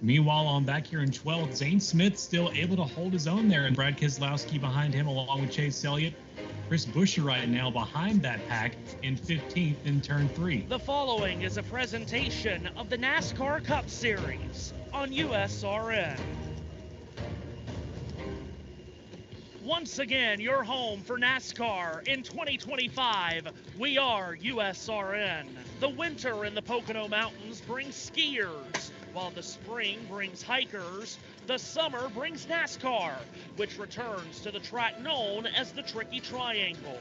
Meanwhile, on back here in 12th, Zane Smith still able to hold his own there, and Brad Keselowski behind him along with Chase Elliott. Chris Buescher right now behind that pack in 15th in turn 3. The following is a presentation of the NASCAR Cup Series on USRN. Once again, your home for NASCAR in 2025. We are USRN. The winter in the Pocono Mountains brings skiers, while the spring brings hikers. The summer brings NASCAR, which returns to the track known as the Tricky Triangle.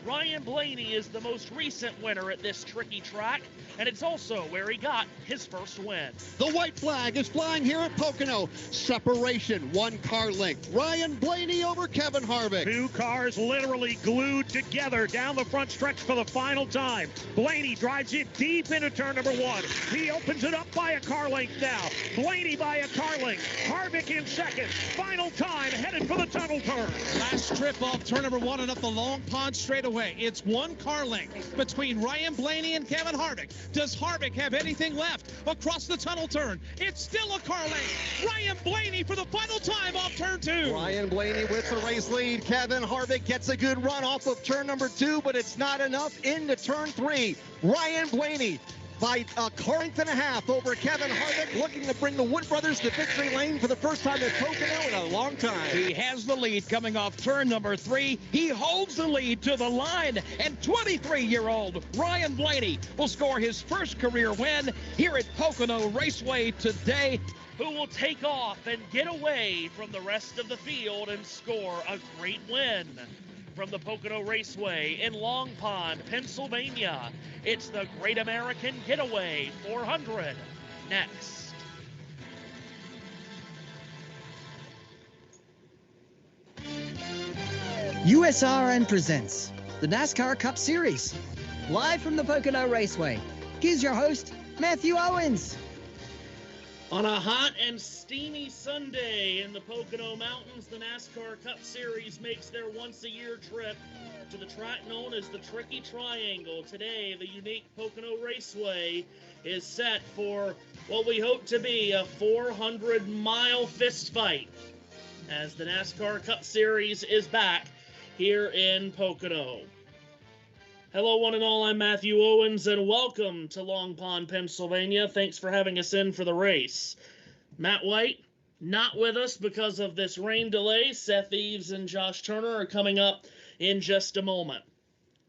Ryan Blaney is the most recent winner at this tricky track, and it's also where he got his first win. The white flag is flying here at Pocono. Separation, 1 car length. Ryan Blaney over Kevin Harvick. 2 cars literally glued together down the front stretch for the final time. Blaney drives it deep into turn number 1. He opens it up by a car length now. Blaney by a car length. Harvick in second. Final time, headed for the tunnel turn. Last trip off turn number 1 and up the long pond straightaway. It's 1 car length between Ryan Blaney and Kevin Harvick. Does Harvick have anything left across the tunnel turn? It's still a car length. Ryan Blaney for the final time off turn 2. Ryan Blaney with the race lead. Kevin Harvick gets a good run off of turn number 2, but it's not enough into turn 3. Ryan Blaney by a car length and a half over Kevin Harvick, looking to bring the Wood brothers to victory lane for the first time at Pocono in a long time. He has the lead coming off turn number 3. He holds the lead to the line, and 23-year-old Ryan Blaney will score his first career win here at Pocono Raceway today. Who will take off and get away from the rest of the field and score a great win. From the Pocono Raceway in Long Pond, Pennsylvania, it's the Great American Getaway 400. Next. USRN presents the NASCAR Cup Series, live from the Pocono Raceway. Here's your host, Matthew Owens. On a hot and steamy Sunday in the Pocono Mountains, the NASCAR Cup Series makes their once-a-year trip to the track known as the Tricky Triangle. Today, the unique Pocono Raceway is set for what we hope to be a 400-mile fist fight as the NASCAR Cup Series is back here in Pocono. Hello, one and all. I'm Matthew Owens, and welcome to Long Pond, Pennsylvania. Thanks for having us in for the race. Matt White, not with us because of this rain delay. Seth Eves and Josh Turner are coming up in just a moment.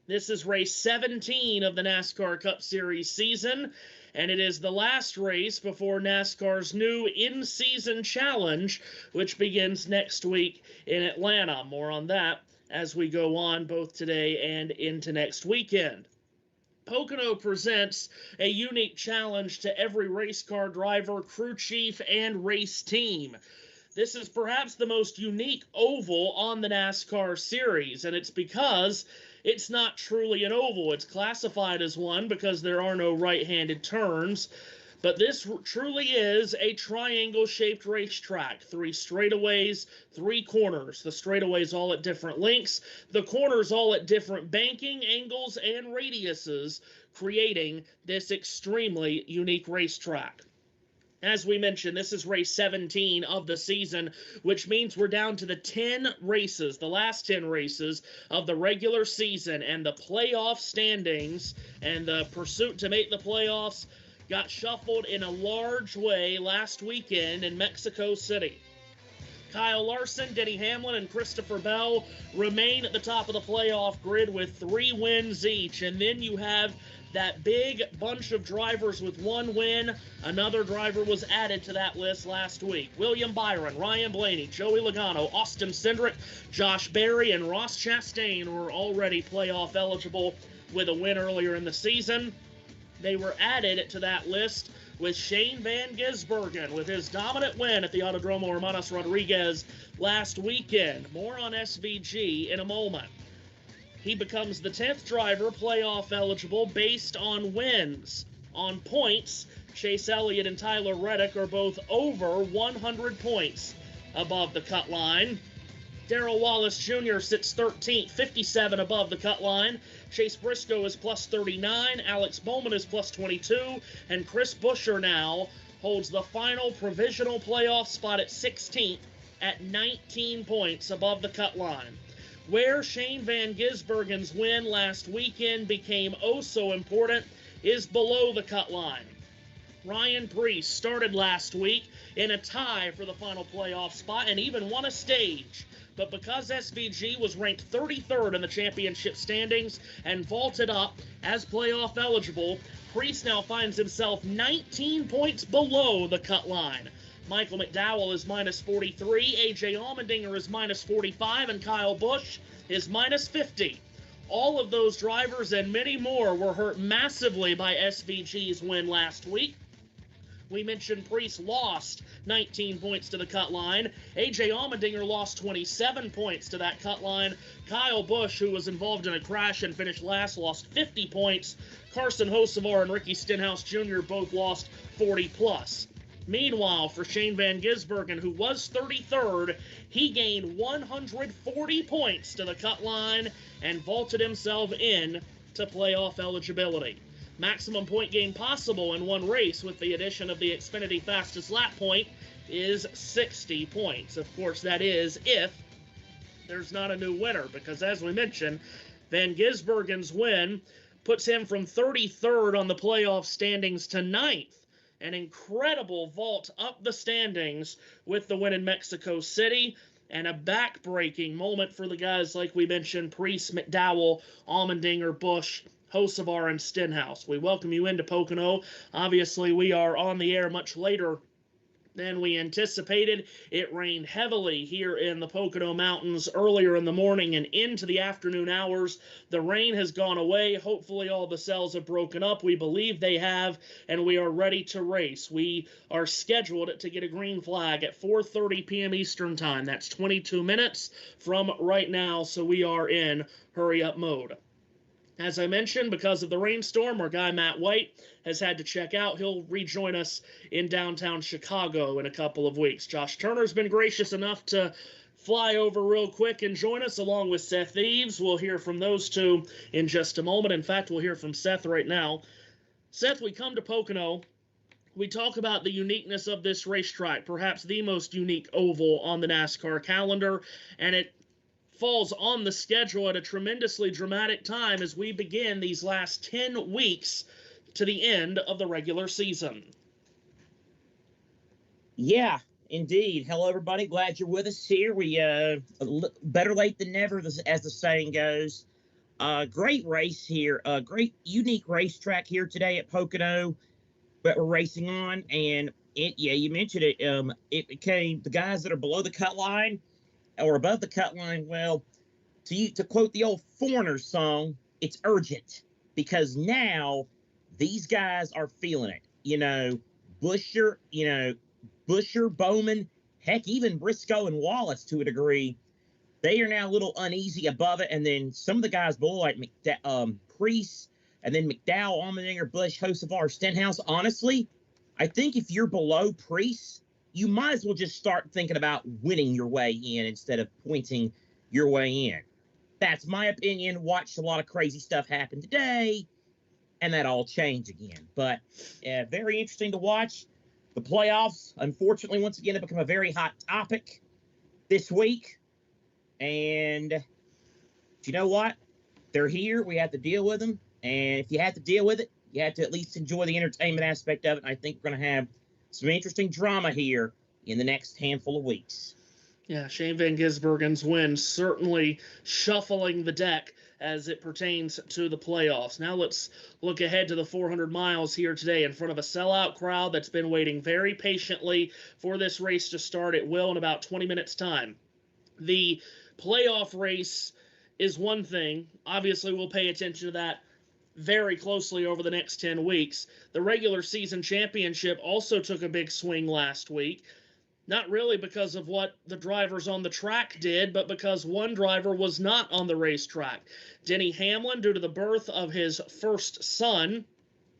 This is race 17 of the NASCAR Cup Series season, and it is the last race before NASCAR's new in-season challenge, which begins next week in Atlanta. More on that as we go on both today and into next weekend. Pocono presents a unique challenge to every race car driver, crew chief, and race team. This is perhaps the most unique oval on the NASCAR series, and it's because it's not truly an oval. It's classified as one because there are no right-handed turns. But this truly is a triangle-shaped racetrack. 3 straightaways, 3 corners. The straightaways all at different lengths. The corners all at different banking angles and radiuses, creating this extremely unique racetrack. As we mentioned, this is race 17 of the season, which means we're down to the 10 races, the last 10 races of the regular season, and the playoff standings and the pursuit to make the playoffs got shuffled in a large way last weekend in Mexico City. Kyle Larson, Denny Hamlin, and Christopher Bell remain at the top of the playoff grid with 3 wins each, and then you have that big bunch of drivers with 1 win. Another driver was added to that list last week. William Byron, Ryan Blaney, Joey Logano, Austin Cindric, Josh Berry, and Ross Chastain were already playoff eligible with a win earlier in the season. They were added to that list with Shane Van Gisbergen with his dominant win at the Autodromo Hermanos Rodriguez last weekend. More on SVG in a moment. He becomes the 10th driver playoff eligible based on wins. On points, Chase Elliott and Tyler Reddick are both over 100 points above the cut line. Darrell Wallace Jr. sits 13th, 57 above the cut line. Chase Briscoe is plus 39, Alex Bowman is plus 22, and Chris Buescher now holds the final provisional playoff spot at 16th at 19 points above the cut line. Where Shane Van Gisbergen's win last weekend became oh so important is below the cut line. Ryan Preece started last week in a tie for the final playoff spot and even won a stage. But because SVG was ranked 33rd in the championship standings and vaulted up as playoff eligible, Preece now finds himself 19 points below the cut line. Michael McDowell is minus 43, A.J. Allmendinger is minus 45, and Kyle Busch is minus 50. All of those drivers and many more were hurt massively by SVG's win last week. We mentioned Preece lost 19 points to the cut line. A.J. Allmendinger lost 27 points to that cut line. Kyle Busch, who was involved in a crash and finished last, lost 50 points. Carson Hocevar and Ricky Stenhouse Jr. both lost 40+. Meanwhile, for Shane Van Gisbergen, who was 33rd, he gained 140 points to the cut line and vaulted himself in to playoff eligibility. Maximum point gain possible in one race with the addition of the Xfinity fastest lap point is 60 points. Of course, that is if there's not a new winner, because as we mentioned, Van Gisbergen's win puts him from 33rd on the playoff standings to 9th. An incredible vault up the standings with the win in Mexico City, and a back-breaking moment for the guys like we mentioned, Preece, McDowell, Allmendinger, Busch, Hocevar, and Stenhouse. We welcome you into Pocono. Obviously, we are on the air much later than we anticipated. It rained heavily here in the Pocono Mountains earlier in the morning and into the afternoon hours. The rain has gone away. Hopefully all the cells have broken up. We believe they have, and we are ready to race. We are scheduled to get a green flag at 4:30 p.m. Eastern Time. That's 22 minutes from right now, so we are in hurry-up mode. As I mentioned, because of the rainstorm, our guy Matt White has had to check out. He'll rejoin us in downtown Chicago in a couple of weeks. Josh Turner's been gracious enough to fly over real quick and join us, along with Seth Eves. We'll hear from those two in just a moment. In fact, we'll hear from Seth right now. Seth, we come to Pocono. We talk about the uniqueness of this racetrack, perhaps the most unique oval on the NASCAR calendar, and it falls on the schedule at a tremendously dramatic time as we begin these last 10 weeks to the end of the regular season. Yeah, indeed. Hello, everybody. Glad you're with us here. We better late than never, as the saying goes. Great race here. Great, unique racetrack here today at Pocono that we're racing on. And you mentioned it. It became the guys that are below the cut line or above the cut line. Well, to quote the old Foreigners song, it's urgent, because now these guys are feeling it. You know, Buescher, Bowman, heck, even Briscoe and Wallace to a degree, they are now a little uneasy above it. And then some of the guys below, like Preece, and then McDowell, Allmendinger, Busch, Hocevar, Stenhouse. Honestly, I think if you're below Preece, you might as well just start thinking about winning your way in instead of pointing your way in. That's my opinion. Watched a lot of crazy stuff happen today, and that all changed again. But very interesting to watch. The playoffs, unfortunately, once again, have become a very hot topic this week. And you know what? They're here. We have to deal with them. And if you have to deal with it, you have to at least enjoy the entertainment aspect of it. And I think we're going to have some interesting drama here in the next handful of weeks. Yeah, Shane Van Gisbergen's win certainly shuffling the deck as it pertains to the playoffs. Now let's look ahead to the 400 miles here today in front of a sellout crowd that's been waiting very patiently for this race to start. It will in about 20 minutes' time. The playoff race is one thing. Obviously, we'll pay attention to that very closely over the next 10 weeks. The regular season championship also took a big swing last week. Not really because of what the drivers on the track did, but because one driver was not on the racetrack. Denny Hamlin, due to the birth of his first son,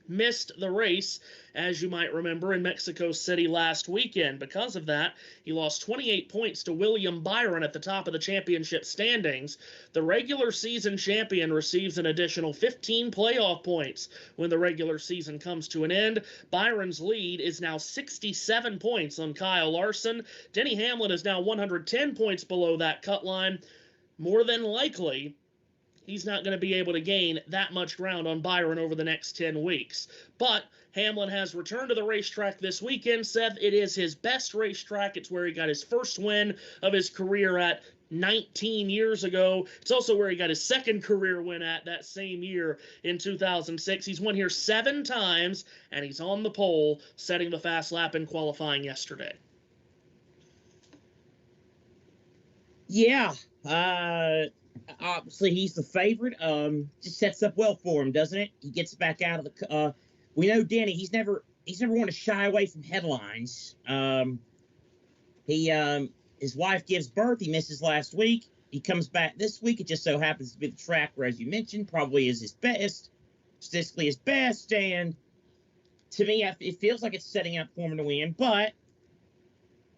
missed the race, as you might remember, in Mexico City last weekend. Because of that, he lost 28 points to William Byron at the top of the championship standings. The regular season champion receives an additional 15 playoff points when the regular season comes to an end. Byron's lead is now 67 points on Kyle Larson. Denny Hamlin is now 110 points below that cut line. More than likely, he's not going to be able to gain that much ground on Byron over the next 10 weeks. But Hamlin has returned to the racetrack this weekend. Seth, it is his best racetrack. It's where he got his first win of his career at 19 years ago. It's also where he got his second career win at that same year in 2006. He's won here 7 times, and he's on the pole, setting the fast lap in qualifying yesterday. Yeah, obviously he's the favorite. Just sets up well for him, doesn't it? He gets back out of the. We know Denny. He's never want to shy away from headlines. His wife gives birth. He misses last week. He comes back this week. It just so happens to be the track where, as you mentioned, probably is his best, statistically his best. And to me, it feels like it's setting up for him to win. But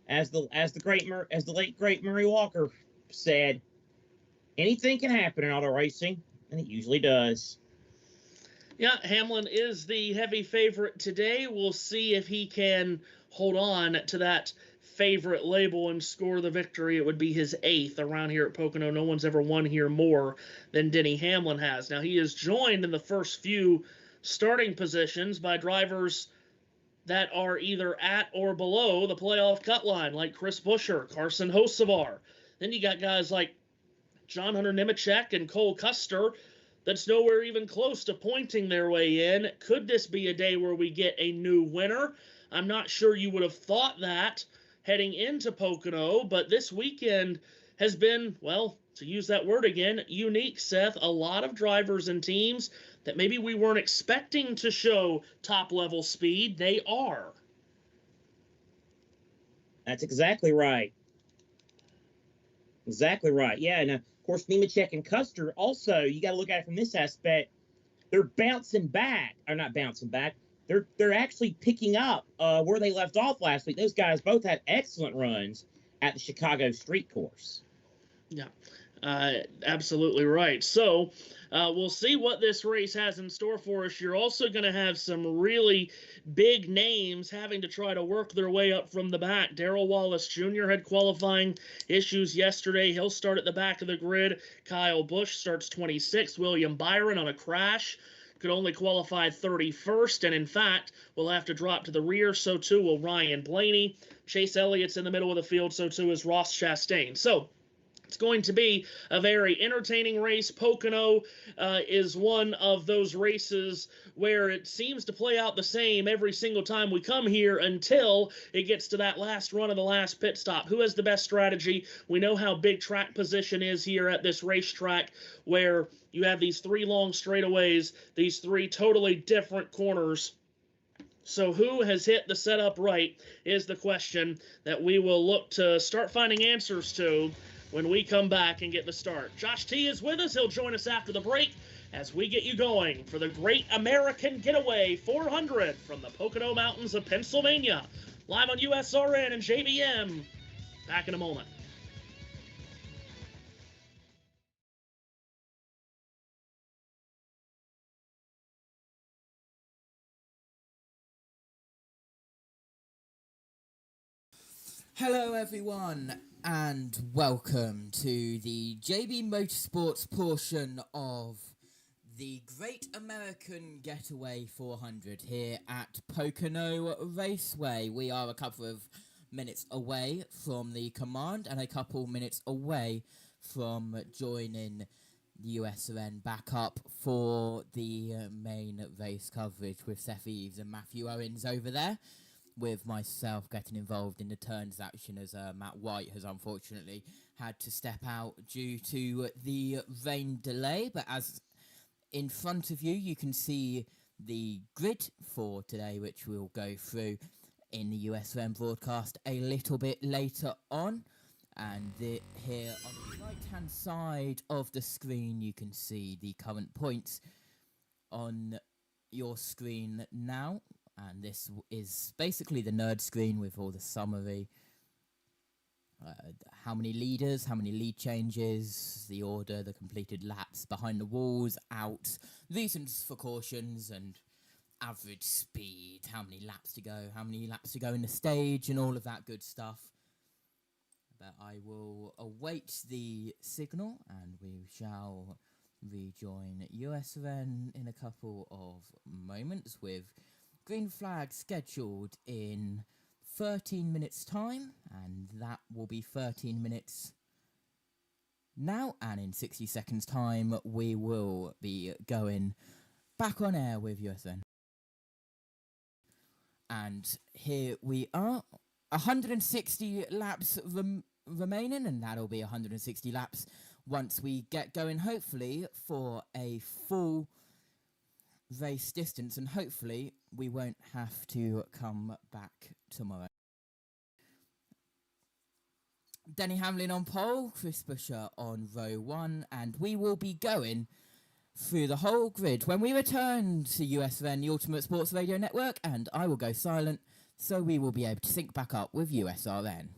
as the late great Murray Walker said, anything can happen in auto racing, and it usually does. Yeah, Hamlin is the heavy favorite today. We'll see if he can hold on to that favorite label and score the victory. It would be his 8th around here at Pocono. No one's ever won here more than Denny Hamlin has. Now, he is joined in the first few starting positions by drivers that are either at or below the playoff cut line, like Chris Buescher, Carson Hocevar. Then you got guys like John Hunter Nemechek and Cole Custer that's nowhere even close to pointing their way in. Could this be a day where we get a new winner? I'm not sure you would have thought that heading into Pocono, but this weekend has been, well, to use that word again, unique, Seth. A lot of drivers and teams that maybe we weren't expecting to show top-level speed, they are. That's exactly right. Exactly right. Yeah, and of course, Nemechek and Custer also, you got to look at it from this aspect. They're bouncing back, or not bouncing back. They're actually picking up where they left off last week. Those guys both had excellent runs at the Chicago Street Course. Yeah, absolutely right. So we'll see what this race has in store for us. You're also going to have some really big names having to try to work their way up from the back. Darrell Wallace Jr. had qualifying issues yesterday. He'll start at the back of the grid. Kyle Busch starts 26th. William Byron on a crash could only qualify 31st, and in fact, will have to drop to the rear. So too will Ryan Blaney. Chase Elliott's in the middle of the field. So too is Ross Chastain. So it's going to be a very entertaining race. Pocono is one of those races where it seems to play out the same every single time we come here until it gets to that last run of the last pit stop. Who has the best strategy? We know how big track position is here at this racetrack, where you have these 3 long straightaways, these 3 totally different corners. So who has hit the setup right is the question that we will look to start finding answers to when we come back and get the start. Josh T is with us. He'll join us after the break as we get you going for the Great American Getaway 400 from the Pocono Mountains of Pennsylvania. Live on USRN and JBM. Back in a moment. Hello everyone, and welcome to the JB Motorsports portion of the Great American Getaway 400 here at Pocono Raceway. We are a couple of minutes away from the command and a couple minutes away from joining the USRN back up for the main race coverage with Seth Eves and Matthew Owens over there, with myself getting involved in the turns action as Matt White has unfortunately had to step out due to the rain delay. But as in front of you, you can see the grid for today, which we'll go through in the USRN broadcast a little bit later on. And here on the right-hand side of the screen, you can see the current points on your screen now. And this is basically the nerd screen with all the summary. How many leaders, how many lead changes, the order, the completed laps, behind the walls, out, reasons for cautions, and average speed, how many laps to go in the stage, and all of that good stuff. But I will await the signal, and we shall rejoin USRN in a couple of moments with green flag scheduled in 13 minutes time, and that will be 13 minutes now, and in 60 seconds time we will be going back on air with USRN. And here we are, 160 laps remaining, and that'll be 160 laps once we get going, hopefully for a full race distance, and hopefully we won't have to come back tomorrow. Denny Hamlin on pole, Chris Buescher on row 1, and we will be going through the whole grid when we return to USRN, the Ultimate Sports Radio Network, and I will go silent so we will be able to sync back up with USRN.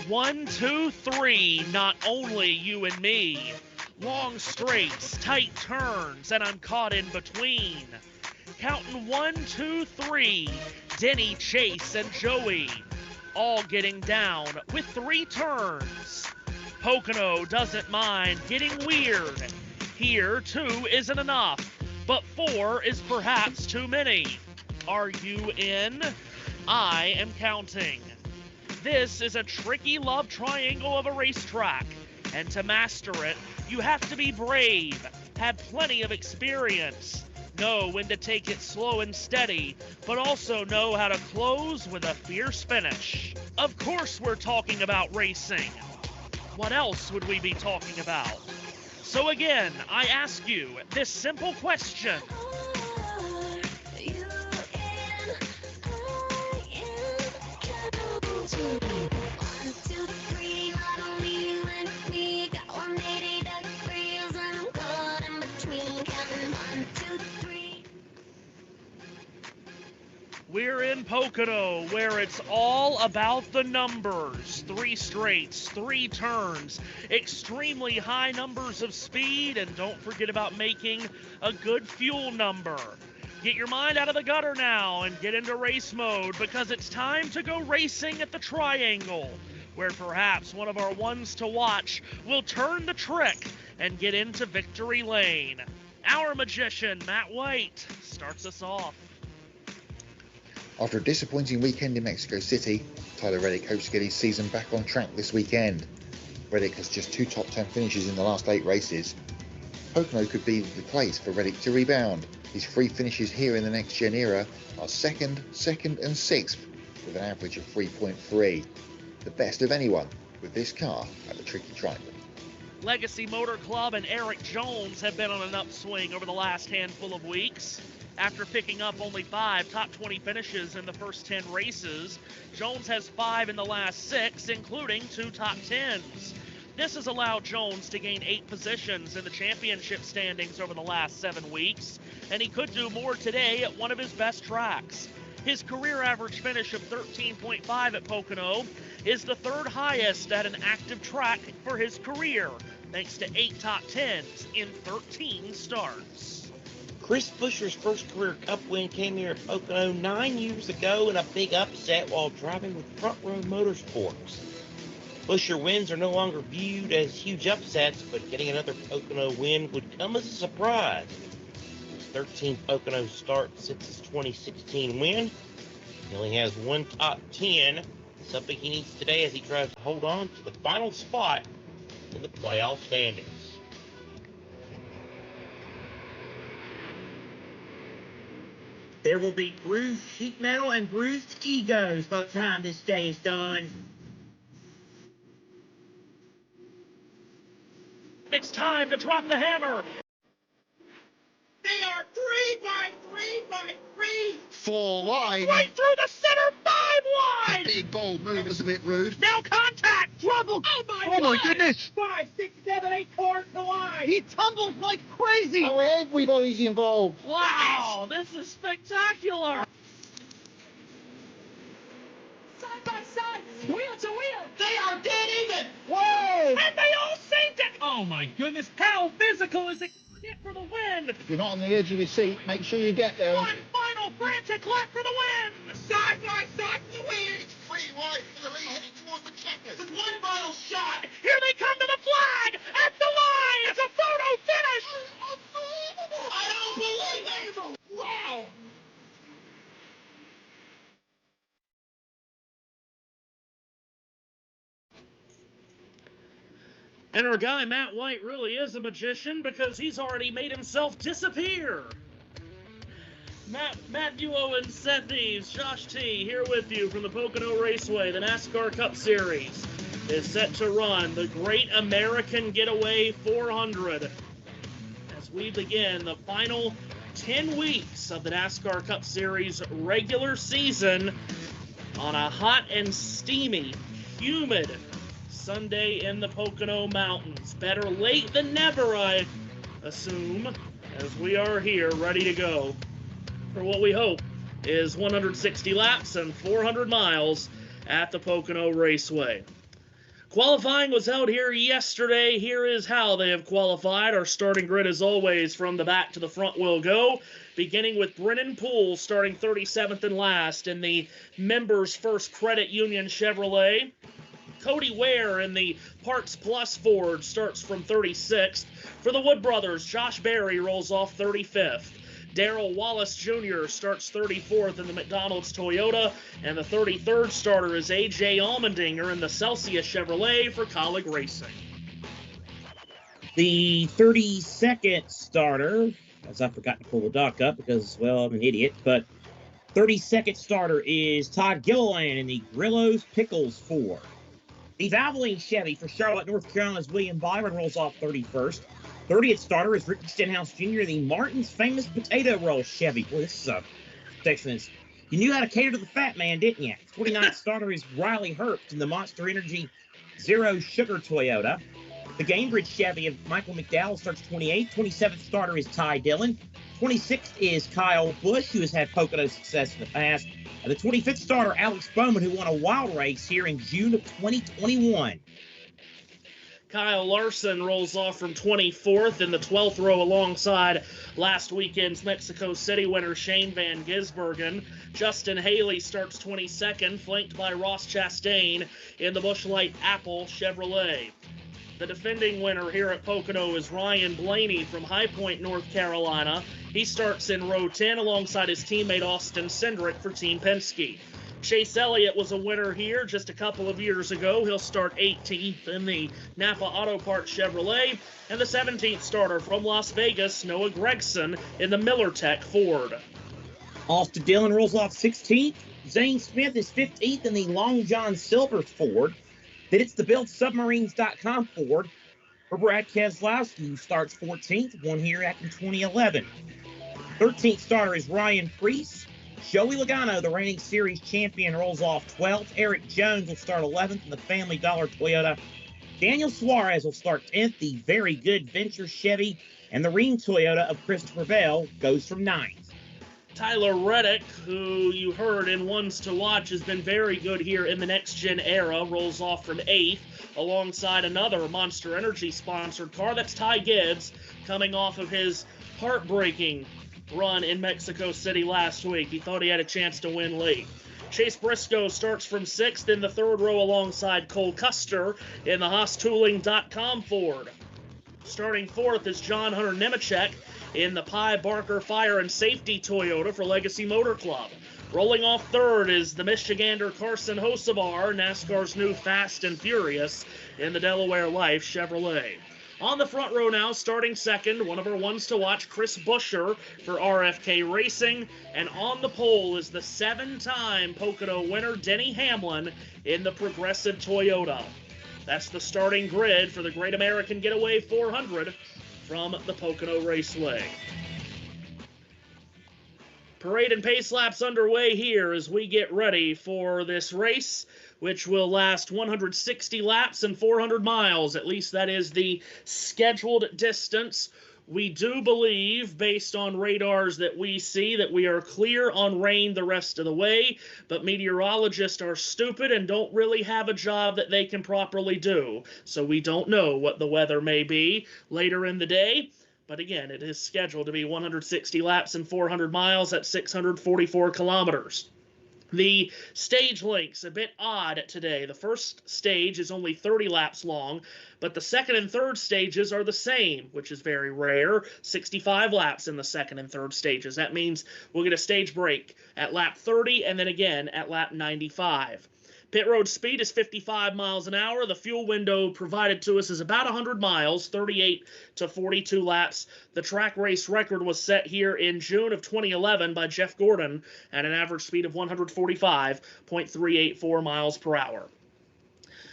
One, two, three, not only you and me. Long straights, tight turns, and I'm caught in between. Counting 1, 2, 3, Denny, Chase, and Joey, all getting down with 3 turns. Pocono doesn't mind getting weird. Here, 2 isn't enough, but 4 is perhaps too many. Are you in? I am counting. This is a tricky love triangle of a racetrack, and to master it, you have to be brave, have plenty of experience, know when to take it slow and steady, but also know how to close with a fierce finish. Of course we're talking about racing. What else would we be talking about? So again, I ask you this simple question. We're in Pocono, where it's all about the numbers. 3 straights, 3 turns, extremely high numbers of speed, and don't forget about making a good fuel number. Get your mind out of the gutter now and get into race mode, because it's time to go racing at the Triangle, where perhaps one of our ones to watch will turn the trick and get into victory lane. Our magician, Matt White, starts us off. After a disappointing weekend in Mexico City, Tyler Reddick hopes to get his season back on track this weekend. Reddick has just 2 top 10 finishes in the last 8 races. Pocono could be the place for Reddick to rebound. His 3 finishes here in the Next Gen era are 2nd, 2nd and 6th, with an average of 3.3. The best of anyone with this car at the Tricky Triangle. Legacy Motor Club and Eric Jones have been on an upswing over the last handful of weeks. After picking up only 5 top 20 finishes in the first 10 races, Jones has 5 in the last 6, including 2 top 10s. This has allowed Jones to gain 8 positions in the championship standings over the last 7 weeks, and he could do more today at one of his best tracks. His career average finish of 13.5 at Pocono is the third highest at an active track for his career, thanks to 8 top 10s in 13 starts. Chris Buescher's first career Cup win came here at Pocono 9 years ago in a big upset while driving with Front Row Motorsports. Buescher wins are no longer viewed as huge upsets, but getting another Pocono win would come as a surprise. His 13th Pocono start since his 2016 win. He only has one top 10, something he needs today as he tries to hold on to the final spot in the playoff standings. There will be bruised sheet metal and bruised egos by the time this day is done. It's time to drop the hammer. They are 3 by 3 by 3. 4 wide. Right through the center, 5 wide. Big bold move is a bit rude. Now contact. Trouble. Oh my goodness. 5, 6, 7, 8 cars collide. He tumbles like crazy. Oh, everybody's involved. Wow, this is spectacular. Side by side, wheel to wheel. They are dead even. Whoa. And they all saved it. Oh my goodness, how physical is it for the win? If you're not on the edge of your seat, make sure you get there. One final frantic lap for the win. Side by side for the win. 3 wide for the lead heading towards the checkers. With one final shot. Here they come to the flag at the line. It's a photo finish. Unbelievable. I don't believe it. Wow. And our guy, Matt White, really is a magician because he's already made himself disappear. Matthew Owens, Seth Eves, Josh T. here with you from the Pocono Raceway. The NASCAR Cup Series is set to run the Great American Getaway 400 as we begin the final 10 weeks of the NASCAR Cup Series regular season on a hot and steamy, humid Sunday in the Pocono Mountains. Better late than never, I assume, as we are here ready to go for what we hope is 160 laps and 400 miles at the Pocono Raceway. Qualifying was held here yesterday. Here is how they have qualified. Our starting grid, as always, from the back to the front will go, beginning with Brennan Poole starting 37th and last in the Members First Credit Union Chevrolet. Cody Ware in the Parts Plus Ford starts from 36th. For the Wood Brothers, Josh Berry rolls off 35th. Darrell Wallace Jr. starts 34th in the McDonald's Toyota, and the 33rd starter is A.J. Allmendinger in the Celsius Chevrolet for Colleague Racing. The 32nd starter, as I forgot to pull the dock up because, well, I'm an idiot, but 32nd starter is Todd Gilliland in the Grillo's Pickles Ford. The Valvoline Chevy for Charlotte, North Carolina's William Byron rolls off 31st. 30th starter is Ricky Stenhouse Jr. in the Martin's Famous Potato Roll Chevy. Boy, this is a protection. You knew how to cater to the fat man, didn't you? 29th starter is Riley Herbst in the Monster Energy Zero Sugar Toyota. The Gainbridge Chevy of Michael McDowell starts 28th. 27th starter is Ty Dillon. 26th is Kyle Busch, who has had Pocono success in the past. And the 25th starter, Alex Bowman, who won a wild race here in June of 2021. Kyle Larson rolls off from 24th in the 12th row alongside last weekend's Mexico City winner Shane Van Gisbergen. Justin Haley starts 22nd, flanked by Ross Chastain in the Busch Light Apple Chevrolet. The defending winner here at Pocono is Ryan Blaney from High Point, North Carolina. He starts in row 10 alongside his teammate Austin Cindric for Team Penske. Chase Elliott was a winner here just a couple of years ago. He'll start 18th in the Napa Auto Parts Chevrolet. And the 17th starter from Las Vegas, Noah Gregson, in the MillerTech Ford. Austin Dillon rolls off 16th. Zane Smith is 15th in the Long John Silver Ford. Then it's the BuildSubmarines.com Ford for Brad Keselowski, who starts 14th, won here back in 2011. 13th starter is Ryan Preece. Joey Logano, the reigning series champion, rolls off 12th. Eric Jones will start 11th in the Family Dollar Toyota. Daniel Suarez will start 10th. The very good Venture Chevy and the Rheem Toyota of Christopher Bell goes from 9th. Tyler Reddick, who you heard in Ones to Watch, has been very good here in the next-gen era, rolls off from 8th alongside another Monster Energy-sponsored car. That's Ty Gibbs, coming off of his heartbreaking run in Mexico City last week. He thought he had a chance to win late. Chase Briscoe starts from 6th in the 3rd row alongside Cole Custer in the HaasTooling.com Ford. Starting 4th is John Hunter Nemechek in the Pye Barker Fire and Safety Toyota for Legacy Motor Club. Rolling off 3rd is the Michigander Carson Hocevar, NASCAR's new Fast and Furious, in the Delaware Life Chevrolet. On the front row now, starting 2nd, one of our Ones to Watch, Chris Buescher for RFK Racing. And on the pole is the 7-time Pocono winner, Denny Hamlin, in the Progressive Toyota. That's the starting grid for the Great American Getaway 400 from the Pocono Raceway. Parade and pace laps underway here as we get ready for this race, which will last 160 laps and 400 miles. At least that is the scheduled distance. We do believe, based on radars that we see, that we are clear on rain the rest of the way, but meteorologists are stupid and don't really have a job that they can properly do. So we don't know what the weather may be later in the day. But again, it is scheduled to be 160 laps and 400 miles at 644 kilometers. The stage length's a bit odd today. The first stage is only 30 laps long, but the second and third stages are the same, which is very rare. 65 laps in the second and third stages. That means we'll get a stage break at lap 30 and then again at lap 95. Pit road speed is 55 miles an hour. The fuel window provided to us is about 100 miles, 38 to 42 laps. The track race record was set here in June of 2011 by Jeff Gordon at an average speed of 145.384 miles per hour.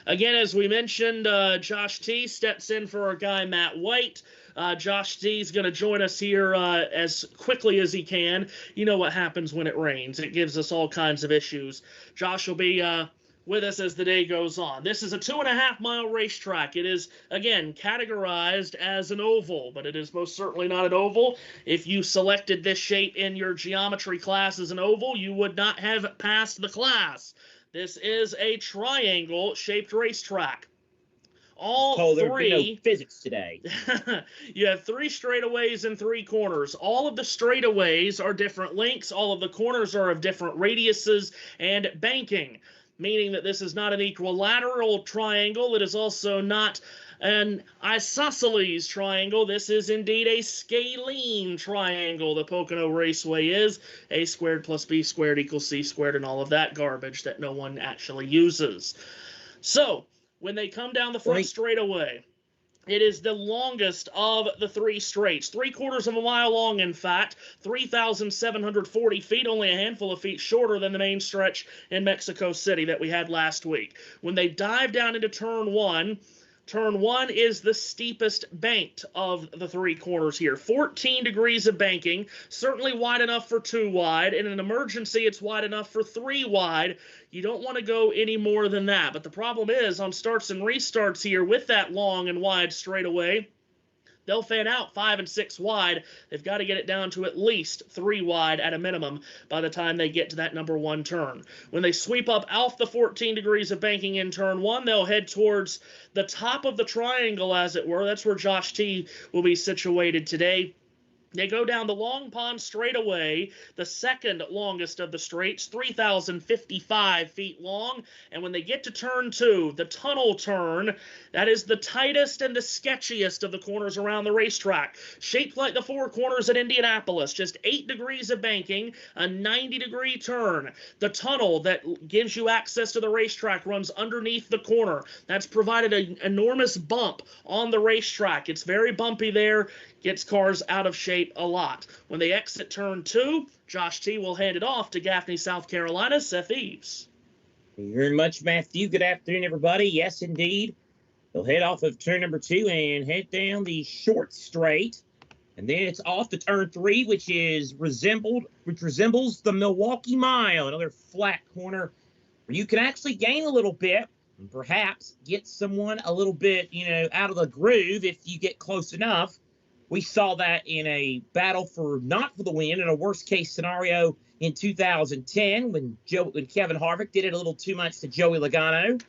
Again, as we mentioned, Josh T steps in for our guy Matt White. Josh T is going to join us here as quickly as he can. You know what happens when it rains. It gives us all kinds of issues. Josh will be with us as the day goes on. This is a 2.5-mile racetrack. It is, again, categorized as an oval, but it is most certainly not an oval. If you selected this shape in your geometry class as an oval, you would not have passed the class. This is a triangle-shaped racetrack. All three. There'd be no physics today. You have 3 straightaways and 3 corners. All of the straightaways are different lengths. All of the corners are of different radiuses and banking, meaning that this is not an equilateral triangle. It is also not an isosceles triangle. This is indeed a scalene triangle. The Pocono Raceway is a squared plus b squared equals c squared and all of that garbage that no one actually uses. So, when they come down the front straightaway, it is the longest of the 3 straights. 3/4 of a mile long, in fact. 3,740 feet, only a handful of feet shorter than the main stretch in Mexico City that we had last week. When they dive down into Turn 1, Turn 1 is the steepest banked of the 3 corners here. 14 degrees of banking, certainly wide enough for 2 wide. In an emergency, it's wide enough for 3 wide. You don't want to go any more than that. But the problem is, on starts and restarts here, with that long and wide straightaway, they'll fan out 5 and 6 wide. They've got to get it down to at least 3 wide at a minimum by the time they get to that number 1 turn. When they sweep up off the 14 degrees of banking in turn 1, they'll head towards the top of the triangle, as it were. That's where Josh T will be situated today. They go down the Long Pond straightaway, the second longest of the straights, 3,055 feet long. And when they get to turn 2, the tunnel turn, that is the tightest and the sketchiest of the corners around the racetrack. Shaped like the 4 corners at Indianapolis, just 8 degrees of banking, a 90-degree turn. The tunnel that gives you access to the racetrack runs underneath the corner. That's provided an enormous bump on the racetrack. It's very bumpy there. Gets cars out of shape a lot. When they exit turn 2, Josh T will hand it off to Gaffney, South Carolina's Seth Eves. Thank you very much, Matthew. Good afternoon, everybody. Yes, indeed. They'll head off of turn number 2 and head down the short straight. And then it's off to turn 3, which resembles the Milwaukee Mile, another flat corner where you can actually gain a little bit and perhaps get someone a little bit, out of the groove if you get close enough. We saw that in a battle not for the win, in a worst-case scenario in 2010 when Kevin Harvick did it a little too much to Joey Logano.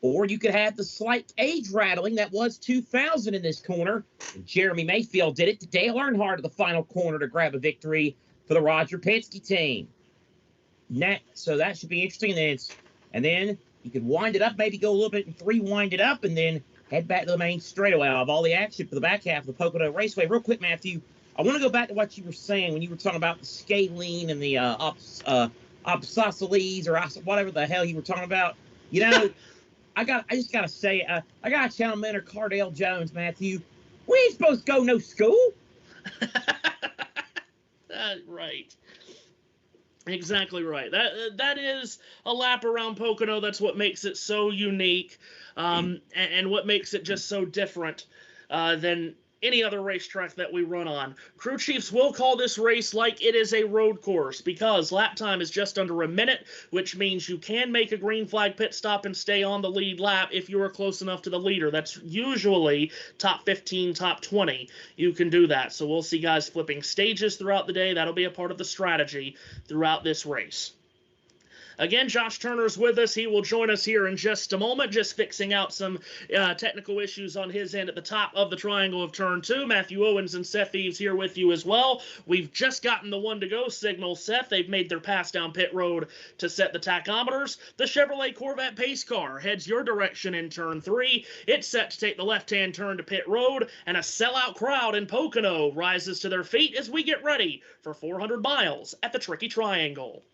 Or you could have the slight age rattling that was 2000 in this corner. And Jeremy Mayfield did it to Dale Earnhardt at the final corner to grab a victory for the Roger Penske team. So that should be interesting. And then you could wind it up, maybe go a little bit in 3, wind it up, and then head back to the main straightaway. I'll have all the action for the back half of the Pocono Raceway. Real quick, Matthew, I want to go back to what you were saying when you were talking about the scaling and the opsosceles or whatever the hell you were talking about. You know, I just got to say, I got to channel Mentor Cardale Jones, Matthew. We ain't supposed to go no school. Right. Exactly right. That is a lap around Pocono. That's what makes it so unique, and what makes it just so different than any other racetrack that we run on. Crew chiefs will call this race like it is a road course because lap time is just under a minute, which means you can make a green flag pit stop and stay on the lead lap if you are close enough to the leader. That's usually top 15, top 20. You can do that. So we'll see guys flipping stages throughout the day. That'll be a part of the strategy throughout this race. Again, Josh Turner's with us. He will join us here in just a moment, just fixing out some technical issues on his end at the top of the triangle of Turn 2. Matthew Owens and Seth Eves here with you as well. We've just gotten the 1-to-go signal, Seth. They've made their pass down pit road to set the tachometers. The Chevrolet Corvette pace car heads your direction in Turn 3. It's set to take the left-hand turn to pit road, and a sellout crowd in Pocono rises to their feet as we get ready for 400 miles at the Tricky Triangle.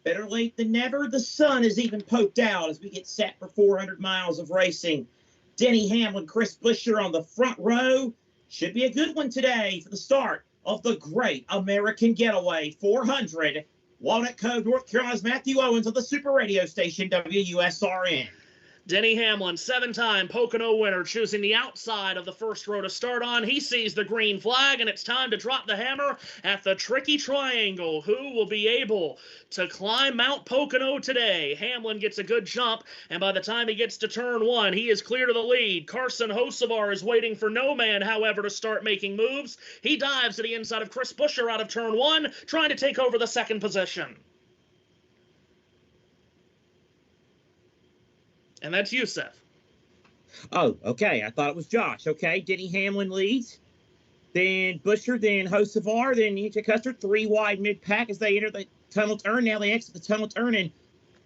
Better late than never. The sun is even poked out as we get set for 400 miles of racing. Denny Hamlin, Chris Buescher on the front row. Should be a good one today for the start of the Great American Getaway 400. Walnut Cove, North Carolina's Matthew Owens of the Super Radio Station WUSRN. Denny Hamlin, 7-time Pocono winner, choosing the outside of the first row to start on. He sees the green flag, and it's time to drop the hammer at the Tricky Triangle. Who will be able to climb Mount Pocono today? Hamlin gets a good jump, and by the time he gets to turn 1, he is clear to the lead. Carson Hocevar is waiting for no man, however, to start making moves. He dives to the inside of Chris Buescher out of turn 1, trying to take over the second position. And that's you, Seth. Oh, okay. I thought it was Josh. Okay, Denny Hamlin leads. Then Buescher, then Hocevar, then Yuta Custer, 3 wide mid-pack as they enter the tunnel turn. Now they exit the tunnel turn and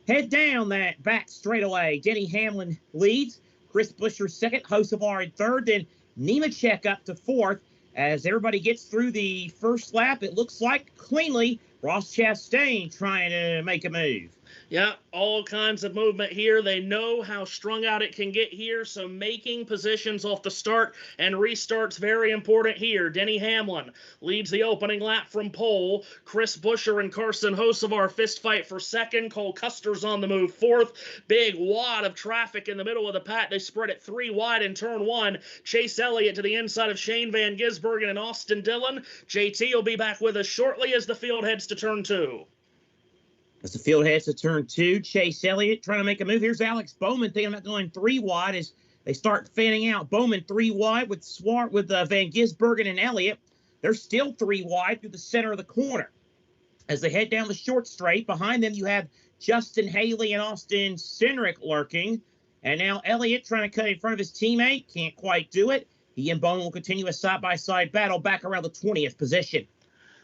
head down that back straightaway. Denny Hamlin leads. Chris Buescher second. Hocevar in third. Then Nemechek up to fourth. As everybody gets through the first lap, it looks like cleanly Ross Chastain trying to make a move. Yeah, all kinds of movement here. They know how strung out it can get here, so making positions off the start and restart's very important here. Denny Hamlin leads the opening lap from pole. Chris Buescher and Carson Hocevar fist fight for second. Cole Custer's on the move fourth. Big wad of traffic in the middle of the pack. They spread it 3 wide in turn 1. Chase Elliott to the inside of Shane Van Gisbergen and Austin Dillon. JT will be back with us shortly as the field heads to turn 2. As the field heads to turn 2, Chase Elliott trying to make a move. Here's Alex Bowman thinking about going 3 wide as they start fanning out. Bowman 3 wide with Van Gisbergen and Elliott. They're still 3 wide through the center of the corner. As they head down the short straight, behind them you have Justin Haley and Austin Cindric lurking. And now Elliott trying to cut in front of his teammate. Can't quite do it. He and Bowman will continue a side-by-side battle back around the 20th position.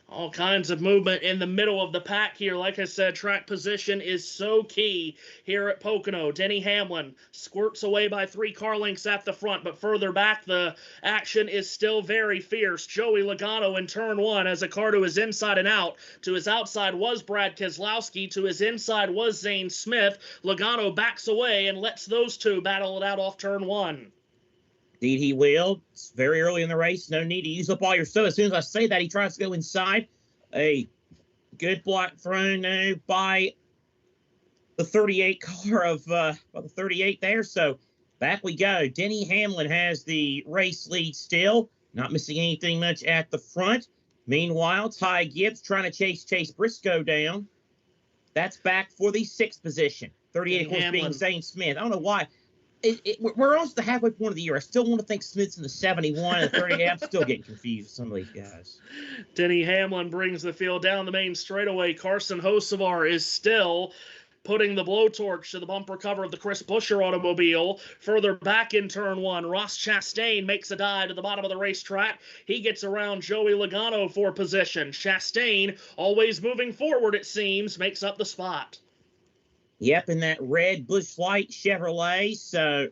All kinds of movement in the middle of the pack here. Like I said, track position is so key here at Pocono. Denny Hamlin squirts away by 3 car lengths at the front, but further back, the action is still very fierce. Joey Logano in turn 1 has a car to his inside and out. To his outside was Brad Keselowski. To his inside was Zane Smith. Logano backs away and lets those two battle it out off turn 1. Indeed he will. It's very early in the race. No need to use up all your stuff. As soon as I say that, he tries to go inside. A good block thrown by the 38 car of the 38 there. So back we go. Denny Hamlin has the race lead still. Not missing anything much at the front. Meanwhile, Ty Gibbs trying to chase Chase Briscoe down. That's back for the 6th position. 38, of course, being Zane Smith. I don't know why. we're almost the halfway point of the year. I still want to think Smith's in the 71 and the 30. I'm still getting confused with some of these guys. Denny Hamlin brings the field down the main straightaway. Carson Hocevar is still putting the blowtorch to the bumper cover of the Chris Buescher automobile. Further back in turn one, Ross Chastain makes a dive to the bottom of the racetrack. He gets around Joey Logano for position. Chastain, always moving forward it seems, makes up the spot. Yep, in that red Busch Light Chevrolet. So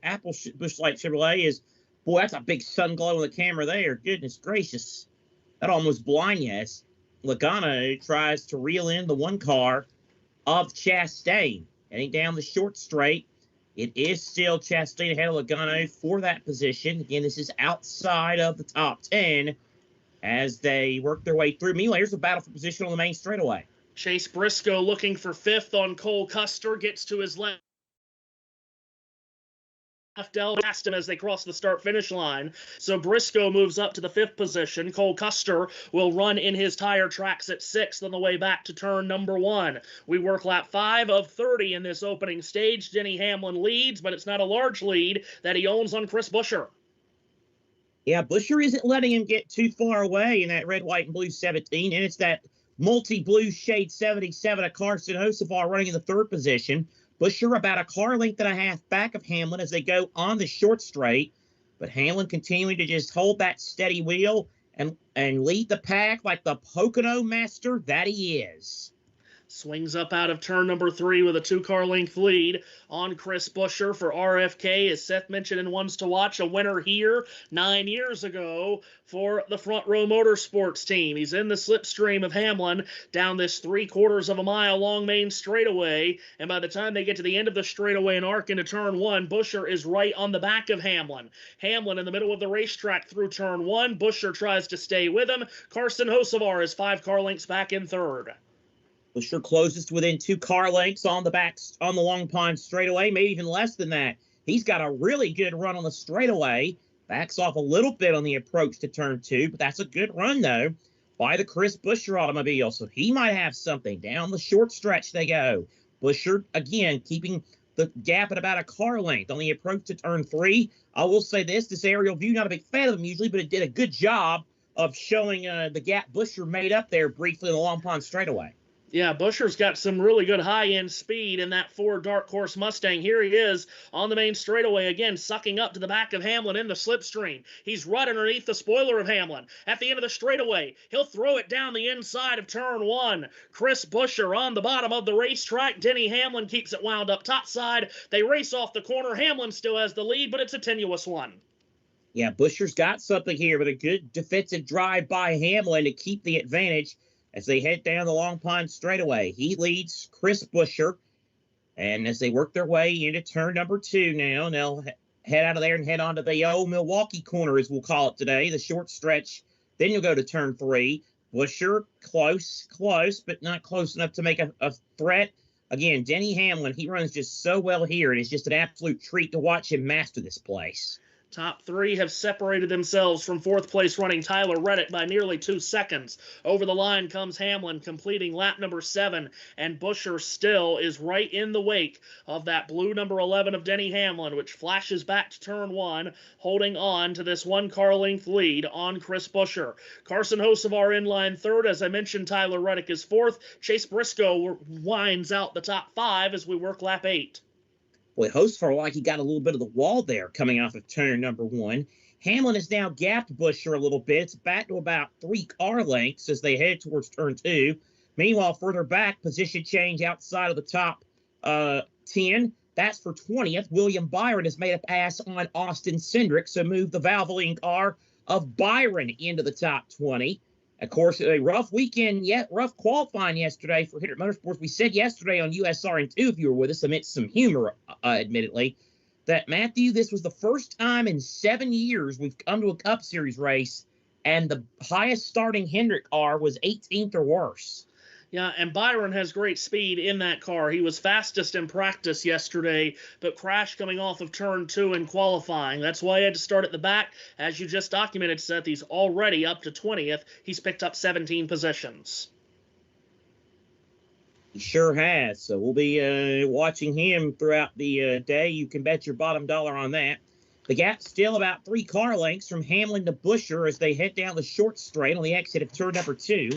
Busch Light Chevrolet is, boy, that's a big sun glow on the camera there. Goodness gracious. That almost blind you as Logano tries to reel in the one car of Chastain. Heading down the short straight. It is still Chastain ahead of Logano for that position. Again, this is outside of the top 10 as they work their way through. Meanwhile, here's a battle for position on the main straightaway. Chase Briscoe looking for fifth on Cole Custer, gets to his left. Past him as they cross the start-finish line. So Briscoe moves up to the fifth position. Cole Custer will run in his tire tracks at sixth on the way back to turn number one. We work lap 5 of 30 in this opening stage. Denny Hamlin leads, but it's not a large lead that he owns on Chris Buescher. Yeah, Buescher isn't letting him get too far away in that red, white, and blue 17, and it's that multi-blue shade 77 of Carson Hocevar running in the third position. Buescher about a car length and a half back of Hamlin as they go on the short straight. But Hamlin continuing to just hold that steady wheel and lead the pack like the Pocono master that he is. Swings up out of turn number 3 with a 2-car length lead on Chris Buescher for RFK. As Seth mentioned in Ones to Watch, a winner here 9 years ago for the Front Row Motorsports team. He's in the slipstream of Hamlin down this 3/4 of a mile long main straightaway. And by the time they get to the end of the straightaway and arc into turn 1, Buescher is right on the back of Hamlin. Hamlin in the middle of the racetrack through turn 1. Buescher tries to stay with him. Carson Hocevar is 5 car lengths back in third. Buescher closest to within 2 car lengths on the Long Pond straightaway, maybe even less than that. He's got a really good run on the straightaway. Backs off a little bit on the approach to turn 2, but that's a good run, though, by the Chris Buescher automobile. So he might have something. Down the short stretch they go. Buescher, again, keeping the gap at about a car length on the approach to turn 3. I will say this aerial view, not a big fan of them usually, but it did a good job of showing the gap Buescher made up there briefly in the Long Pond straightaway. Yeah, Buescher's got some really good high-end speed in that Ford Dark Horse Mustang. Here he is on the main straightaway again, sucking up to the back of Hamlin in the slipstream. He's right underneath the spoiler of Hamlin. At the end of the straightaway, he'll throw it down the inside of turn 1. Chris Buescher on the bottom of the racetrack. Denny Hamlin keeps it wound up topside. They race off the corner. Hamlin still has the lead, but it's a tenuous one. Yeah, Buescher's got something here, but a good defensive drive by Hamlin to keep the advantage as they head down the Long Pond straightaway. He leads Chris Buescher, and as they work their way into turn number 2 now, and they'll head out of there and head on to the old Milwaukee corner, as we'll call it today, the short stretch. Then you'll go to turn 3. Buescher, close, but not close enough to make a threat. Again, Denny Hamlin, he runs just so well here, and it's just an absolute treat to watch him master this place. Top 3 have separated themselves from fourth place running Tyler Reddick by nearly 2 seconds. Over the line comes Hamlin, completing lap number 7, and Buescher still is right in the wake of that blue number 11 of Denny Hamlin, which flashes back to turn 1, holding on to this 1-car length lead on Chris Buescher. Carson Hocevar in line third. As I mentioned, Tyler Reddick is fourth. Chase Briscoe winds out the top 5 as we work lap 8. Boy, Hocevar, like he got a little bit of the wall there coming off of turn number 1. Hamlin has now gapped Buescher a little bit. It's back to about 3 car lengths as they head towards turn 2. Meanwhile, further back, position change outside of the top 10. That's for 20th. William Byron has made a pass on Austin Cindric, so move the Valvoline car of Byron into the top 20. Of course, a rough weekend, rough qualifying yesterday for Hendrick Motorsports. We said yesterday on USRN2, if you were with us, amidst some humor, admittedly, that, Matthew, this was the first time in 7 years we've come to a Cup Series race, and the highest starting Hendrick car was 18th or worse. Yeah, and Byron has great speed in that car. He was fastest in practice yesterday, but crashed coming off of turn 2 in qualifying. That's why he had to start at the back. As you just documented, Seth, he's already up to 20th. He's picked up 17 positions. He sure has. So we'll be watching him throughout the day. You can bet your bottom dollar on that. The gap's still about 3 car lengths from Hamlin to Buescher as they head down the short straight on the exit of turn number 2.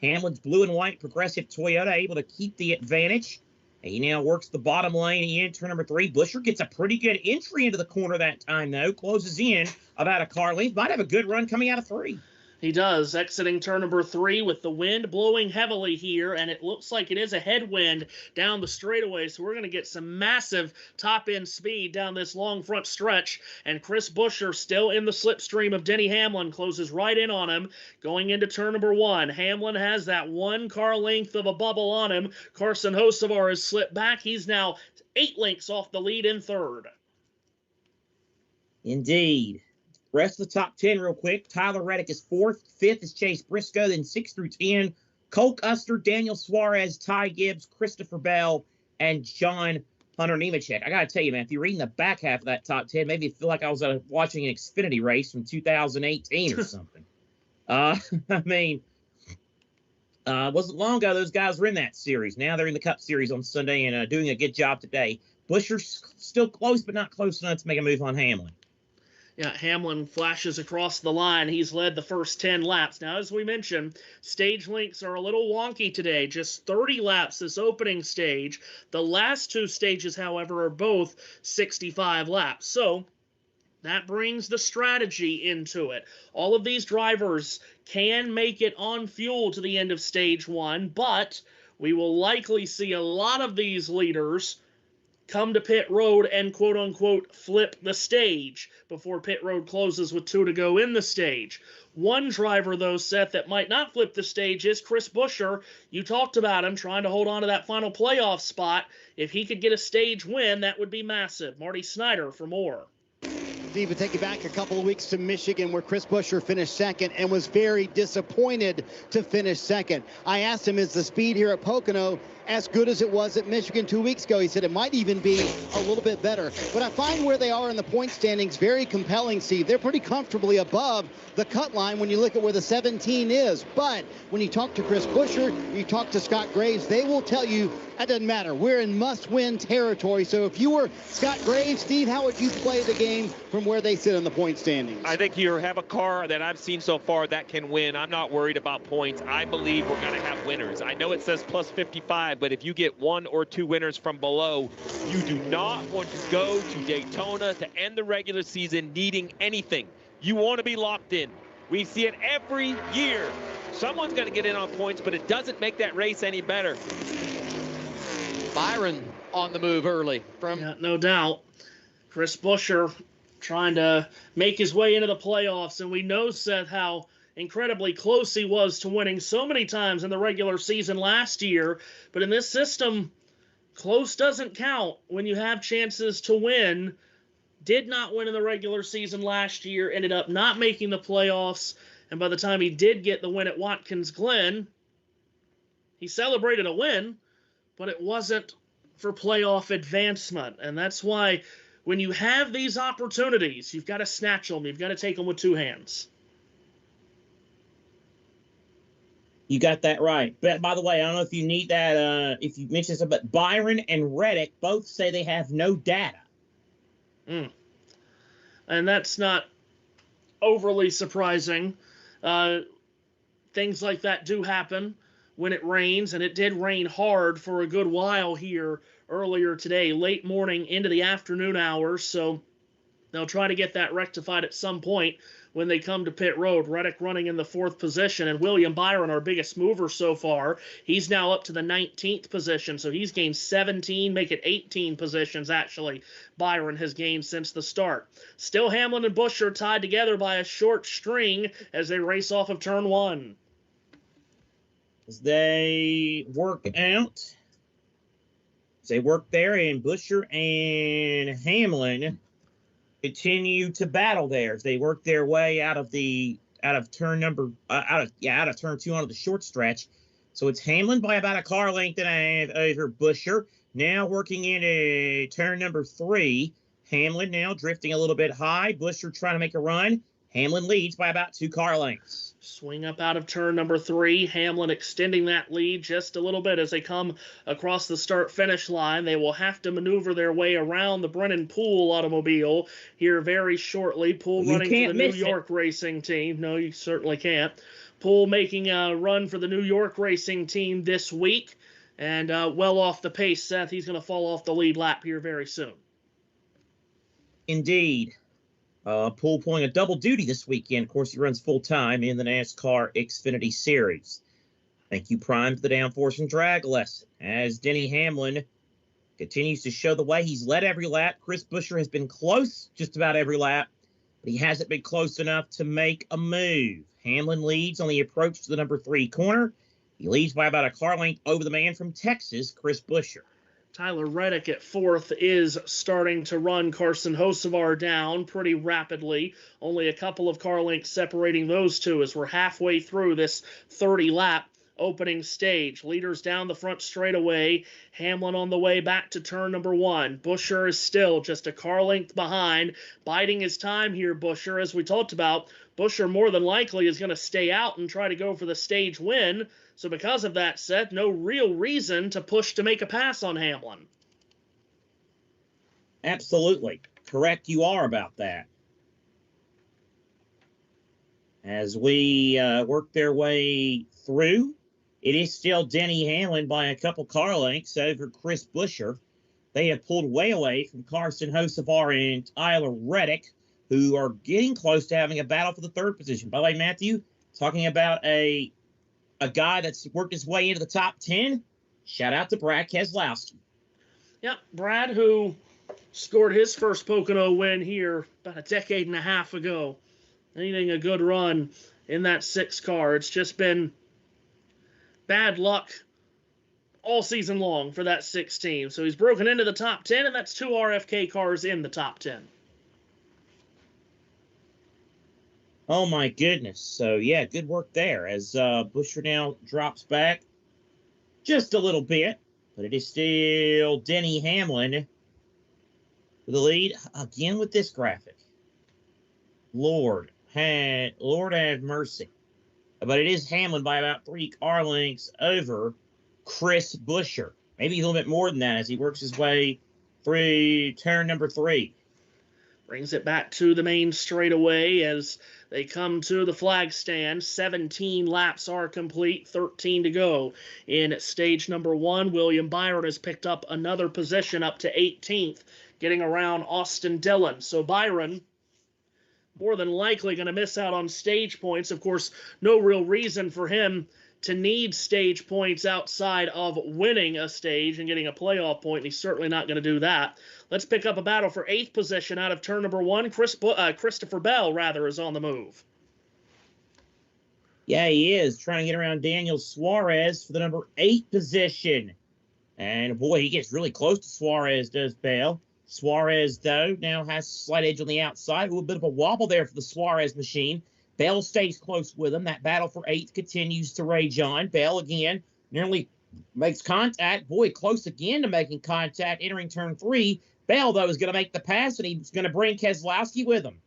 Hamlin's blue and white progressive Toyota able to keep the advantage. He now works the bottom lane in turn number 3. Buescher gets a pretty good entry into the corner that time, though. Closes in about a car length. Might have a good run coming out of 3. He does, exiting turn number 3 with the wind blowing heavily here, and it looks like it is a headwind down the straightaway, so we're going to get some massive top-end speed down this long front stretch, and Chris Buescher still in the slipstream of Denny Hamlin, closes right in on him, going into turn number 1. Hamlin has that 1 car length of a bubble on him. Carson Hocevar has slipped back. He's now 8 lengths off the lead in 3rd. Indeed. Rest of the top 10 real quick. Tyler Reddick is 4th. 5th is Chase Briscoe. Then 6 through 10. Cole Custer, Daniel Suarez, Ty Gibbs, Christopher Bell, and John Hunter Nemechek. I got to tell you, man, if you're reading the back half of that top 10, maybe you feel like I was watching an Xfinity race from 2018 or something. Wasn't long ago those guys were in that series. Now they're in the Cup Series on Sunday and doing a good job today. Buescher's still close, but not close enough to make a move on Hamlin. Yeah, Hamlin flashes across the line. He's led the first 10 laps. Now, as we mentioned, stage lengths are a little wonky today. Just 30 laps this opening stage. The last 2 stages, however, are both 65 laps. So that brings the strategy into it. All of these drivers can make it on fuel to the end of stage 1, but we will likely see a lot of these leaders come to pit road and quote-unquote flip the stage before pit road closes with 2 to go in the stage. One driver, though, Seth, that might not flip the stage is Chris Buescher. You talked about him trying to hold on to that final playoff spot. If he could get a stage win, that would be massive. Marty Snyder for more. Steve, take you back a couple of weeks to Michigan where Chris Buescher finished 2nd and was very disappointed to finish 2nd. I asked him, is the speed here at Pocono as good as it was at Michigan 2 weeks ago? He said it might even be a little bit better. But I find where they are in the point standings very compelling, Steve. They're pretty comfortably above the cut line when you look at where the 17 is. But when you talk to Chris Buescher, you talk to Scott Graves, they will tell you that doesn't matter. We're in must-win territory. So if you were Scott Graves, Steve, how would you play the game from where they sit in the point standings? I think you have a car that I've seen so far that can win. I'm not worried about points. I believe we're going to have winners. I know it says plus 55, but if you get 1 or 2 winners from below, you do not want to go to Daytona to end the regular season needing anything. You want to be locked in. We see it every year. Someone's going to get in on points, but it doesn't make that race any better. Byron on the move early. No doubt. Chris Buescher trying to make his way into the playoffs, and we know, Seth, how incredibly close he was to winning so many times in the regular season last year. But in this system, close doesn't count when you have chances to win. Did not win in the regular season last year, ended up not making the playoffs, and by the time he did get the win at Watkins Glen, he celebrated a win, but it wasn't for playoff advancement. And that's why when you have these opportunities, you've got to snatch them. You've got to take them with 2 hands. You got that right. But by the way, I don't know if you need that, if you mentioned something, but Byron and Reddick both say they have no data. And that's not overly surprising. Things like that do happen when it rains, and it did rain hard for a good while here earlier today, late morning into the afternoon hours, so they'll try to get that rectified at some point when they come to pit road. Reddick running in the 4th position, and William Byron, our biggest mover so far, he's now up to the 19th position, so he's gained 17, make it 18 positions, actually, Byron has gained since the start. Still Hamlin and Buescher tied together by a short string as they race off of turn 1. As they work out, there, and Buescher and Hamlin continue to battle there as they work their way out of turn 2 onto the short stretch. So it's Hamlin by about a car length and a half over Buescher. Now working into turn number 3. Hamlin now drifting a little bit high. Buescher trying to make a run. Hamlin leads by about 2 car lengths. Swing up out of turn number 3. Hamlin extending that lead just a little bit as they come across the start-finish line. They will have to maneuver their way around the Brennan Poole automobile here very shortly. Poole running for the New York Racing Team. No, you certainly can't. Poole making a run for the New York Racing Team this week. And well off the pace, Seth. He's going to fall off the lead lap here very soon. Indeed. Poole pulling a double duty this weekend. Of course, he runs full-time in the NASCAR Xfinity Series. Thank you, Prime, for the downforce and drag lesson. As Denny Hamlin continues to show the way, he's led every lap. Chris Buescher has been close just about every lap, but he hasn't been close enough to make a move. Hamlin leads on the approach to the number 3 corner. He leads by about a car length over the man from Texas, Chris Buescher. Tyler Reddick at 4th is starting to run Carson Hocevar down pretty rapidly. Only a couple of car lengths separating those two as we're halfway through this 30-lap opening stage. Leaders down the front straightaway. Hamlin on the way back to turn number 1. Buescher is still just a car length behind, biding his time here, Buescher. As we talked about, Buescher more than likely is going to stay out and try to go for the stage win. So because of that, Seth, no real reason to push to make a pass on Hamlin. Absolutely. Correct you are about that. As we work their way through, it is still Denny Hamlin by a couple car lengths over Chris Buescher. They have pulled way away from Carson Hocevar and Tyler Reddick, who are getting close to having a battle for the 3rd position. By the way, Matthew, talking about a guy that's worked his way into the top 10, shout out to Brad Keselowski. Yep, Brad, who scored his first Pocono win here about a decade and a half ago. Anything a good run in that 6 car. It's just been bad luck all season long for that 6 team. So he's broken into the top 10, and that's 2 RFK cars in the top 10. Oh, my goodness. So, yeah, good work there as Buescher now drops back just a little bit. But it is still Denny Hamlin for the lead. Again with this graphic. Lord have mercy. But it is Hamlin by about 3 car lengths over Chris Buescher. Maybe a little bit more than that as he works his way through turn number 3. Brings it back to the main straightaway as they come to the flag stand. 17 laps are complete, 13 to go. In stage number 1, William Byron has picked up another position up to 18th, getting around Austin Dillon. So Byron, more than likely going to miss out on stage points. Of course, no real reason for him to need stage points outside of winning a stage and getting a playoff point, and he's certainly not going to do that. Let's pick up a battle for 8th position out of turn number 1. Christopher Bell, is on the move. Yeah, he is trying to get around Daniel Suarez for the number 8 position. And, boy, he gets really close to Suarez, does Bell. Suarez, though, now has a slight edge on the outside. A little bit of a wobble there for the Suarez machine. Bell stays close with him. That battle for 8th continues to rage on. Bell, again, nearly makes contact. Boy, close again to making contact, entering turn 3. Bell, though, is going to make the pass, and he's going to bring Keselowski with him.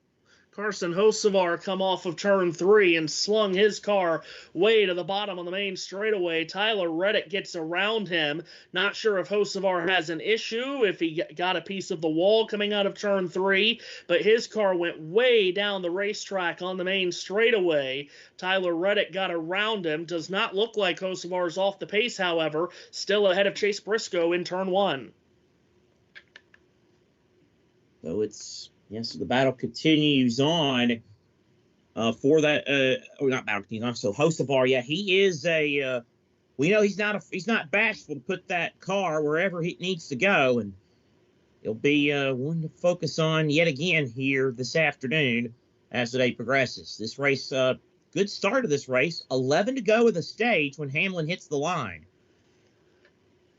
Carson Hocevar come off of turn 3 and slung his car way to the bottom on the main straightaway. Tyler Reddick gets around him. Not sure if Hocevar has an issue, if he got a piece of the wall coming out of turn 3, but his car went way down the racetrack on the main straightaway. Tyler Reddick got around him. Does not look like Hocevar's off the pace, however. Still ahead of Chase Briscoe in turn 1. So it's... Yes, so the battle continues on for that. Not battle continues on. So Hocevar, yeah, he is a. We know he's not bashful to put that car wherever he needs to go, and he'll be one to focus on yet again here this afternoon as the day progresses. This race, good start of this race. 11 to go with the stage when Hamlin hits the line.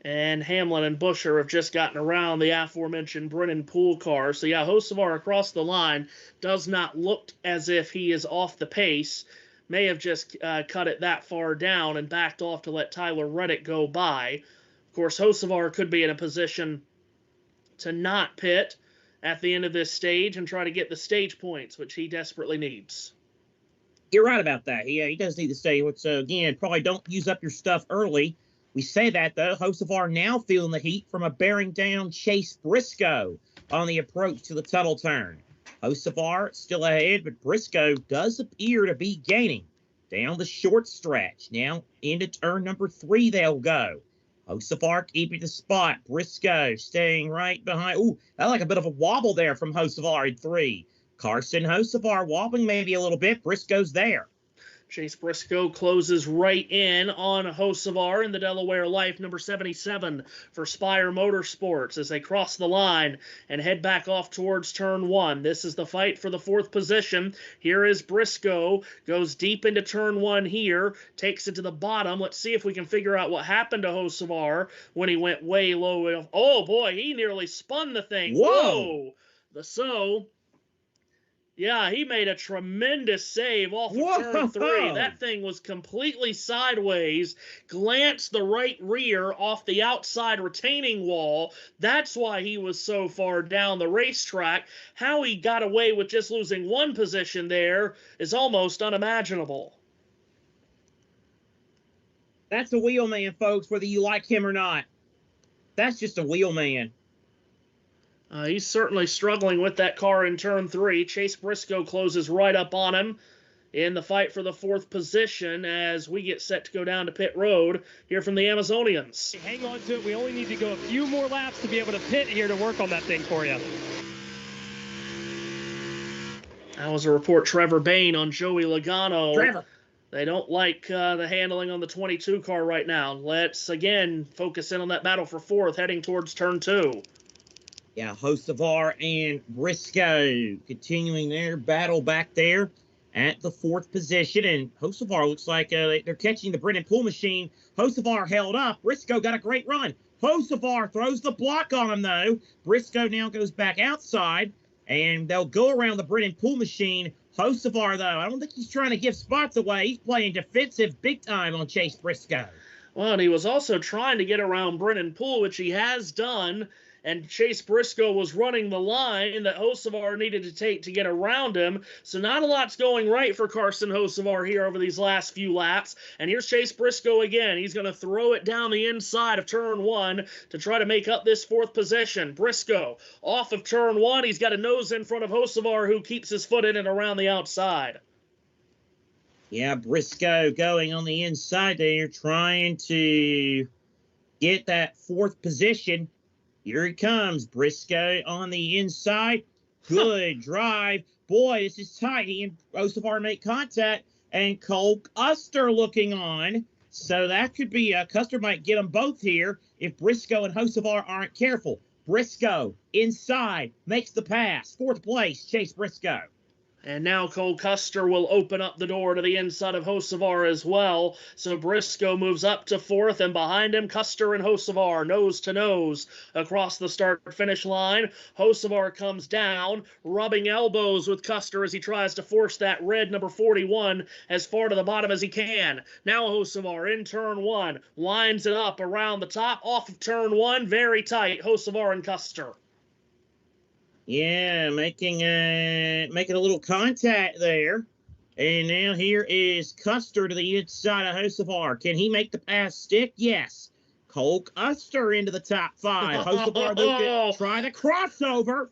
And Hamlin and Buescher have just gotten around the aforementioned Brennan Poole car. So, yeah, Hocevar across the line does not look as if he is off the pace. May have just cut it that far down and backed off to let Tyler Reddick go by. Of course, Hocevar could be in a position to not pit at the end of this stage and try to get the stage points, which he desperately needs. You're right about that. He does need to stay. So, again, probably don't use up your stuff early. We say that, though. Hocevar now feeling the heat from a bearing down Chase Briscoe on the approach to the tunnel turn. Hocevar still ahead, but Briscoe does appear to be gaining down the short stretch. Now into turn number 3 they'll go. Hocevar keeping the spot. Briscoe staying right behind. Ooh, that like a bit of a wobble there from Hocevar in 3. Carson Hocevar wobbling maybe a little bit. Briscoe's there. Chase Briscoe closes right in on Hocevar in the Delaware Life, number 77 for Spire Motorsports as they cross the line and head back off towards turn 1. This is the fight for the 4th position. Here is Briscoe, goes deep into turn 1 here, takes it to the bottom. Let's see if we can figure out what happened to Hocevar when he went way low. Oh boy, he nearly spun the thing. Whoa! Yeah, he made a tremendous save off of turn 3. That thing was completely sideways, glanced the right rear off the outside retaining wall. That's why he was so far down the racetrack. How he got away with just losing 1 position there is almost unimaginable. That's a wheelman, folks, whether you like him or not. That's just a wheelman. He's certainly struggling with that car in turn 3. Chase Briscoe closes right up on him in the fight for the 4th position as we get set to go down to pit road here from the Amazonians. Hang on to it. We only need to go a few more laps to be able to pit here to work on that thing for you. That was a report, Trevor Bain on Joey Logano. Trevor. They don't like the handling on the 22 car right now. Let's, again, focus in on that battle for 4th heading towards turn 2. Yeah, Hocevar and Briscoe continuing their battle back there at the 4th position. And Hocevar looks like they're catching the Brennan Pool machine. Hocevar held up. Briscoe got a great run. Hocevar throws the block on him, though. Briscoe now goes back outside, and they'll go around the Brennan Pool machine. Hocevar, though, I don't think he's trying to give spots away. He's playing defensive big time on Chase Briscoe. Well, and he was also trying to get around Brennan Pool, which he has done. And Chase Briscoe was running the line that Hocevar needed to take to get around him. So not a lot's going right for Carson Hocevar here over these last few laps. And here's Chase Briscoe again. He's going to throw it down the inside of turn 1 to try to make up this 4th position. Briscoe off of turn 1. He's got a nose in front of Hocevar, who keeps his foot in and around the outside. Yeah, Briscoe going on the inside there, trying to get that 4th position. Here he comes, Briscoe on the inside. Good drive. Boy, this is tight. He and Hocevar make contact, and Cole Custer looking on. So that could be, Custer might get them both here if Briscoe and Hocevar aren't careful. Briscoe inside, makes the pass. 4th place, Chase Briscoe. And now Cole Custer will open up the door to the inside of Hocevar as well. So Briscoe moves up to 4th, and behind him, Custer and Hocevar nose to nose across the start-finish line. Hocevar comes down, rubbing elbows with Custer as he tries to force that red number 41 as far to the bottom as he can. Now Hocevar in turn 1, lines it up around the top, off of turn 1, very tight, Hocevar and Custer. Yeah, making a little contact there. And now here is Custer to the inside of Hocevar. Can he make the pass stick? Yes. Cole Custer into the top 5. Hocevar looking, try the crossover.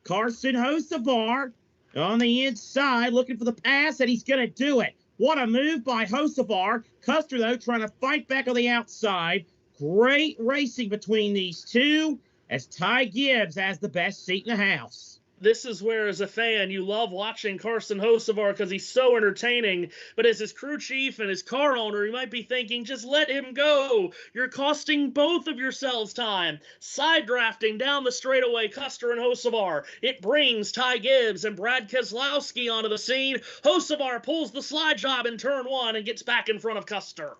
Carson Hocevar on the inside looking for the pass, and he's going to do it. What a move by Hocevar. Custer, though, trying to fight back on the outside. Great racing between these two, as Ty Gibbs has the best seat in the house. This is where, as a fan, you love watching Carson Hocevar because he's so entertaining. But as his crew chief and his car owner, you might be thinking, just let him go. You're costing both of yourselves time. Side drafting down the straightaway, Custer and Hocevar. It brings Ty Gibbs and Brad Keselowski onto the scene. Hocevar pulls the slide job in turn 1 and gets back in front of Custer.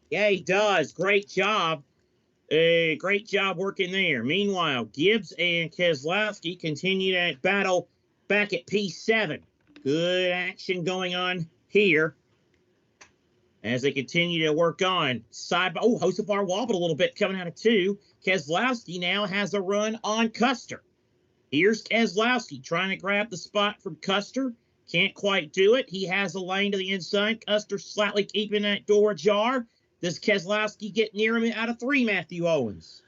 Yeah, he does. Great job. Great job working there. Meanwhile, Gibbs and Keselowski continue that battle back at P7. Good action going on here as they continue to work on. Hocevar wobbled a little bit coming out of 2. Keselowski now has a run on Custer. Here's Keselowski trying to grab the spot from Custer. Can't quite do it. He has a lane to the inside. Custer slightly keeping that door ajar. Does Keselowski get near him out of 3, Matthew Owens?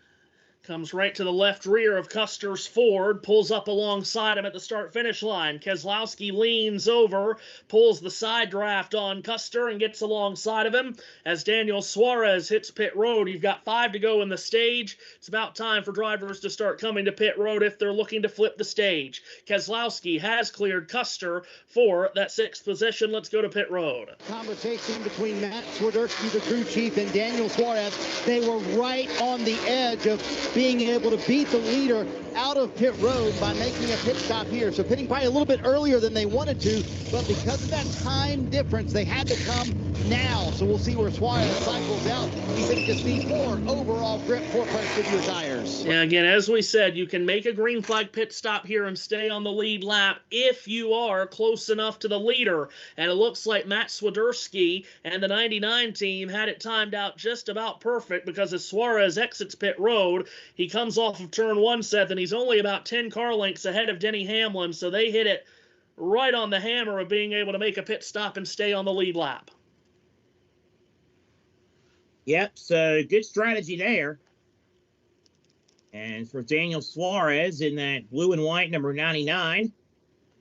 Comes right to the left rear of Custer's Ford, pulls up alongside him at the start-finish line. Keselowski leans over, pulls the side draft on Custer and gets alongside of him. As Daniel Suarez hits pit road, you've got 5 to go in the stage. It's about time for drivers to start coming to pit road if they're looking to flip the stage. Keselowski has cleared Custer for that 6th position. Let's go to pit road. Conversation between Matt Swiderski, the crew chief, and Daniel Suarez. They were right on the edge of being able to beat the leader out of pit road by making a pit stop here. So pitting probably a little bit earlier than they wanted to, but because of that time difference, they had to come now. So we'll see where Suarez cycles out. He said he just needs more overall grip for fresh Goodyear tires. Yeah, again, as we said, you can make a green flag pit stop here and stay on the lead lap if you are close enough to the leader. And it looks like Matt Swiderski and the 99 team had it timed out just about perfect, because as Suarez exits pit road, he comes off of turn 1, Seth, and he's only about 10 car lengths ahead of Denny Hamlin, so they hit it right on the hammer of being able to make a pit stop and stay on the lead lap. Yep, so good strategy there. And for Daniel Suarez in that blue and white number 99,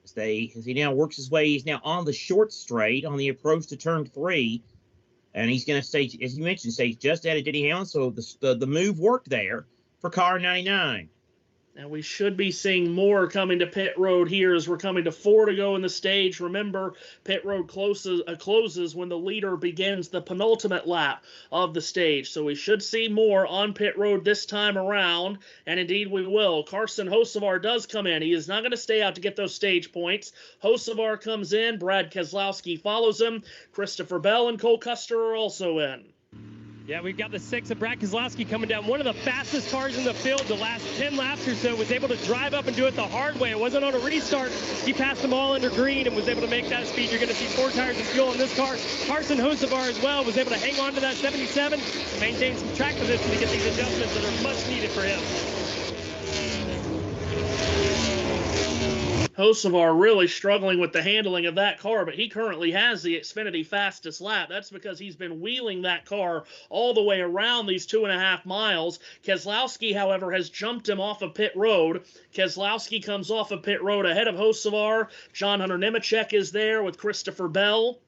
as he now works his way, he's now on the short straight on the approach to turn 3. And he's going to stay, as you mentioned, stay just ahead of Denny Hamlin, so the move worked there for car 99. And we should be seeing more coming to pit road here as we're coming to 4 to go in the stage. Remember, pit road closes when the leader begins the penultimate lap of the stage. So we should see more on pit road this time around, and indeed we will. Carson Hocevar does come in. He is not going to stay out to get those stage points. Hocevar comes in. Brad Keselowski follows him. Christopher Bell and Cole Custer are also in. Yeah, we've got the 6 of Brad Keselowski coming down. One of the fastest cars in the field the last 10 laps or so. Was able to drive up and do it the hard way. It wasn't on a restart. He passed them all under green and was able to make that speed. You're going to see 4 tires of fuel in this car. Carson Hocevar as well was able to hang on to that 77, maintain some track position to get these adjustments that are much needed for him. Hocevar really struggling with the handling of that car, but he currently has the Xfinity fastest lap. That's because he's been wheeling that car all the way around these 2.5 miles. Keselowski, however, has jumped him off of pit road. Keselowski comes off of pit road ahead of Hocevar. John Hunter Nemechek is there with Christopher Bell.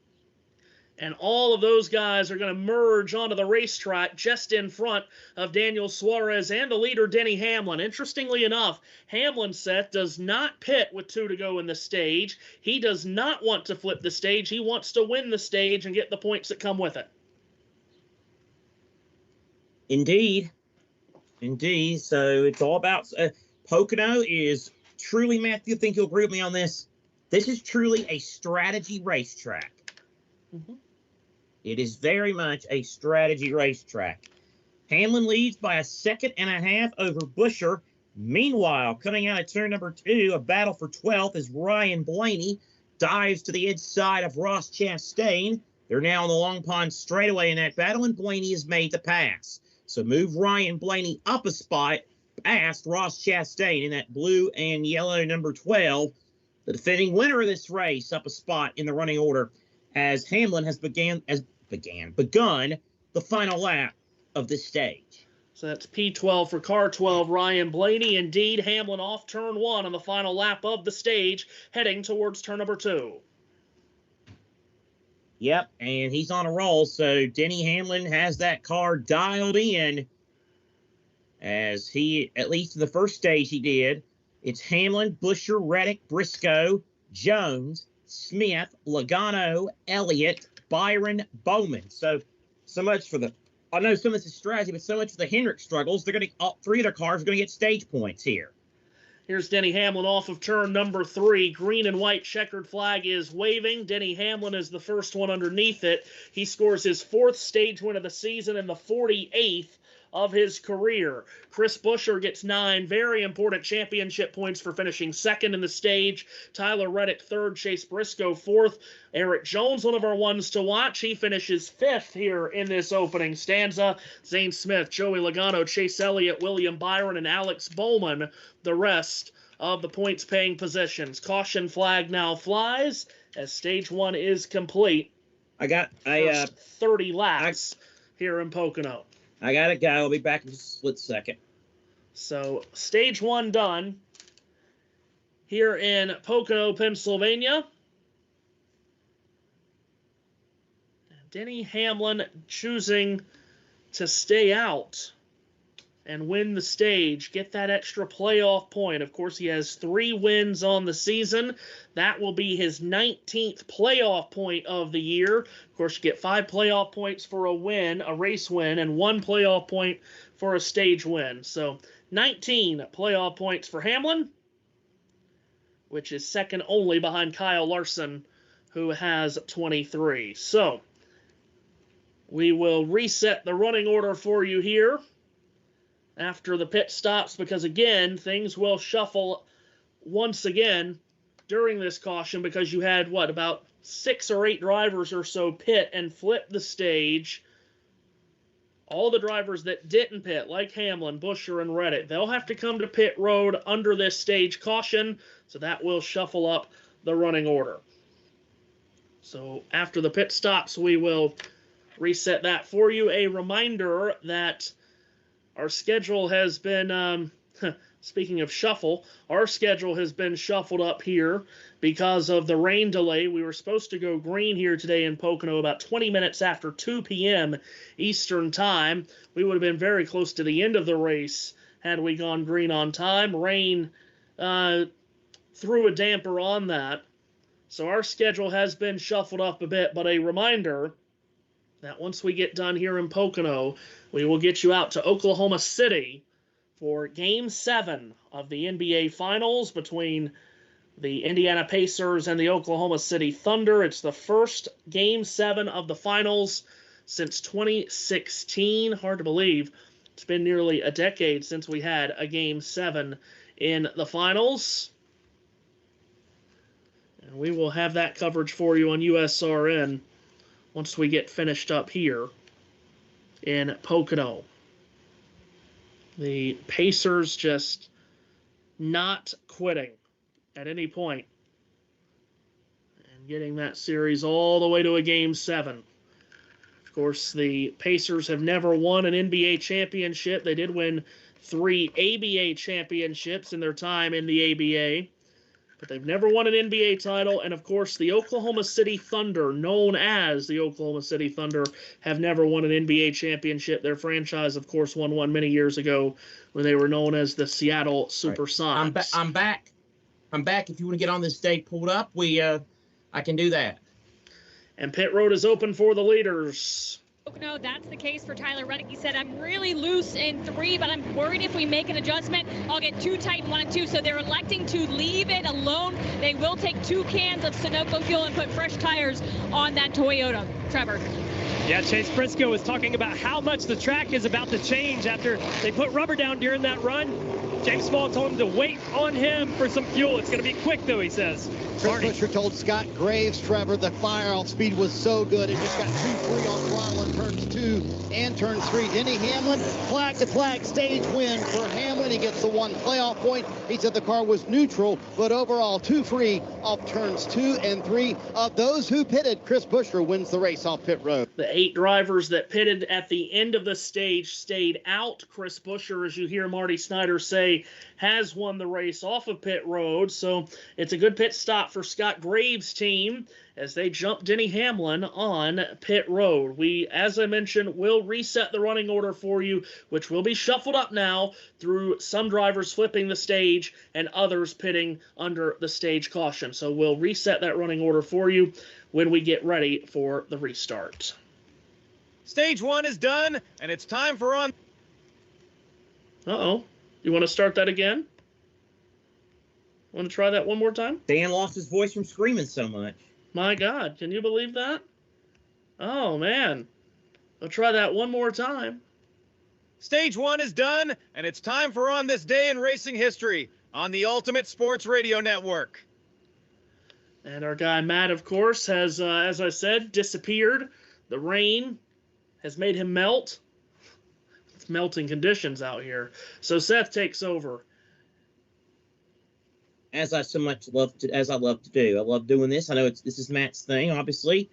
And all of those guys are going to merge onto the racetrack just in front of Daniel Suarez and the leader, Denny Hamlin. Interestingly enough, Hamlin, Seth, does not pit with 2 to go in the stage. He does not want to flip the stage. He wants to win the stage and get the points that come with it. Indeed. Indeed. So it's all about Pocono is truly, Matthew, I think you'll agree with me on this. This is truly a strategy racetrack. Mm-hmm. It is very much a strategy racetrack. Hamlin leads by 1.5 seconds over Buescher. Meanwhile, coming out of turn number 2, a battle for 12th as Ryan Blaney dives to the inside of Ross Chastain. They're now on the Long Pond straightaway in that battle, and Blaney has made the pass. So move Ryan Blaney up a spot past Ross Chastain in that blue and yellow number 12. The defending winner of this race up a spot in the running order as Hamlin has begun the final lap of this stage. So that's P12 for car 12, Ryan Blaney. Indeed, Hamlin off turn 1 on the final lap of the stage, heading towards turn number 2. Yep, and he's on a roll, so Denny Hamlin has that car dialed in, as he, at least in the first stage he did. It's Hamlin, Buescher, Reddick, Briscoe, Jones, Smith, Logano, Elliott, Byron, Bowman. So much for the, I know some of this is strategy, but so much for the Hendrick struggles. They're going to, all 3 of their cars are going to get stage points here. Here's Denny Hamlin off of turn number 3. Green and white checkered flag is waving. Denny Hamlin is the first one underneath it. He scores his 4th stage win of the season and the 48th of his career. Chris Buescher gets 9 very important championship points for finishing 2nd in the stage. Tyler Reddick 3rd, Chase Briscoe 4th. Eric Jones, one of our ones to watch, he finishes 5th here in this opening stanza. Zane Smith, Joey Logano, Chase Elliott, William Byron, and Alex Bowman, the rest of the points-paying positions. Caution flag now flies as stage 1 is complete. First 30 laps here in Pocono. I gotta go. I'll be back in a split second. So stage 1 done here in Pocono, Pennsylvania. Denny Hamlin choosing to stay out and win the stage, get that extra playoff point. Of course, he has 3 wins on the season. That will be his 19th playoff point of the year. Of course, you get 5 playoff points for a win, a race win, and 1 playoff point for a stage win. So 19 playoff points for Hamlin, which is second only behind Kyle Larson, who has 23. So we will reset the running order for you here after the pit stops, because again, things will shuffle once again during this caution, because you had, what, about 6 or 8 drivers or so pit and flip the stage. All the drivers that didn't pit, like Hamlin, Buescher, and Reddick, they'll have to come to pit road under this stage caution, so that will shuffle up the running order. So after the pit stops, we will reset that for you. A reminder that our schedule has been, speaking of shuffle, our schedule has been shuffled up here because of the rain delay. We were supposed to go green here today in Pocono about 20 minutes after 2 p.m. Eastern Time. We would have been very close to the end of the race had we gone green on time. Rain threw a damper on that. So our schedule has been shuffled up a bit, but a reminder that once we get done here in Pocono, we will get you out to Oklahoma City for Game 7 of the NBA Finals between the Indiana Pacers and the Oklahoma City Thunder. It's the first Game 7 of the Finals since 2016. Hard to believe. It's been nearly a decade since we had a Game 7 in the Finals. And we will have that coverage for you on USRN once we get finished up here in Pocono. The Pacers just not quitting at any point and getting that series all the way to a Game 7. Of course, the Pacers have never won an NBA championship. They did win 3 ABA championships in their time in the ABA, but they've never won an NBA title. And of course, the Oklahoma City Thunder, known as the Oklahoma City Thunder, have never won an NBA championship. Their franchise, of course, won one many years ago when they were known as the Seattle Supersonics. Right. I'm back. I'm back. If you want to get on this day pulled up, I can do that. And pit road is open for the leaders. No, that's the case for Tyler Reddick. He said, I'm really loose in 3, but I'm worried if we make an adjustment, I'll get too tight in 1 and 2. So they're electing to leave it alone. They will take 2 cans of Sunoco fuel and put fresh tires on that Toyota. Trevor. Yeah, Chase Briscoe was talking about how much the track is about to change after they put rubber down during that run. James Small told him to wait on him for some fuel. It's going to be quick, though, he says. Chris Buescher told Scott Graves, Trevor, the fire-off speed was so good. It just got too free on throttle in turns 2 and turn 3. Denny Hamlin, flag-to-flag stage win for Hamlin. He gets the 1 playoff point. He said the car was neutral, but overall too free off turns 2 and 3. Of those who pitted, Chris Buescher wins the race off pit road. The 8 drivers that pitted at the end of the stage stayed out. Chris Buescher, as you hear Marty Snyder say, has won the race off of pit road. So it's a good pit stop for Scott Graves' team as they jump Denny Hamlin on pit road. We, as I mentioned, will reset the running order for you, which will be shuffled up now through some drivers flipping the stage and others pitting under the stage caution. So we'll reset that running order for you when we get ready for the restart. Stage 1 is done, and it's time for on. Uh-oh. You want to start that again? Want to try that one more time? Dan lost his voice from screaming so much. My God, can you believe that? Oh, man. I'll try that one more time. Stage 1 is done, and it's time for On This Day in Racing History on the Ultimate Sports Radio Network. And our guy Matt, of course, has, as I said, disappeared. The rain has made him melt. It's melting conditions out here. So Seth takes over. as I love to do. I love doing this. I know this is Matt's thing, obviously,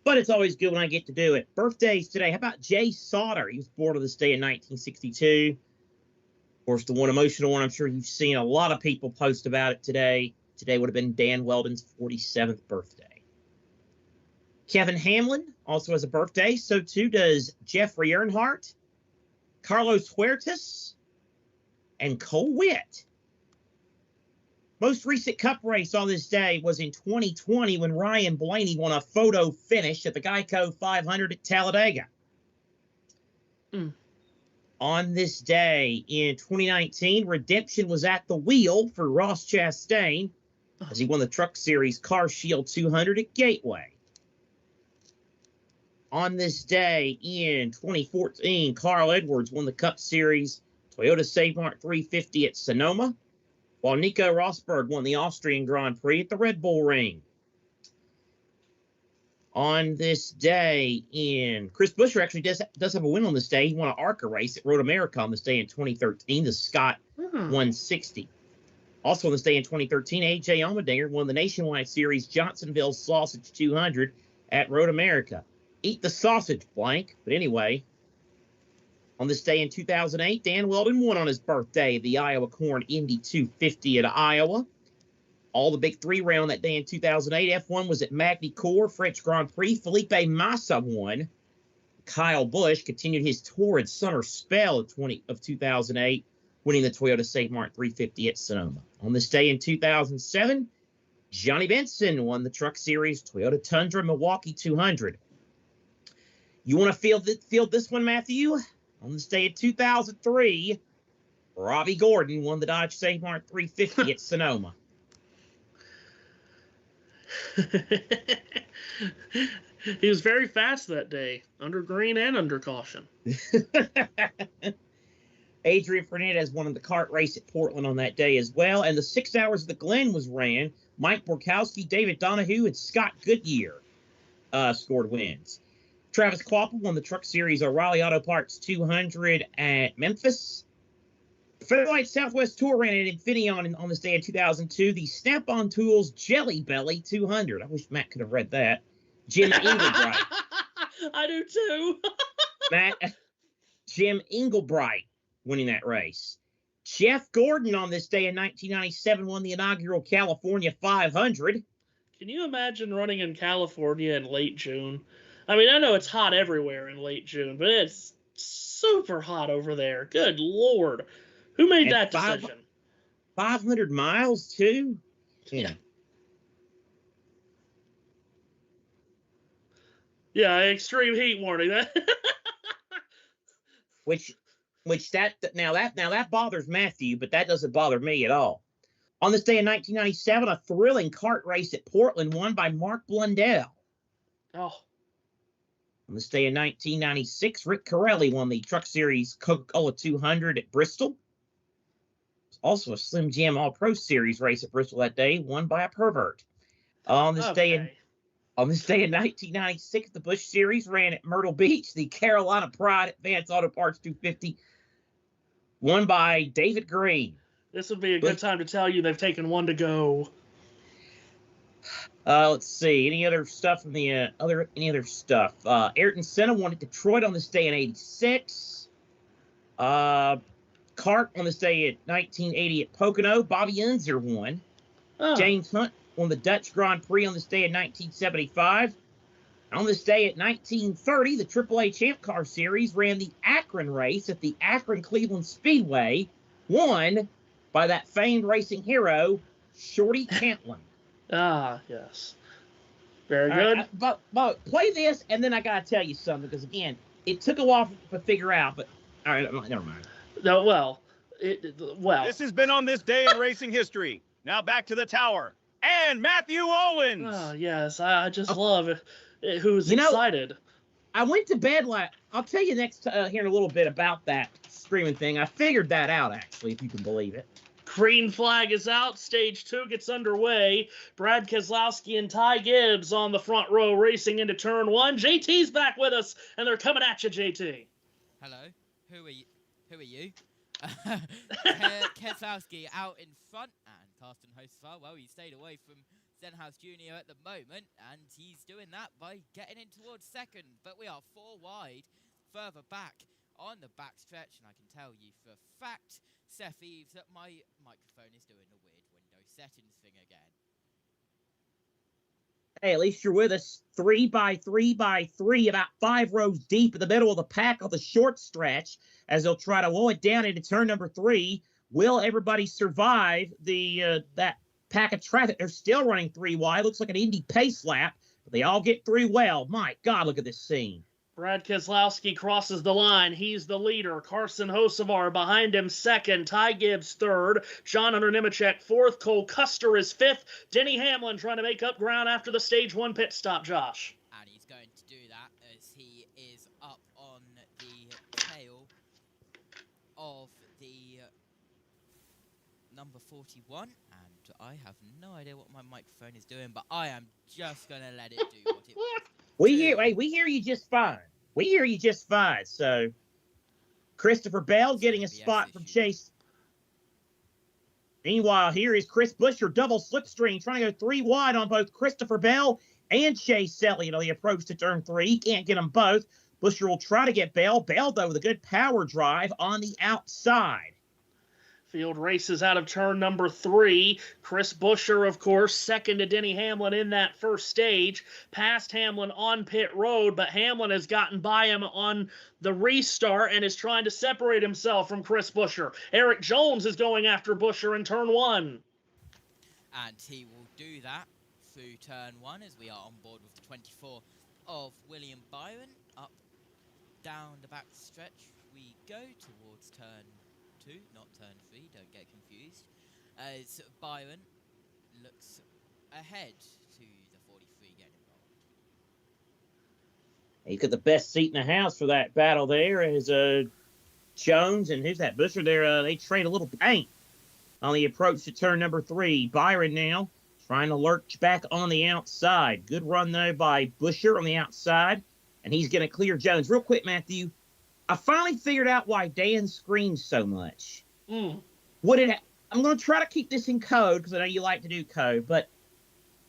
but it's always good when I get to do it. Birthdays today. How about Jay Sauter? He was born on this day in 1962. Of course, the one emotional one, I'm sure you've seen a lot of people post about it today. Today would have been Dan Weldon's 47th birthday. Kevin Hamlin also has a birthday. So too does Jeffrey Earnhardt, Carlos Huertas, and Cole Witt. Most recent Cup race on this day was in 2020 when Ryan Blaney won a photo finish at the Geico 500 at Talladega. On this day in 2019, redemption was at the wheel for Ross Chastain as he won the Truck Series Car Shield 200 at Gateway. On this day in 2014, Carl Edwards won the Cup Series Toyota Save Mart 350 at Sonoma, while Nico Rosberg won the Austrian Grand Prix at the Red Bull Ring. On this day Chris Buescher actually does have a win on this day. He won an ARCA race at Road America on this day in 2013, the Scott 160. Also on this day in 2013, A.J. Allmendinger won the Nationwide Series Johnsonville Sausage 200 at Road America. Eat the sausage, blank. But anyway, on this day in 2008, Dan Weldon won on his birthday the Iowa Corn Indy 250 at Iowa. All the big three ran on that day in 2008. F1 was at Magny Cours, French Grand Prix. Felipe Massa won. Kyle Busch continued his torrid summer spell of 2008, winning the Toyota Save Mart 350 at Sonoma. On this day in 2007, Johnny Benson won the Truck Series Toyota Tundra Milwaukee 200. You want to field this one, Matthew? On this day in 2003, Robbie Gordon won the Dodge Save Mart 350 at Sonoma. He was very fast that day, under green and under caution. Adrian Fernandez won the kart race at Portland on that day as well, and the 6 Hours of the Glen was ran. Mike Borkowski, David Donahue, and Scott Goodyear scored wins. Travis Kvapil won the Truck Series O'Reilly Auto Parts 200 at Memphis. Fairlight Southwest Tour ran at Infineon on this day in 2002. The Snap-on Tools Jelly Belly 200. I wish Matt could have read that. Jim Engelbright. I do too. Jim Engelbright winning that race. Jeff Gordon on this day in 1997 won the inaugural California 500. Can you imagine running in California in late June? I mean, I know it's hot everywhere in late June, but it's super hot over there. Good Lord. Who made that decision? 500 miles, too? Yeah. Yeah, extreme heat warning. That bothers Matthew, but that doesn't bother me at all. On this day in 1997, a thrilling kart race at Portland won by Mark Blundell. Oh. On this day in 1996, Rick Corelli won the Truck Series Coca-Cola 200 at Bristol. Also a Slim Jim All-Pro Series race at Bristol that day, won by a pervert. On this day in 1996, the Busch Series ran at Myrtle Beach. The Carolina Pride Advanced Auto Parts 250, won by David Green. This would be a good time to tell you they've taken one to go. Let's see. Any other stuff from the any other stuff? Ayrton Senna won at Detroit on this day in 86. Kart on this day at 1980 at Pocono. Bobby Unser won. Oh. James Hunt won the Dutch Grand Prix on this day in 1975. On this day at 1930, the AAA Champ Car Series ran the Akron race at the Akron Cleveland Speedway, won by that famed racing hero, Shorty Cantlin. Ah, yes. Very good. But play this, and then I got to tell you something, because, again, it took a while to figure out, but, all right, never mind. No, well. This has been on this day in racing history. Now back to the tower. And Matthew Owens. Oh, yes. I just love it. Who's excited. I went to bed I'll tell you next here in a little bit about that streaming thing. I figured that out, actually, if you can believe it. Green flag is out. Stage 2 gets underway. Brad Keselowski and Ty Gibbs on the front row racing into turn 1. JT's back with us, and they're coming at you, JT. Hello. Who are you? Keselowski out in front, and Carsten Hocevar, well, he stayed away from Zenhouse Jr. at the moment, and he's doing that by getting in towards second. But we are 4 wide, further back on the backstretch, and I can tell you for a fact, Seth Eves, that my microphone is doing the weird window settings thing again. Hey, at least you're with us. 3 by 3 by 3, about 5 rows deep in the middle of the pack on the short stretch, as they'll try to lower it down into turn number 3. Will everybody survive the that pack of traffic? They're still running 3 wide. Looks like an Indy pace lap, but they all get through well. My God, look at this scene. Brad Keselowski crosses the line. He's the leader. Carson Hocevar behind him second. Ty Gibbs third. John Hunter Nemechek fourth. Cole Custer is fifth. Denny Hamlin trying to make up ground after the stage 1 pit stop, Josh. And he's going to do that as he is up on the tail of the number 41. And I have no idea what my microphone is doing, but I am just going to let it do what it wants. We hear you just fine. We hear you just fine. So, Christopher Bell getting a spot from Chase. Meanwhile, here is Chris Buescher, double slipstream, trying to go 3 wide on both Christopher Bell and Chase Elliott on the approach to turn 3. He can't get them both. Buescher will try to get Bell. Bell, though, with a good power drive on the outside. Field races out of turn number 3. Chris Buescher, of course, second to Denny Hamlin in that first stage. Passed Hamlin on pit road, but Hamlin has gotten by him on the restart and is trying to separate himself from Chris Buescher. Eric Jones is going after Buescher in turn 1. And he will do that through turn 1 as we are on board with the 24 of William Byron. Up, down the back stretch we go towards turn 2, not turn 3, don't get confused, as Byron looks ahead to the 43 getting involved. He's got the best seat in the house for that battle there is Jones, and who's that? Buescher there. They trade a little paint on the approach to turn number 3. Byron now trying to lurch back on the outside. Good run, though, by Buescher on the outside, and he's going to clear Jones. Real quick, Matthew, I finally figured out why Dan screams so much. I'm going to try to keep this in code because I know you like to do code, but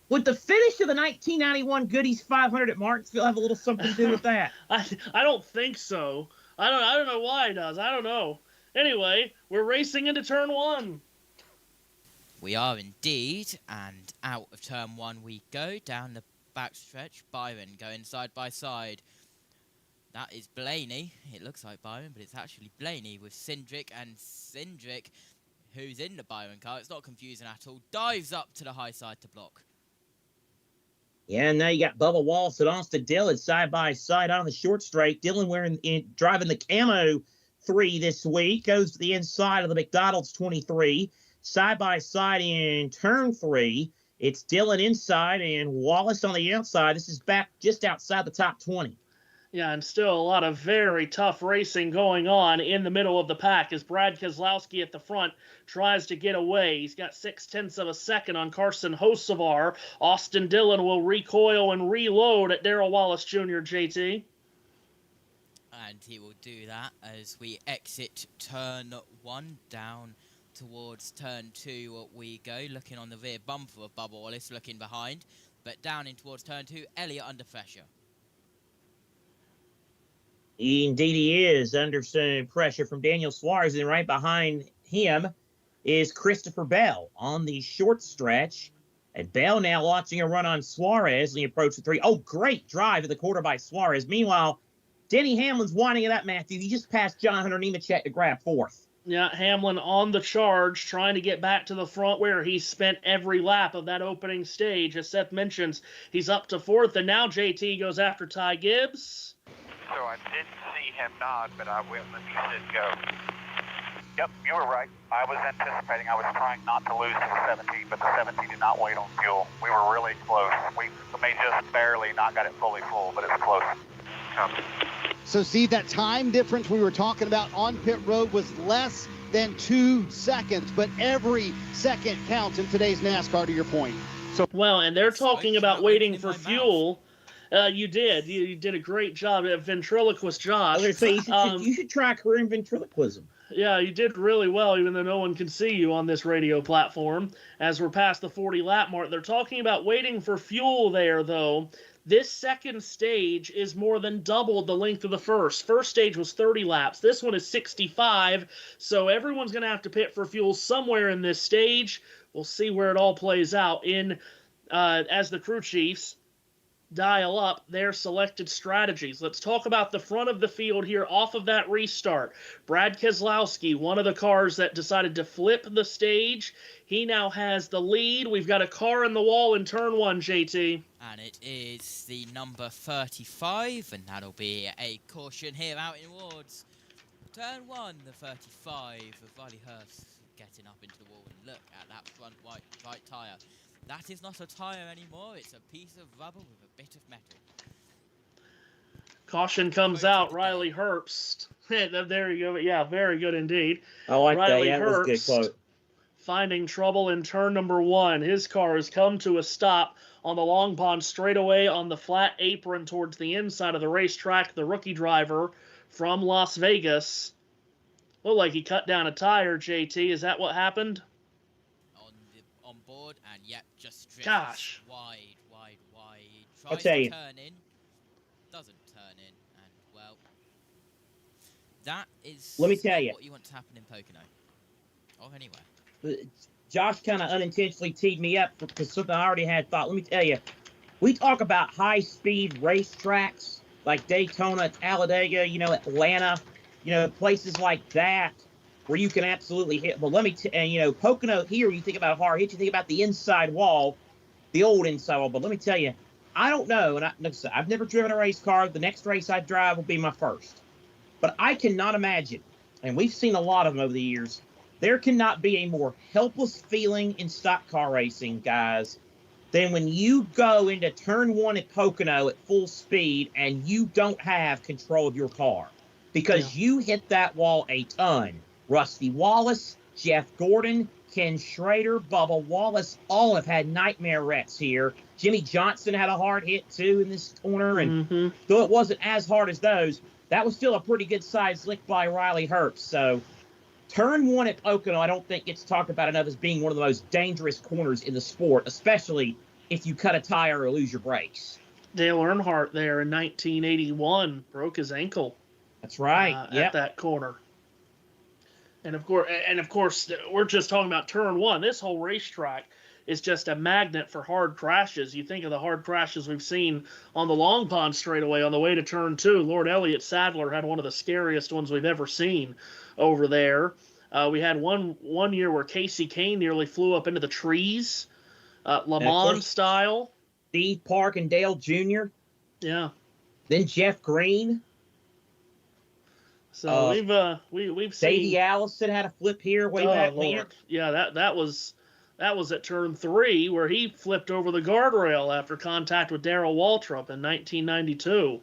would the finish of the 1991 Goodies 500 at Martinsville have a little something to do with that? I don't think so. I don't know why it does. I don't know. Anyway, we're racing into turn 1. We are indeed, and out of turn 1 we go down the backstretch. Byron going side by side. That is Blaney. It looks like Byron, but it's actually Blaney with Cindric, and Cindric, who's in the Byron car, it's not confusing at all, dives up to the high side to block. Yeah, and now you got Bubba Wallace and Austin Dillon side by side on the short straight. Dillon driving the Camo 3 this week, goes to the inside of the McDonald's 23. Side by side in turn 3, it's Dillon inside and Wallace on the outside. This is back just outside the top 20. Yeah, and still a lot of very tough racing going on in the middle of the pack as Brad Keselowski at the front tries to get away. He's got 0.6 of a second on Carson Hocevar. Austin Dillon will recoil and reload at Darrell Wallace Jr., JT. And he will do that as we exit turn 1 down towards turn 2 we go, looking on the rear bumper of Bubba Wallace, looking behind, but down in towards turn 2, Elliott under pressure. Indeed he is, under some pressure from Daniel Suarez, and right behind him is Christopher Bell on the short stretch. And Bell now launching a run on Suarez in the approach to 3. Oh, great drive at the quarter by Suarez. Meanwhile, Denny Hamlin's winding it up, Matthew. He just passed John Hunter Nemechek to grab 4th. Yeah, Hamlin on the charge, trying to get back to the front where he spent every lap of that opening stage. As Seth mentions, he's up to 4th, and now JT goes after Ty Gibbs. So I didn't see him nod, but I went when he said go. Yep, you were right. I was anticipating. I was trying not to lose to the 17, but the 17 did not wait on fuel. We were really close. We may just barely not got it fully full, but it's close. So see, that time difference we were talking about on pit road was less than 2 seconds, but every second counts in today's NASCAR, to your point. So well, and they're talking about waiting for fuel. You did. You did a great job, a ventriloquist job. I was going to say, you should try career in ventriloquism. Yeah, you did really well, even though no one can see you on this radio platform. As we're past the 40-lap mark, they're talking about waiting for fuel there, though. This second stage is more than double the length of the first. First stage was 30 laps. This one is 65, so everyone's going to have to pit for fuel somewhere in this stage. We'll see where it all plays out as the crew chiefs dial up their selected strategies. Let's talk about the front of the field here off of that restart. Brad Keselowski, one of the cars that decided to flip the stage. He now has the lead. We've got a car in the wall in turn 1, JT. And it is the number 35, and that'll be a caution here out towards turn 1, the 35 of Riley Herbst getting up into the wall. And look at that front right tyre. That is not a tyre anymore, it's a piece of rubber with a bit of metal. Caution comes out, Riley Herbst. There you go. Yeah, very good indeed. I like Riley that. Yeah, that was a good quote. Finding trouble in turn number 1. His car has come to a stop on the Long Pond straightaway on the flat apron towards the inside of the racetrack. The rookie driver from Las Vegas. Looked like he cut down a tire, JT. Is that what happened? On board, and yep, just drifts Gosh. wide. I'll tell you. Turn in, doesn't turn in, and well, that is. Let me tell you what you want to happen in Pocono, or anywhere. Josh kind of unintentionally teed me up because something I already had thought. Let me tell you, we talk about high-speed racetracks like Daytona, Talladega, Atlanta, places like that, where you can absolutely hit. But let me Pocono here, when you think about a hard hit, you think about the inside wall, the old inside wall. But let me tell you, I don't know, and I've never driven a race car. The next race I drive will be my first. But I cannot imagine, and we've seen a lot of them over the years, there cannot be a more helpless feeling in stock car racing, guys, than when you go into turn 1 at Pocono at full speed and you don't have control of your car because you hit that wall a ton. Rusty Wallace, Jeff Gordon, Ken Schrader, Bubba Wallace, all have had nightmare wrecks here. Jimmy Johnson had a hard hit, too, in this corner. And though it wasn't as hard as those, that was still a pretty good-sized lick by Riley Herbst. So turn 1 at Pocono, I don't think gets talked about enough as being one of the most dangerous corners in the sport, especially if you cut a tire or lose your brakes. Dale Earnhardt there in 1981 broke his ankle. That's right. At that corner. And of course, we're just talking about turn 1. This whole racetrack is just a magnet for hard crashes. You think of the hard crashes we've seen on the Long Pond straightaway on the way to turn 2. Lord Elliott Sadler had one of the scariest ones we've ever seen over there. We had one year where Casey Kane nearly flew up into the trees, Le Mans style. Steve Park and Dale Jr. Yeah. Then Jeff Green. So we've seen Davey Allison had a flip here way back when. Yeah, that was at turn 3 where he flipped over the guardrail after contact with Darrell Waltrip in 1992.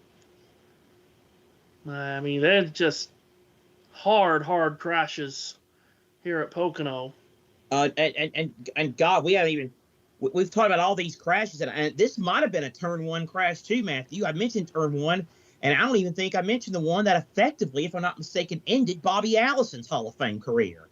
I mean, they're just hard crashes here at Pocono. And God, we've talked about all these crashes, and this might have been a turn 1 crash too, Matthew. I mentioned turn 1. And I don't even think I mentioned the one that effectively, if I'm not mistaken, ended Bobby Allison's Hall of Fame career.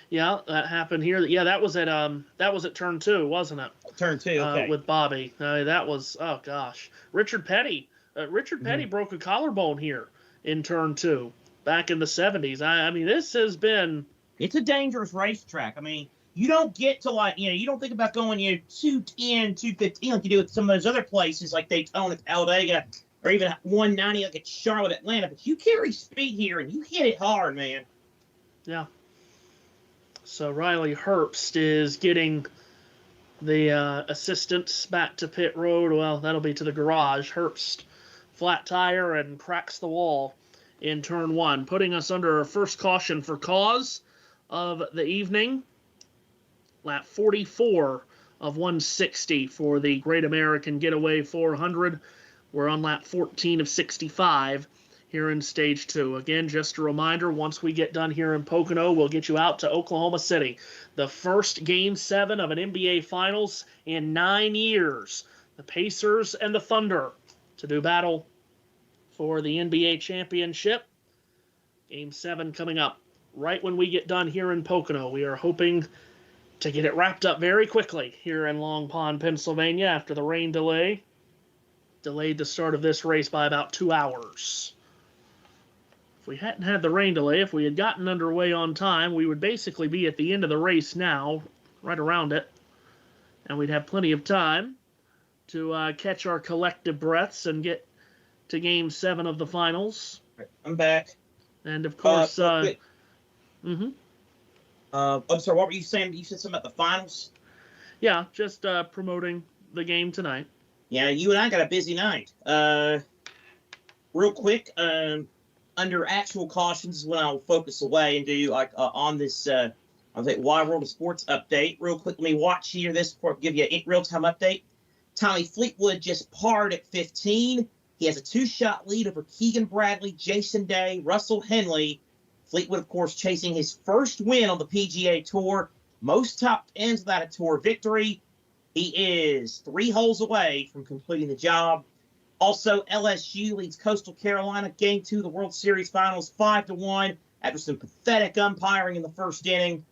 Yeah, that happened here. Yeah, that was at turn 2, wasn't it? Turn 2, okay. With Bobby. That was, oh gosh. Richard Petty. Petty broke a collarbone here in turn 2 back in the 70s. I mean, this has been... It's a dangerous racetrack. I mean, you don't get to you don't think about going 210, 215 like you do at some of those other places like Daytona, Talladega, or even 190 like at Charlotte, Atlanta. But you carry speed here, and you hit it hard, man. Yeah. So Riley Herbst is getting the assistants back to pit road. Well, that'll be to the garage. Herbst, flat tire, and cracks the wall in turn 1, putting us under our first caution for cause of the evening. Lap 44 of 160 for the Great American Getaway 400. We're on lap 14 of 65 here in Stage 2. Again, just a reminder, once we get done here in Pocono, we'll get you out to Oklahoma City. The first Game 7 of an NBA Finals in 9 years. The Pacers and the Thunder to do battle for the NBA championship. Game 7 coming up right when we get done here in Pocono. We are hoping to get it wrapped up very quickly here in Long Pond, Pennsylvania after the rain delay. Delayed the start of this race by about 2 hours. If we hadn't had the rain delay, if we had gotten underway on time, we would basically be at the end of the race now, right around it. And we'd have plenty of time to catch our collective breaths and get to Game 7 of the finals. I'm back. And, of course... I'm sorry, what were you saying? You said something about the finals? Yeah, just promoting the game tonight. Yeah, you and I got a busy night. Real quick, under actual cautions is when I'll focus away and do on this I'll say Wide World of Sports update. Real quick, let me watch here this before I give you a real-time update. Tommy Fleetwood just parred at 15. He has a 2-shot lead over Keegan Bradley, Jason Day, Russell Henley. Fleetwood, of course, chasing his first win on the PGA Tour. Most top ends without a Tour victory. He is 3 holes away from completing the job. Also, LSU leads Coastal Carolina Game 2 of the World Series Finals 5-1 after some pathetic umpiring in the first inning.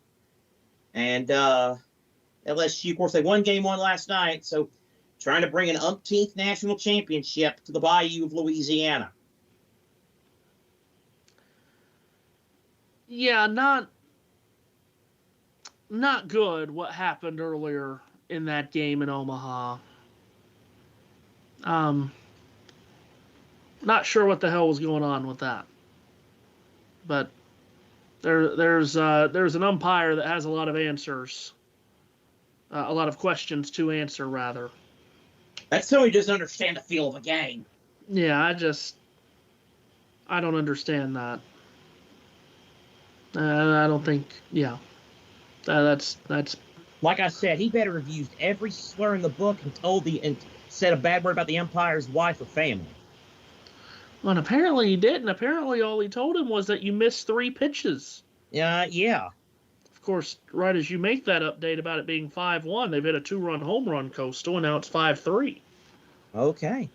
And LSU, of course, they won Game 1 last night, so trying to bring an umpteenth national championship to the Bayou of Louisiana. Yeah, not good what happened earlier in that game in Omaha. Not sure what the hell was going on with that. But there's an umpire that has a lot of answers. A lot of questions to answer, rather. That's so he doesn't understand the feel of a game. Yeah, I don't understand that. I don't think, yeah. That's like I said, he better have used every slur in the book and said a bad word about the umpire's wife or family. Well, and apparently he didn't. Apparently all he told him was that you missed 3 pitches. Yeah. Of course, right as you make that update about it being 5-1, they've hit a 2-run home run Coastal, and now it's 5-3. Okay.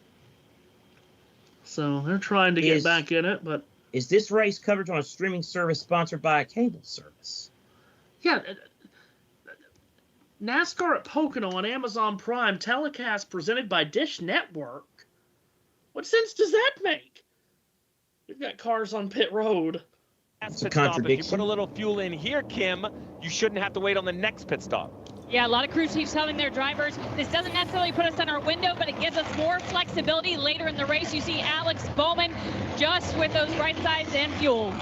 So they're trying to get back in it, but... Is this race coverage on a streaming service sponsored by a cable service? Yeah. NASCAR at Pocono on Amazon Prime, telecast presented by Dish Network. What sense does that make? We've got cars on pit road. That's a contradiction. If you put a little fuel in here, Kim, you shouldn't have to wait on the next pit stop. Yeah, a lot of crew chiefs telling their drivers, this doesn't necessarily put us on our window, but it gives us more flexibility later in the race. You see Alex Bowman just with those right sides and fuel.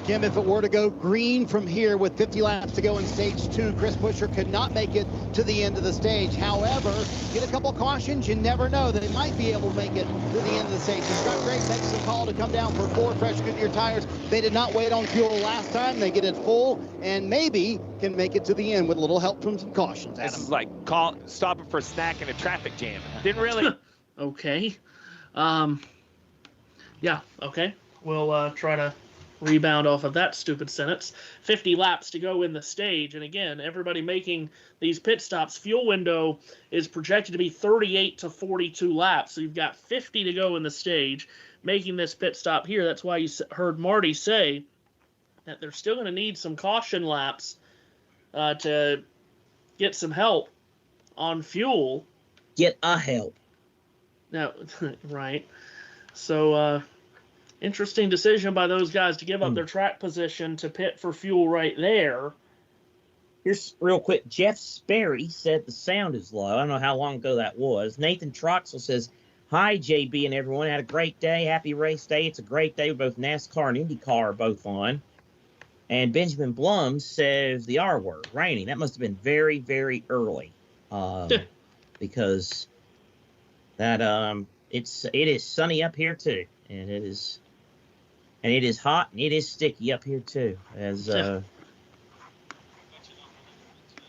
Kim, if it were to go green from here with 50 laps to go in stage 2, Chris Buescher could not make it to the end of the stage. However, get a couple cautions, you never know. They might be able to make it to the end of the stage. And Scott Gray makes the call to come down for 4 fresh Goodyear tires. They did not wait on fuel last time. They get it full and maybe can make it to the end with a little help from some cautions. This is like stopping for a snack in a traffic jam. Didn't really. Okay. Yeah, okay. We'll try to rebound off of that stupid sentence. 50 laps to go in the stage. And again, everybody making these pit stops, fuel window is projected to be 38 to 42 laps. So you've got 50 to go in the stage making this pit stop here. That's why you heard Marty say that they're still going to need some caution laps to get some help on fuel. Get a help. Now, right. So, interesting decision by those guys to give up their track position to pit for fuel right there. Here's real quick. Jeff Sperry said the sound is low. I don't know how long ago that was. Nathan Troxel says, hi, JB and everyone. Had a great day. Happy race day. It's a great day. Both NASCAR and IndyCar are both on. And Benjamin Blum says the R word, raining. That must have been very, very early. Because that it is sunny up here too. And it is hot and it is sticky up here too. As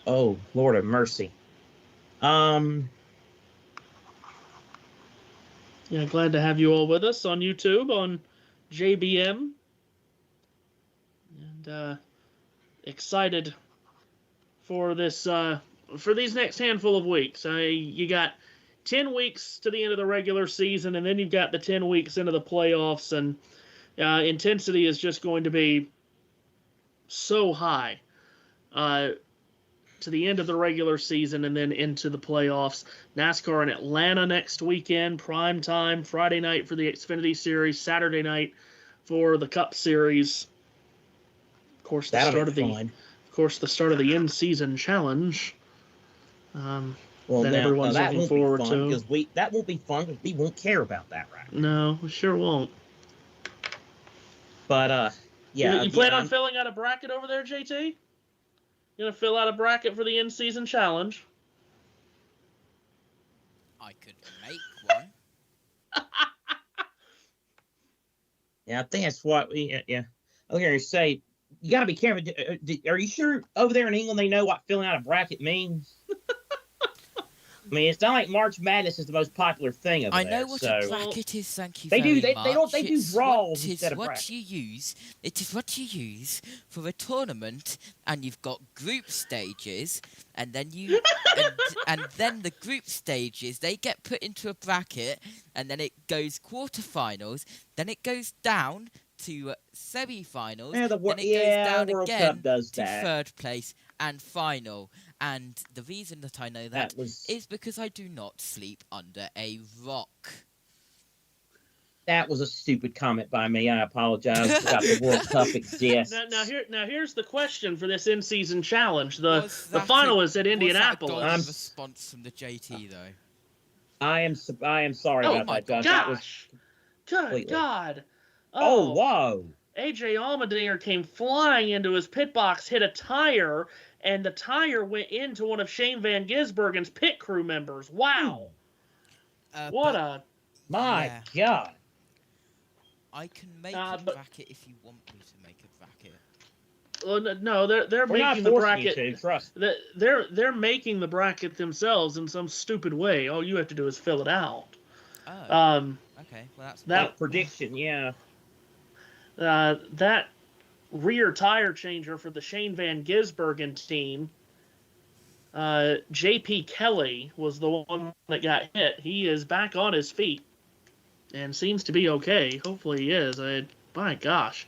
oh, Lord of mercy. Yeah, glad to have you all with us on YouTube on JBM. And excited for this for these next handful of weeks. You got 10 weeks to the end of the regular season, and then you've got the 10 weeks into the playoffs, and intensity is just going to be so high to the end of the regular season and then into the playoffs. NASCAR in Atlanta next weekend, prime time, Friday night for the Xfinity Series, Saturday night for the Cup Series. Of course, the start of the in-season challenge. That everyone's looking forward to. Because that won't be fun because we won't care about that, right? No, we sure won't. But yeah. You plan on filling out a bracket over there, JT? You gonna fill out a bracket for the in-season challenge? I could make one. Yeah, I think that's what we. Yeah, I was gonna say you got to be careful. Are you sure over there in England they know what filling out a bracket means? I mean, it's not like March Madness is the most popular thing over there. I know what a bracket is. Thank you they very do. much. They do draws instead of brackets. It is what you use for a tournament, and you've got group stages, and then and then the group stages they get put into a bracket, and then it goes quarterfinals, then it goes down to semi-finals, then it goes down World again Cup does to that. third place and final. And the reason that I know that is because I do not sleep under a rock. That was a stupid comment by me. I apologize about the World Cup exists. Now here's the question for this in-season challenge. The final is at Indianapolis. Was that a response from the JT though? I am sorry about that, Josh. That was Good God. Oh, whoa. AJ Allmendinger came flying into his pit box, hit a tire, and the tire went into one of Shane Van Gisbergen's pit crew members. Wow. My God. I can make a bracket if you want me to make a bracket. Well, no, they're making the bracket. They're making the bracket themselves in some stupid way. All you have to do is fill it out. Oh. Okay. Well, that's that prediction. Yeah. That rear tire changer for the Shane Van Gisbergen team, J.P. Kelly was the one that got hit. He is back on his feet and seems to be okay. Hopefully he is. My gosh.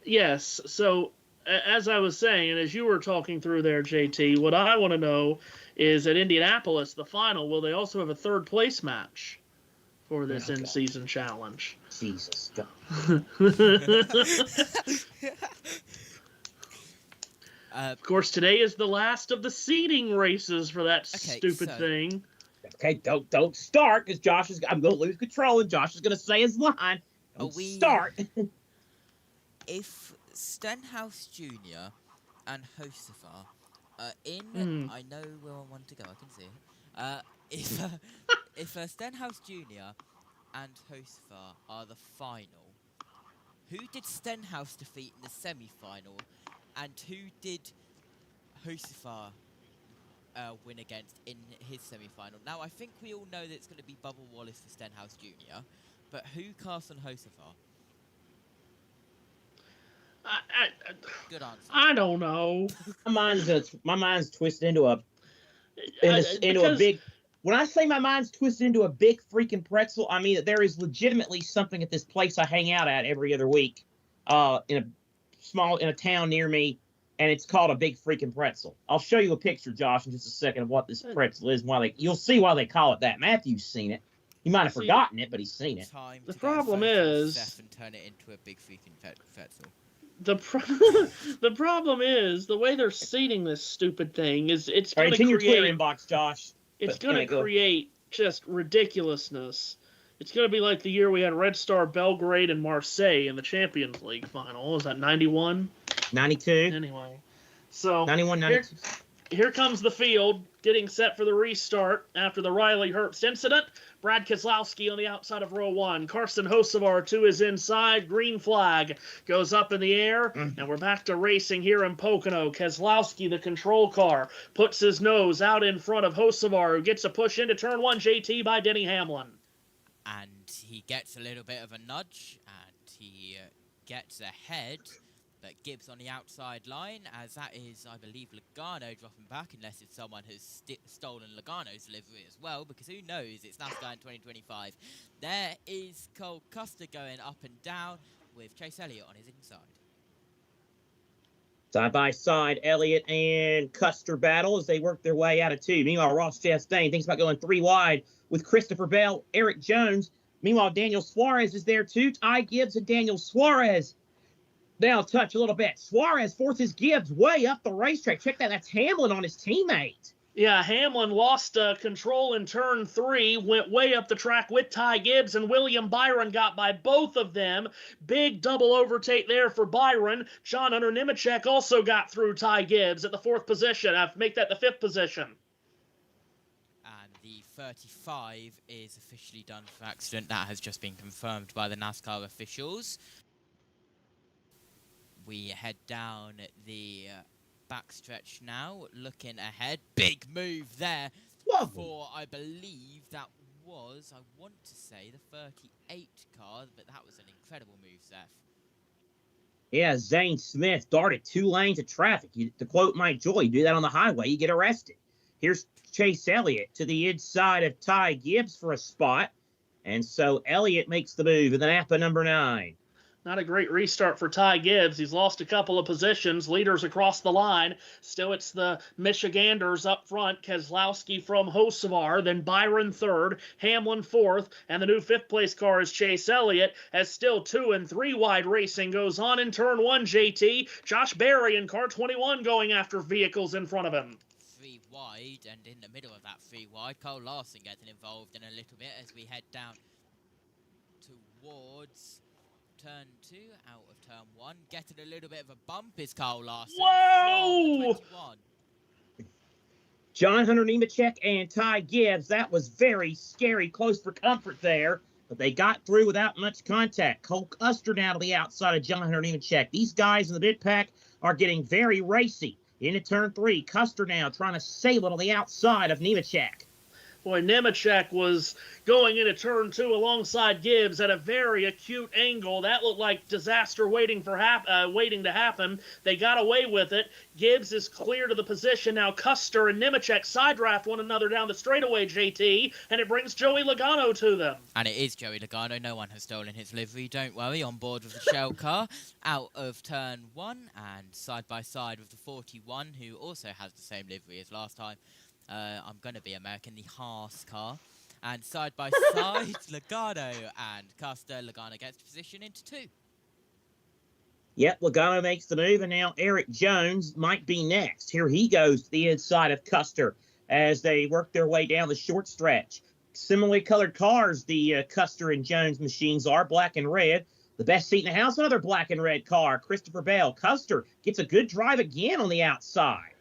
Yes, so as I was saying, and as you were talking through there, JT, what I want to know is at Indianapolis, the final, will they also have a third place match for this in-season challenge? Jesus God. Of course, today is the last of the seeding races for that stupid thing. Okay, don't start, because I'm going to lose control, and Josh is going to say his line. Start. If Stenhouse Jr. and Josefar are in, I know where I want to go, I can see it. If Stenhouse Jr. and Josefar are the final, who did Stenhouse defeat in the semi-final, and who did Josefar win against in his semi-final? Now, I think we all know that it's going to be Bubba Wallace for Stenhouse Jr., but who cast on Josefar? Good answer. I don't know. My mind's twisted into a big. When I say my mind's twisted into a big freaking pretzel, I mean that there is legitimately something at this place I hang out at every other week, in a town near me, and it's called a big freaking pretzel. I'll show you a picture, Josh, in just a second of what this pretzel is. You'll see why they call it that. Matthew's seen it. He might have forgotten it, but he's seen it. The problem is, and turn it into a big freaking pretzel. The problem is the way they're seeding this stupid thing is it's going to create your Twitter inbox, Josh. It's going to create just ridiculousness. It's going to be like the year we had Red Star Belgrade and Marseille in the Champions League final. Was that 91? 92. Anyway, so 91, 92. Here comes the field getting set for the restart after the Riley Herbst incident. Brad Keselowski on the outside of row one. Carson Hocevar to his inside. Green flag goes up in the air, and we're back to racing here in Pocono. Keselowski, the control car, puts his nose out in front of Hocevar, who gets a push into turn one, JT, by Denny Hamlin. And he gets a little bit of a nudge, and he gets ahead, But Gibbs on the outside line, as that is, I believe, Logano dropping back, unless if someone has stolen Logano's livery as well, because who knows, it's NASCAR in 2025. There is Cole Custer going up and down with Chase Elliott on his inside. Side by side, Elliott and Custer battle as they work their way out of 2. Meanwhile, Ross Chastain thinks about going 3 wide with Christopher Bell, Eric Jones. Meanwhile, Daniel Suarez is there too. Ty Gibbs and Daniel Suarez. Now touch a little bit. Suarez forces Gibbs way up the racetrack. Check that. That's Hamlin on his teammate. Yeah, Hamlin lost control in turn 3, went way up the track with Ty Gibbs, and William Byron got by both of them. Big double overtake there for Byron. John Hunter Nemechek also got through Ty Gibbs at the 4th position. Make that the 5th position. And the 35 is officially done for accident. That has just been confirmed by the NASCAR officials. We head down the backstretch now, looking ahead. Big move there. Whoa. For, I believe that was, I want to say, the 38 car, but that was an incredible move, Seth. Yeah, Zane Smith darted 2 lanes of traffic. To quote Mike Joy, you do that on the highway, you get arrested. Here's Chase Elliott to the inside of Ty Gibbs for a spot. And so Elliott makes the move in the Napa number 9. Not a great restart for Ty Gibbs. He's lost a couple of positions, leaders across the line. Still, it's the Michiganders up front. Keselowski from Hocevar, then Byron 3rd, Hamlin 4th, and the new 5th-place car is Chase Elliott, as still 2 and 3 wide racing goes on in turn 1, JT. Josh Berry in car 21 going after vehicles in front of him. 3 wide, and in the middle of that 3 wide, Cole Larson getting involved in a little bit as we head down towards turn 2, out of turn 1. Getting a little bit of a bump is Cole Larson. Whoa! John Hunter Nemechek and Ty Gibbs. That was very scary, close for comfort there, but they got through without much contact. Cole Custer now to the outside of John Hunter Nemechek. These guys in the mid pack are getting very racy. Into turn 3, Custer now trying to sail it on the outside of Nemechek. Boy, Nemechek was going into turn 2 alongside Gibbs at a very acute angle. That looked like disaster waiting to happen. They got away with it. Gibbs is clear to the position. Now Custer and Nemechek side draft one another down the straightaway, JT, and it brings Joey Logano to them. And it is Joey Logano. No one has stolen his livery. Don't worry. On board with the Shell car. Out of turn 1 and side by side with the 41, who also has the same livery as last time. I'm going to be American, the Haas car. And side by side, Logano and Custer. Logano gets position into 2. Yep, Logano makes the move, and now Eric Jones might be next. Here he goes to the inside of Custer as they work their way down the short stretch. Similarly colored cars, the Custer and Jones machines are, black and red. The best seat in the house, another black and red car, Christopher Bell. Custer gets a good drive again on the outside.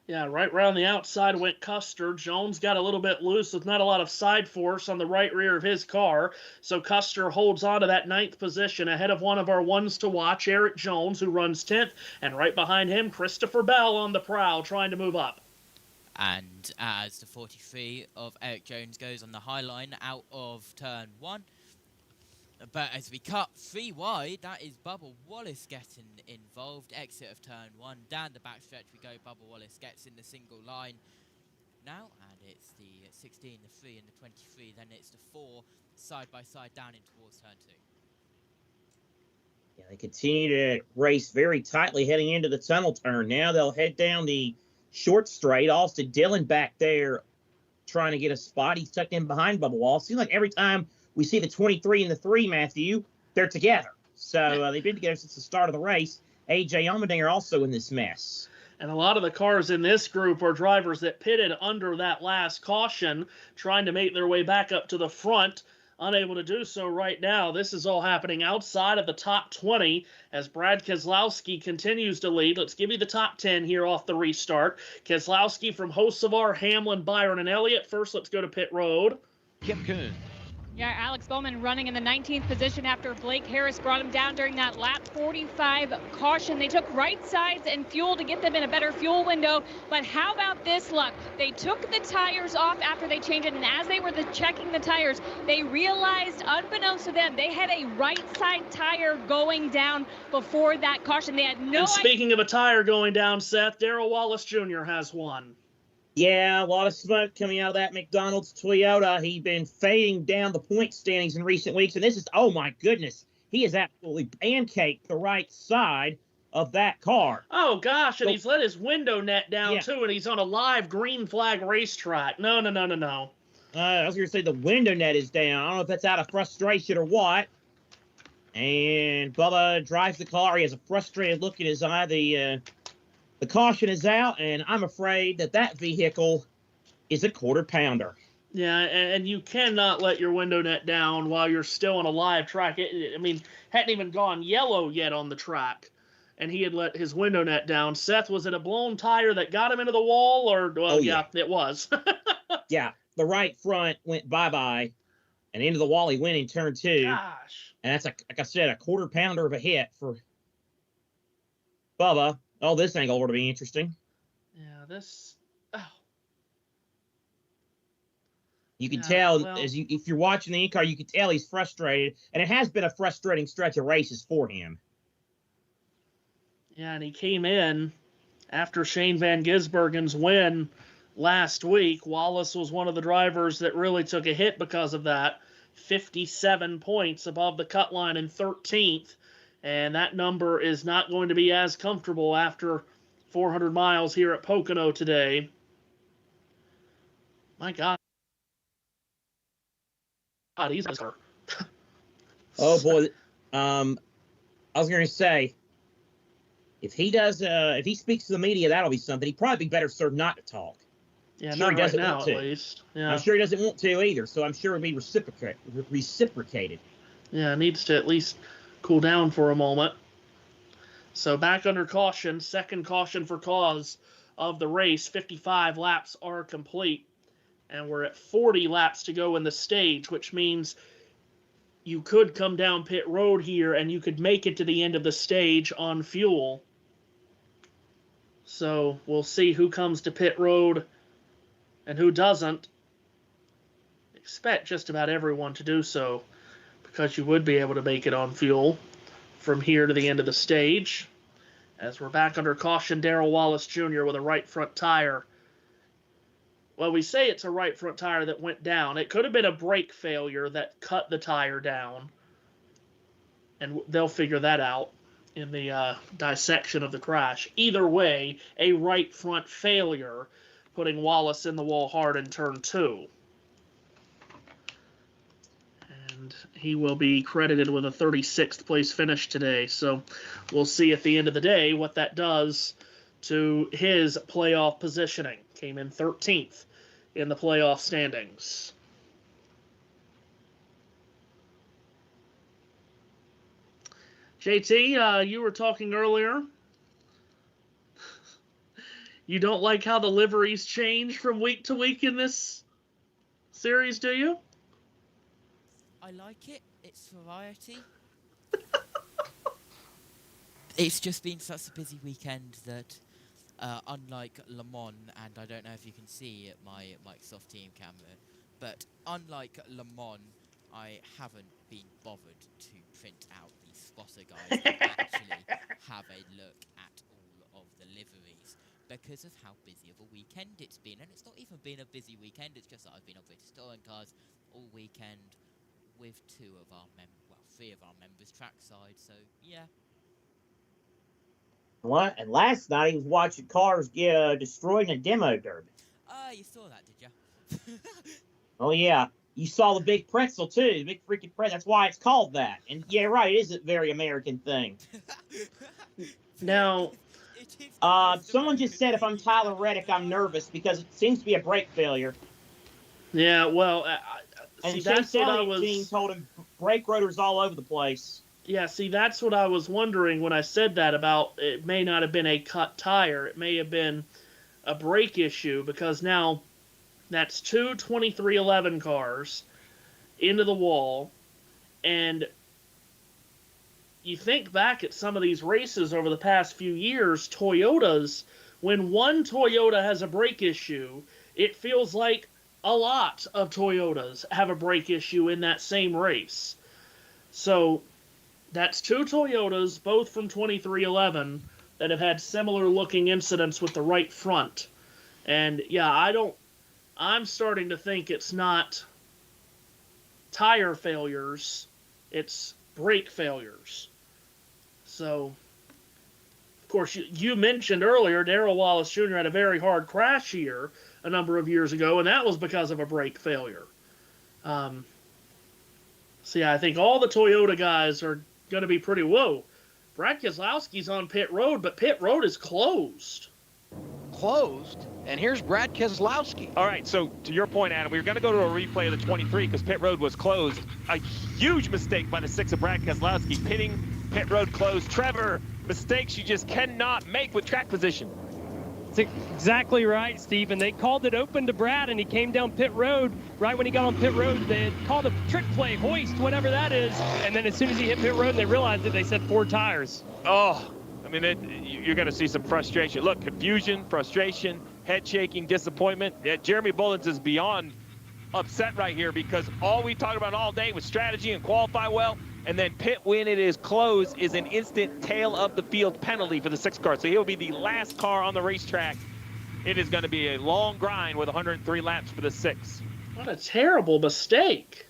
Yeah, right around the outside went Custer. Jones got a little bit loose with not a lot of side force on the right rear of his car. So Custer holds on to that 9th position ahead of one of our ones to watch, Eric Jones, who runs 10th. And right behind him, Christopher Bell on the prowl, trying to move up. And as the 43 of Eric Jones goes on the high line out of turn 1. But as we cut 3 wide, that is Bubba Wallace getting involved. Exit of turn 1. Down the backstretch we go. Bubba Wallace gets in the single line now. And it's the 16, the 3, and the 23. Then it's the 4 side by side down in towards turn 2. Yeah, they continue to race very tightly heading into the tunnel turn. Now they'll head down the short straight. Austin Dillon back there trying to get a spot. He's tucked in behind Bubba Wallace. Seems like every time we see the 23 and the 3, Matthew, they're together. So they've been together since the start of the race. A.J. Allmendinger also in this mess. And a lot of the cars in this group are drivers that pitted under that last caution, trying to make their way back up to the front. Unable to do so right now. This is all happening outside of the top 20 as Brad Keselowski continues to lead. Let's give you the top 10 here off the restart. Keselowski from Hocevar, Hamlin, Byron, and Elliott. First, let's go to pit road. Kip Kuhn Yeah, Alex Bowman running in the 19th position after Blake Harris brought him down during that lap 45 caution. They took right sides and fuel to get them in a better fuel window. But how about this luck? They took the tires off after they changed it, and as they were checking the tires, they realized, unbeknownst to them, they had a right side tire going down before that caution. They had no And speaking of a tire going down, Seth, Darrell Wallace Jr. has one. Yeah, a lot of smoke coming out of that McDonald's Toyota. He's been fading down the point standings in recent weeks, and this is, oh my goodness, he has absolutely pancaked the right side of that car. Oh gosh, and he's let his window net down too, and he's on a live green flag racetrack. No. I was going to say the window net is down. I don't know if that's out of frustration or what. And Bubba drives the car. He has a frustrated look in his eye. The caution is out, and I'm afraid that vehicle is a quarter pounder. Yeah, and you cannot let your window net down while you're still on a live track. Hadn't even gone yellow yet on the track, and he had let his window net down. Seth, was it a blown tire that got him into the wall, or yeah, it was. Yeah, the right front went bye-bye, and into the wall he went in turn 2. Gosh. And that's, like I said, a quarter pounder of a hit for Bubba. Oh, this angle ought to be interesting. Yeah, this. Oh. You can tell if you're watching the in-car, you can tell he's frustrated, and it has been a frustrating stretch of races for him. Yeah, and he came in after Shane Van Gisbergen's win last week. Wallace was one of the drivers that really took a hit because of that. 57 points above the cut line in 13th. And that number is not going to be as comfortable after 400 miles here at Pocono today. My God. He's a Oh, boy. I was going to say, if he speaks to the media, that'll be something. He'd probably be better served not to talk. Yeah, I'm sure not he right doesn't now, want to. at least. Yeah. I'm sure he doesn't want to either, so I'm sure it'll be reciprocated. Yeah, it needs to at least cool down for a moment. So back under caution, second caution for cause of the race. 55 laps are complete, and we're at 40 laps to go in the stage, which means you could come down pit road here and you could make it to the end of the stage on fuel. So we'll see who comes to pit road and who doesn't. Expect just about everyone to do so, because you would be able to make it on fuel from here to the end of the stage. As we're back under caution, Darrell Wallace Jr. with a right front tire. Well, we say it's a right front tire that went down. It could have been a brake failure that cut the tire down, and they'll figure that out in the dissection of the crash. Either way, a right front failure, putting Wallace in the wall hard in turn 2. And he will be credited with a 36th place finish today. So we'll see at the end of the day what that does to his playoff positioning. Came in 13th in the playoff standings. JT, you were talking earlier. You don't like how the liveries change from week to week in this series, do you? I like it. It's variety. It's just been such a busy weekend that, unlike Le Mans, and I don't know if you can see at my Microsoft Team camera, but unlike Le Mans, I haven't been bothered to print out the spotter guides and actually have a look at all of the liveries because of how busy of a weekend it's been. And it's not even been a busy weekend, it's just that I've been on British Touring Cars all weekend with 3 of our members trackside, so yeah. What? And last night he was watching cars get destroyed in a demo derby. You saw that, did you? Oh, yeah. You saw the big pretzel, too. The big freaking pretzel. That's why it's called that. And, yeah, right, it is a very American thing. Now, someone just said if I'm Tyler Reddick, I'm nervous because it seems to be a brake failure. Yeah, well, and that's what I was... team told him brake rotors all over the place. Yeah, see, that's what I was wondering when I said that about it may not have been a cut tire. It may have been a brake issue, because now that's 2 2311 cars, into the wall. And you think back at some of these races over the past few years, Toyotas, when one Toyota has a brake issue, it feels like a lot of Toyotas have a brake issue in that same race. So that's two Toyotas, both from 2311, that have had similar looking incidents with the right front. And yeah, I'm starting to think it's not tire failures, it's brake failures. So, of course, you mentioned earlier Darrell Wallace Jr. had a very hard crash here a number of years ago, and that was because of a brake failure. So yeah, I think all the Toyota guys are going to be pretty, whoa, Brad Keselowski's on pit road, but pit road is closed. Closed? And here's Brad Keselowski. All right, so to your point, Adam, we were going to go to a replay of the 23 because pit road was closed. A huge mistake by the 6 of Brad Keselowski, pitting, pit road closed. Trevor, mistakes you just cannot make with track position. That's exactly right, Steve. And they called it open to Brad, and he came down pit road. Right when he got on pit road, they had called a trick play, hoist, whatever that is. And then as soon as he hit pit road and they realized it, they said 4 tires. Oh, I mean, you're going to see some frustration. Look, confusion, frustration, head shaking, disappointment. Yeah, Jeremy Bullins is beyond upset right here because all we talked about all day was strategy and qualify well. And then pit when it is closed is an instant tail of the field penalty for the 6 car. So he'll be the last car on the racetrack. It is going to be a long grind with 103 laps for the 6. What a terrible mistake.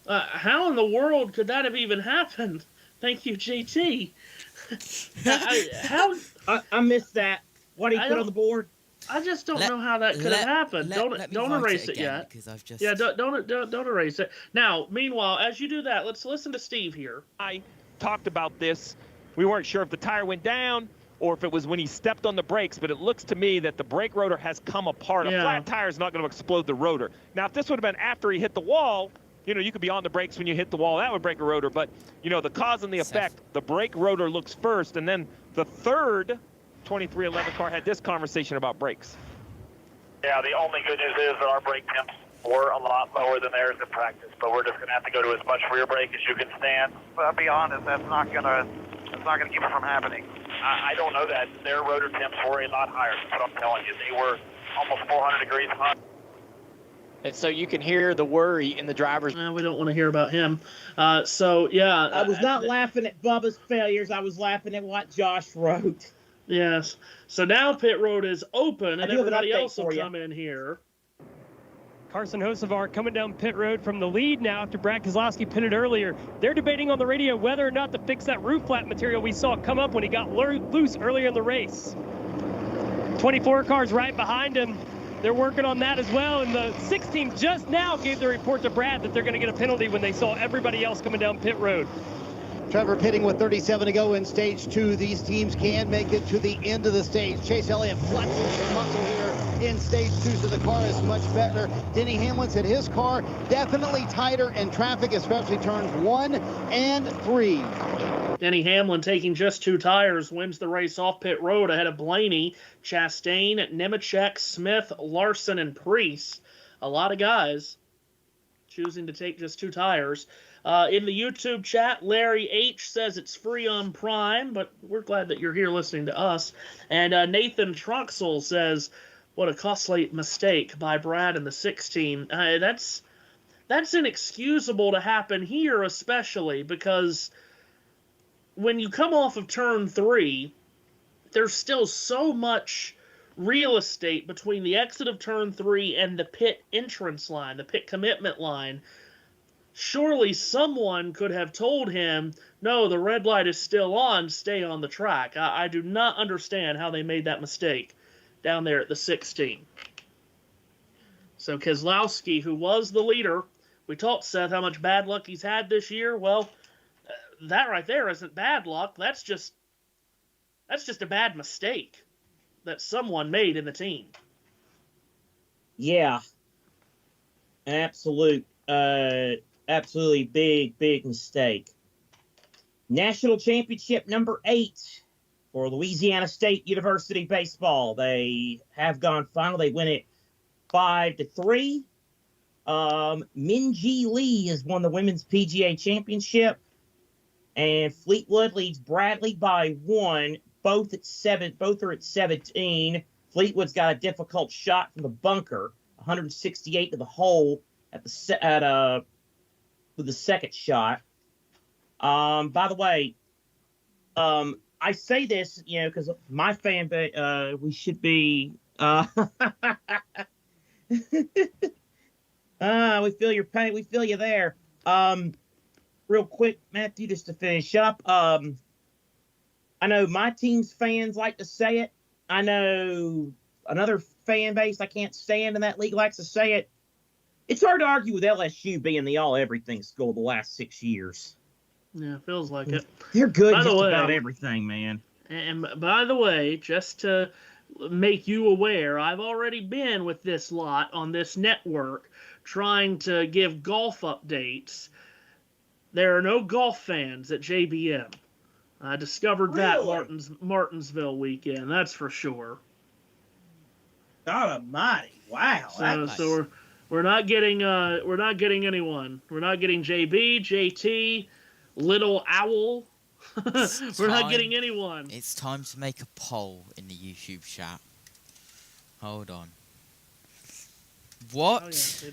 How in the world could that have even happened? Thank you, JT. I missed that. What did he put on the board? I just don't know how that could have happened. Don't erase it yet. Yeah, don't erase it. Now, meanwhile, as you do that, let's listen to Steve here. I talked about this. We weren't sure if the tire went down or if it was when he stepped on the brakes, but it looks to me that the brake rotor has come apart. Yeah. A flat tire is not going to explode the rotor. Now, if this would have been after he hit the wall, you know, you could be on the brakes when you hit the wall. That would break a rotor. But, you know, the cause and the effect, the brake rotor looks first, and then the third 2311 car had this conversation about brakes. Yeah, the only good news is that our brake temps were a lot lower than theirs in practice, but we're just going to have to go to as much rear brake as you can stand. But I'll be honest, that's not going to keep it from happening. I don't know that. Their rotor temps were a lot higher. That's what I'm telling you. They were almost 400 degrees hot. And so you can hear the worry in the driver's. We don't want to hear about him. So, yeah. I was not laughing at Bubba's failures. I was laughing at what Josh wrote. Yes. So now pit road is open, and everybody else will come in here. Carson Hocevar coming down pit road from the lead now after Brad Keselowski pitted earlier. They're debating on the radio whether or not to fix that roof flap material we saw come up when he got loose earlier in the race. 24 cars right behind him. They're working on that as well, and the 6 team just now gave the report to Brad that they're going to get a penalty when they saw everybody else coming down pit road. Trevor pitting with 37 to go in stage 2. These teams can make it to the end of the stage. Chase Elliott flexing some muscle here in stage 2, so the car is much better. Denny Hamlin said his car definitely tighter in traffic, especially turns 1 and 3. Denny Hamlin, taking just 2 tires, wins the race off pit road ahead of Blaney, Chastain, Nemechek, Smith, Larson, and Preece. A lot of guys choosing to take just 2 tires. In the YouTube chat, Larry H. says it's free on Prime, but we're glad that you're here listening to us. And Nathan Troxel says, what a costly mistake by Brad and the 6 team. That's inexcusable to happen here, especially because when you come off of turn 3, there's still so much real estate between the exit of turn 3 and the pit entrance line, the pit commitment line. Surely someone could have told him, no, the red light is still on, stay on the track. I do not understand how they made that mistake down there at the 16. So Keselowski, who was the leader, we talked, Seth, how much bad luck he's had this year. Well, that right there isn't bad luck. That's just a bad mistake that someone made in the team. Yeah. Absolutely big mistake. National championship number 8 for Louisiana State University baseball. They have gone final. They win it 5-3. Minjee Lee has won the Women's PGA Championship. And Fleetwood leads Bradley by 1. Both are at 17. Fleetwood's got a difficult shot from the bunker, 168 to the hole with the second shot. By the way, I say this, because my fan base, we should be. We feel your pain. We feel you there. Real quick, Matthew, just to finish up. I know my team's fans like to say it. I know another fan base I can't stand in that league likes to say it. It's hard to argue with LSU being the all-everything school the last 6 years. Yeah, feels like it. They're good just about everything, man. And by the way, just to make you aware, I've already been with this lot on this network trying to give golf updates. There are no golf fans at JBM. I discovered that Martinsville weekend, that's for sure. God almighty. Wow. So we're not getting anyone. We're not getting JB, JT, Little Owl. We're not getting anyone. It's time to make a poll in the YouTube chat. Hold on. What? Oh, yeah.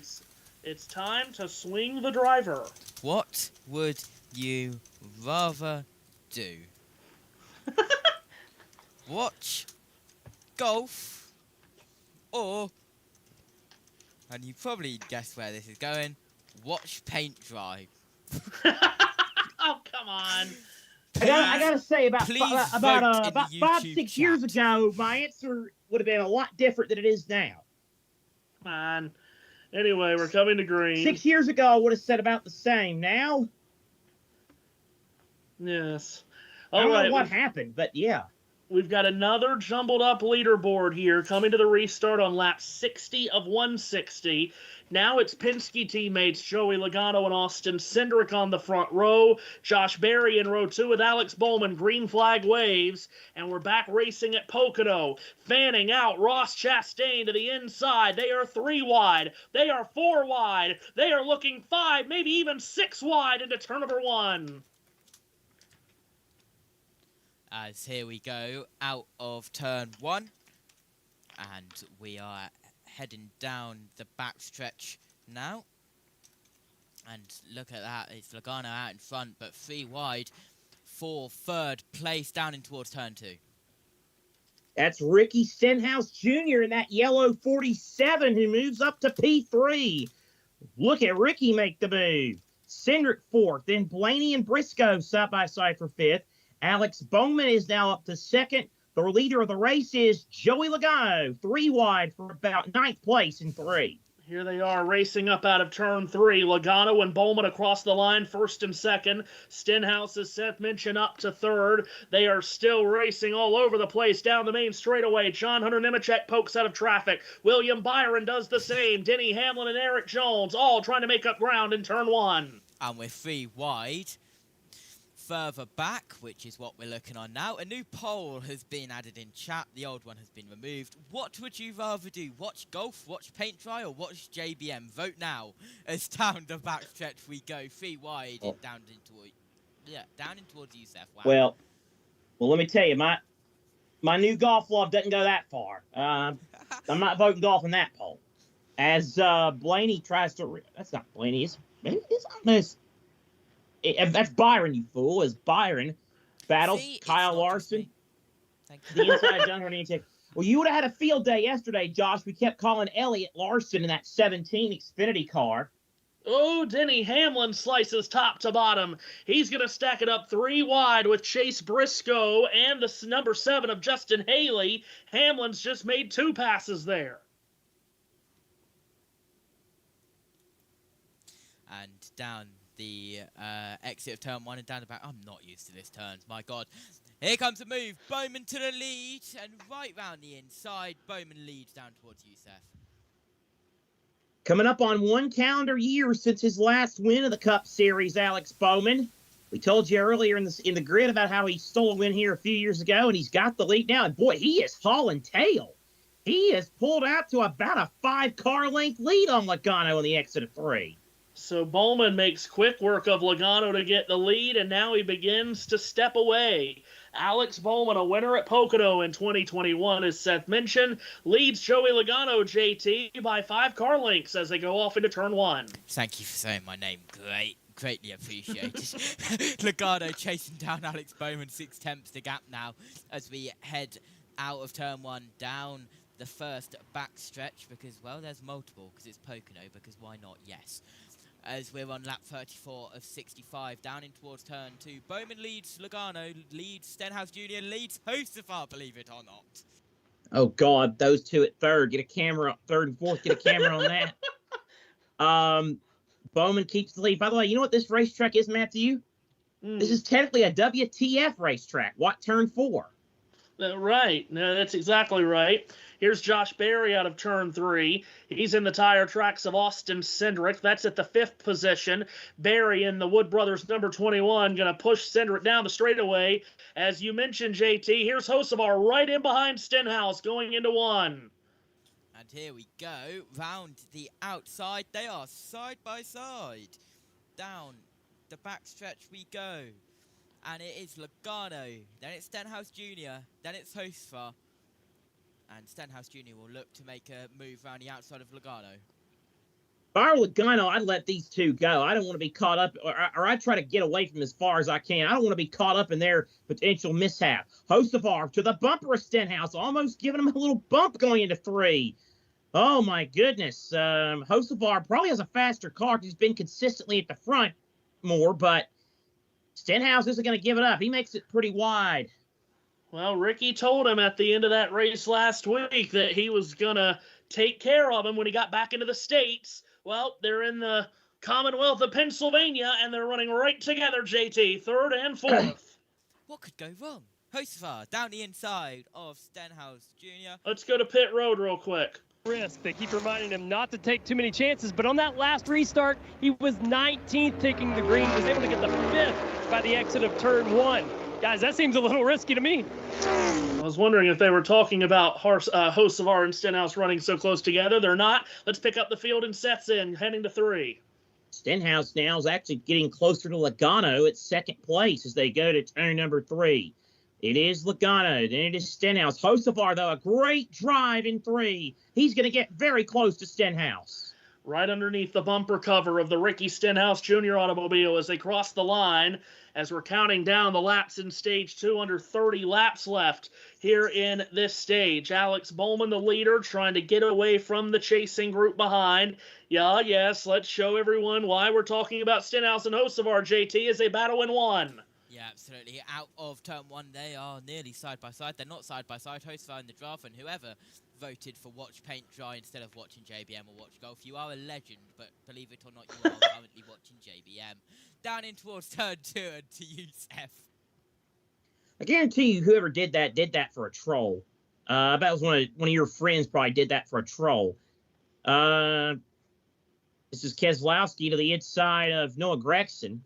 It's time to swing the driver. What would you rather do? Watch golf or, and you probably guessed where this is going, watch paint dry. Oh, come on. I gotta say, about 5-6 years chat. ago, my answer would have been a lot different than it is now. Come on. Anyway, we're coming to green. 6 years ago, I would have said about the same. Now, yes. I don't know what happened, but yeah. We've got another jumbled up leaderboard here coming to the restart on lap 60 of 160. Now it's Penske teammates Joey Logano and Austin Cindric on the front row. Josh Berry in row 2 with Alex Bowman. Green flag waves. And we're back racing at Pocono. Fanning out Ross Chastain to the inside. They are 3 wide. They are 4 wide. They are looking 5, maybe even 6 wide into turn number 1. As here we go out of turn 1, and we are heading down the backstretch now. And look at that, it's Logano out in front, but 3 wide for third place down in towards turn 2. That's Ricky Stenhouse Jr. in that yellow 47 who moves up to P3. Look at Ricky make the move. Cindric 4th, then Blaney and Briscoe side by side for 5th. Alex Bowman is now up to 2nd. The leader of the race is Joey Logano, 3 wide for about 9th place in 3. Here they are racing up out of turn 3. Logano and Bowman across the line, 1st and 2nd. Stenhouse, as Seth mentioned, up to 3rd. They are still racing all over the place down the main straightaway. John Hunter Nemechek pokes out of traffic. William Byron does the same. Denny Hamlin and Eric Jones all trying to make up ground in turn 1. And we're 3 wide. Further back, which is what we're looking on now, a new poll has been added in chat. The old one has been removed. What would you rather do? Watch golf, watch paint dry, or watch JBM? Vote now. As down the backstretch we go, 3 wide and down in towards you, Seth. Wow. Well, let me tell you, my new golf love doesn't go that far. I'm not voting golf in that poll. As Blaney tries to, that's not Blaney. That's Byron, you fool. As Byron battles Kyle Larson. The inside John Hernandez. Well, you would have had a field day yesterday, Josh. We kept calling Elliott Larson in that 17 Xfinity car. Oh, Denny Hamlin slices top to bottom. He's going to stack it up 3 wide with Chase Briscoe and the number 7 of Justin Haley. Hamlin's just made 2 passes there. And down the exit of turn 1 and down the back. I'm not used to this turn, my God. Here comes the move. Bowman to the lead and right round the inside. Bowman leads down towards you, Seth. Coming up on 1 calendar year since his last win of the Cup Series, Alex Bowman. We told you earlier in the grid about how he stole a win here a few years ago, and he's got the lead now. And boy, he is hauling tail. He has pulled out to about a 5-car length lead on Logano in the exit of 3. So Bowman makes quick work of Logano to get the lead, and now he begins to step away. Alex Bowman, a winner at Pocono in 2021, as Seth mentioned, leads Joey Logano, JT, by 5 car lengths as they go off into turn 1. Thank you for saying my name. Greatly appreciated. Logano chasing down Alex Bowman, 6/10 the gap now as we head out of turn 1 down the first back stretch because, well, there's multiple because it's Pocono, because why not? Yes. As we're on lap 34 of 65, down in towards turn 2. Bowman leads Logano, leads Stenhouse Jr., leads Hostafar, believe it or not. Oh, God, those two at third. Get a camera, third and fourth, get a camera on that. Bowman keeps the lead. By the way, you know what this racetrack is, Matthew? This is technically a WTF racetrack. What, turn 4? Right. No, that's exactly right. Here's Josh Berry out of turn 3. He's in the tire tracks of Austin Cindric. That's at the 5th position. Berry in the Wood Brothers number 21 going to push Cindric down the straightaway. As you mentioned, JT, here's Hocevar right in behind Stenhouse going into 1. And here we go, round the outside. They are side by side. Down the back stretch we go. And it is Logano, then it's Stenhouse Jr., then it's Hostafar. And Stenhouse Jr. will look to make a move around the outside of Logano. If I were Logano, I'd let these two go. I don't want to be caught up, or I try to get away from as far as I can. I don't want to be caught up in their potential mishap. Hostafar to the bumper of Stenhouse, almost giving him a little bump going into 3. Oh, my goodness. Hostafar probably has a faster car because he's been consistently at the front more, but Stenhouse isn't going to give it up. He makes it pretty wide. Well, Ricky told him at the end of that race last week that he was going to take care of him when he got back into the States. Well, they're in the Commonwealth of Pennsylvania, and they're running right together, JT, 3rd and 4th. What could go wrong? Hostafar down the inside of Stenhouse Jr. Let's go to pit road real quick. Risk. They keep reminding him not to take too many chances, but on that last restart, he was 19th taking the green, was able to get the 5th by the exit of turn 1. Guys, that seems a little risky to me. I was wondering if they were talking about Hocevar and Stenhouse running so close together. They're not. Let's pick up the field and sets in, heading to 3. Stenhouse now is actually getting closer to Logano at 2nd place as they go to turn number 3. It is Logano, then it is Stenhouse. Hostafar, though, a great drive in 3. He's going to get very close to Stenhouse. Right underneath the bumper cover of the Ricky Stenhouse Jr. automobile as they cross the line, as we're counting down the laps in stage 2, under 30 laps left here in this stage. Alex Bowman, the leader, trying to get away from the chasing group behind. Yes, let's show everyone why we're talking about Stenhouse and Hostafar, JT, as they battle in 1. Yeah, absolutely. Out of turn 1, they are nearly side by side. They're not side by side. Hostafar in the draft, and whoever voted for Watch Paint Dry instead of watching JBM or Watch Golf, you are a legend, but believe it or not, you are currently watching JBM. Down in towards turn 2 and to use F. I guarantee you whoever did that for a troll. I bet it was one of your friends probably did that for a troll. This is Keselowski to the inside of Noah Gragson.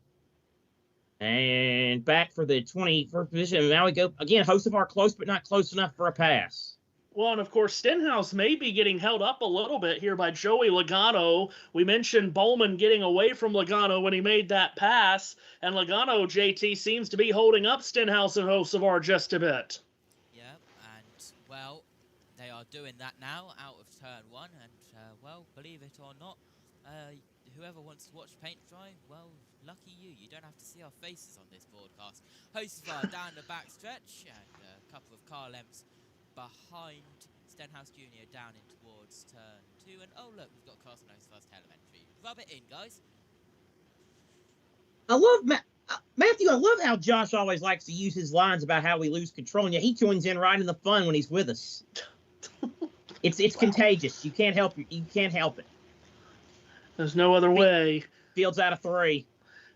And back for the 21st position. And now we go, again, Hostafar close, but not close enough for a pass. Well, and of course, Stenhouse may be getting held up a little bit here by Joey Logano. We mentioned Bowman getting away from Logano when he made that pass. And Logano, JT, seems to be holding up Stenhouse and Hostafar just a bit. Yep, and, well, they are doing that now out of turn 1. And, well, believe it or not, whoever wants to watch paint dry, well, lucky you. You don't have to see our faces on this broadcast. Hostafar down the back stretch, and a couple of car lengths behind Stenhouse Jr. down in towards turn 2. And, oh, look, we've got cars on Hostafar's telemetry. Rub it in, guys. I love Matthew, I love how Josh always likes to use his lines about how we lose control, and yet he joins in right in the fun when he's with us. It's contagious. You can't help it. You can't help it. There's no other way. Field's out of 3.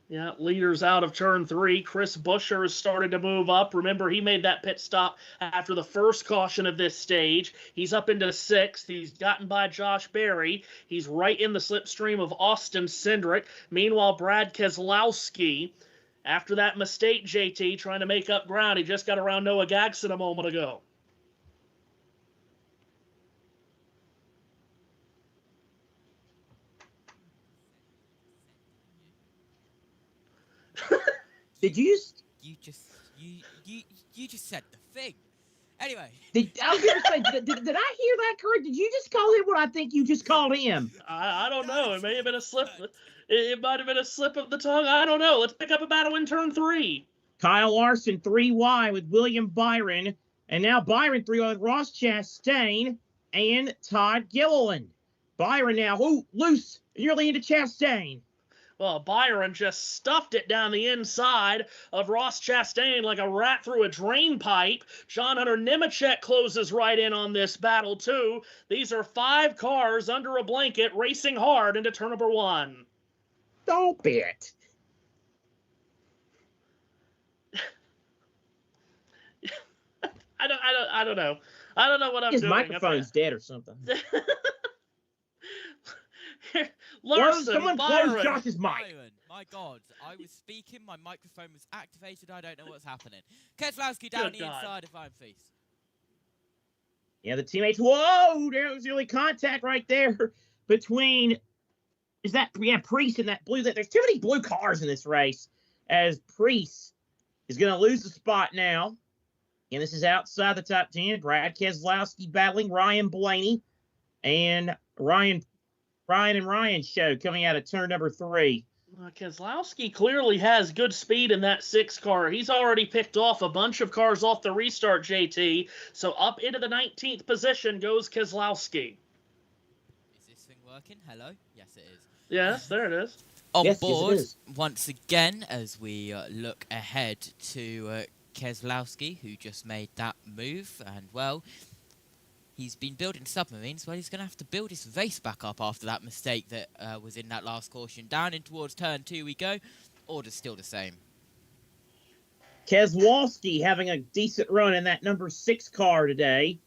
Yeah, leaders out of turn 3. Chris Buescher has started to move up. Remember, he made that pit stop after the first caution of this stage. He's up into 6th. He's gotten by Josh Berry. He's right in the slipstream of Austin Cindric. Meanwhile, Brad Keselowski, after that mistake, JT, trying to make up ground, he just got around Noah Gragson a moment ago. Did you just... You just said the thing. Anyway. I was going to say, did I hear that correct? Did you just call him what I think you just called him? I don't know. It may have been a slip. It might have been a slip of the tongue. I don't know. Let's pick up a battle in turn 3. Kyle Larson 3 wide with William Byron. And now Byron 3 wide with Ross Chastain and Todd Gilliland. Byron now, loose. You're leading to Chastain. Well, Byron just stuffed it down the inside of Ross Chastain like a rat through a drain pipe. John Hunter Nemechek closes right in on this battle, too. These are 5 cars under a blanket racing hard into turn number 1. Stop it. I don't know. I don't know what I'm His doing. His microphone's dead or something. Larson, someone Byron. close Josh's mic. Byron, my God, I was speaking, my microphone was activated, I don't know what's happening. Keselowski down the inside of Iron Fist. Yeah, the teammates, whoa, there was really contact right there between, Priest and that blue, there's too many blue cars in this race, as Priest is going to lose the spot now. And this is outside the top 10. Brad Keselowski battling Ryan Blaney and Ryan show coming out of turn number 3. Keselowski clearly has good speed in that 6 car. He's already picked off a bunch of cars off the restart, JT. So up into the 19th position goes Keselowski. Is this thing working? Hello? Yes, it is. Yes, there it is. On board once again as we look ahead to Keselowski, who just made that move. And, well, he's been building submarines. Well, he's going to have to build his race back up after that mistake that was in that last caution. Down in towards turn 2 we go. Order's still the same. Keselowski having a decent run in that number 6 car today.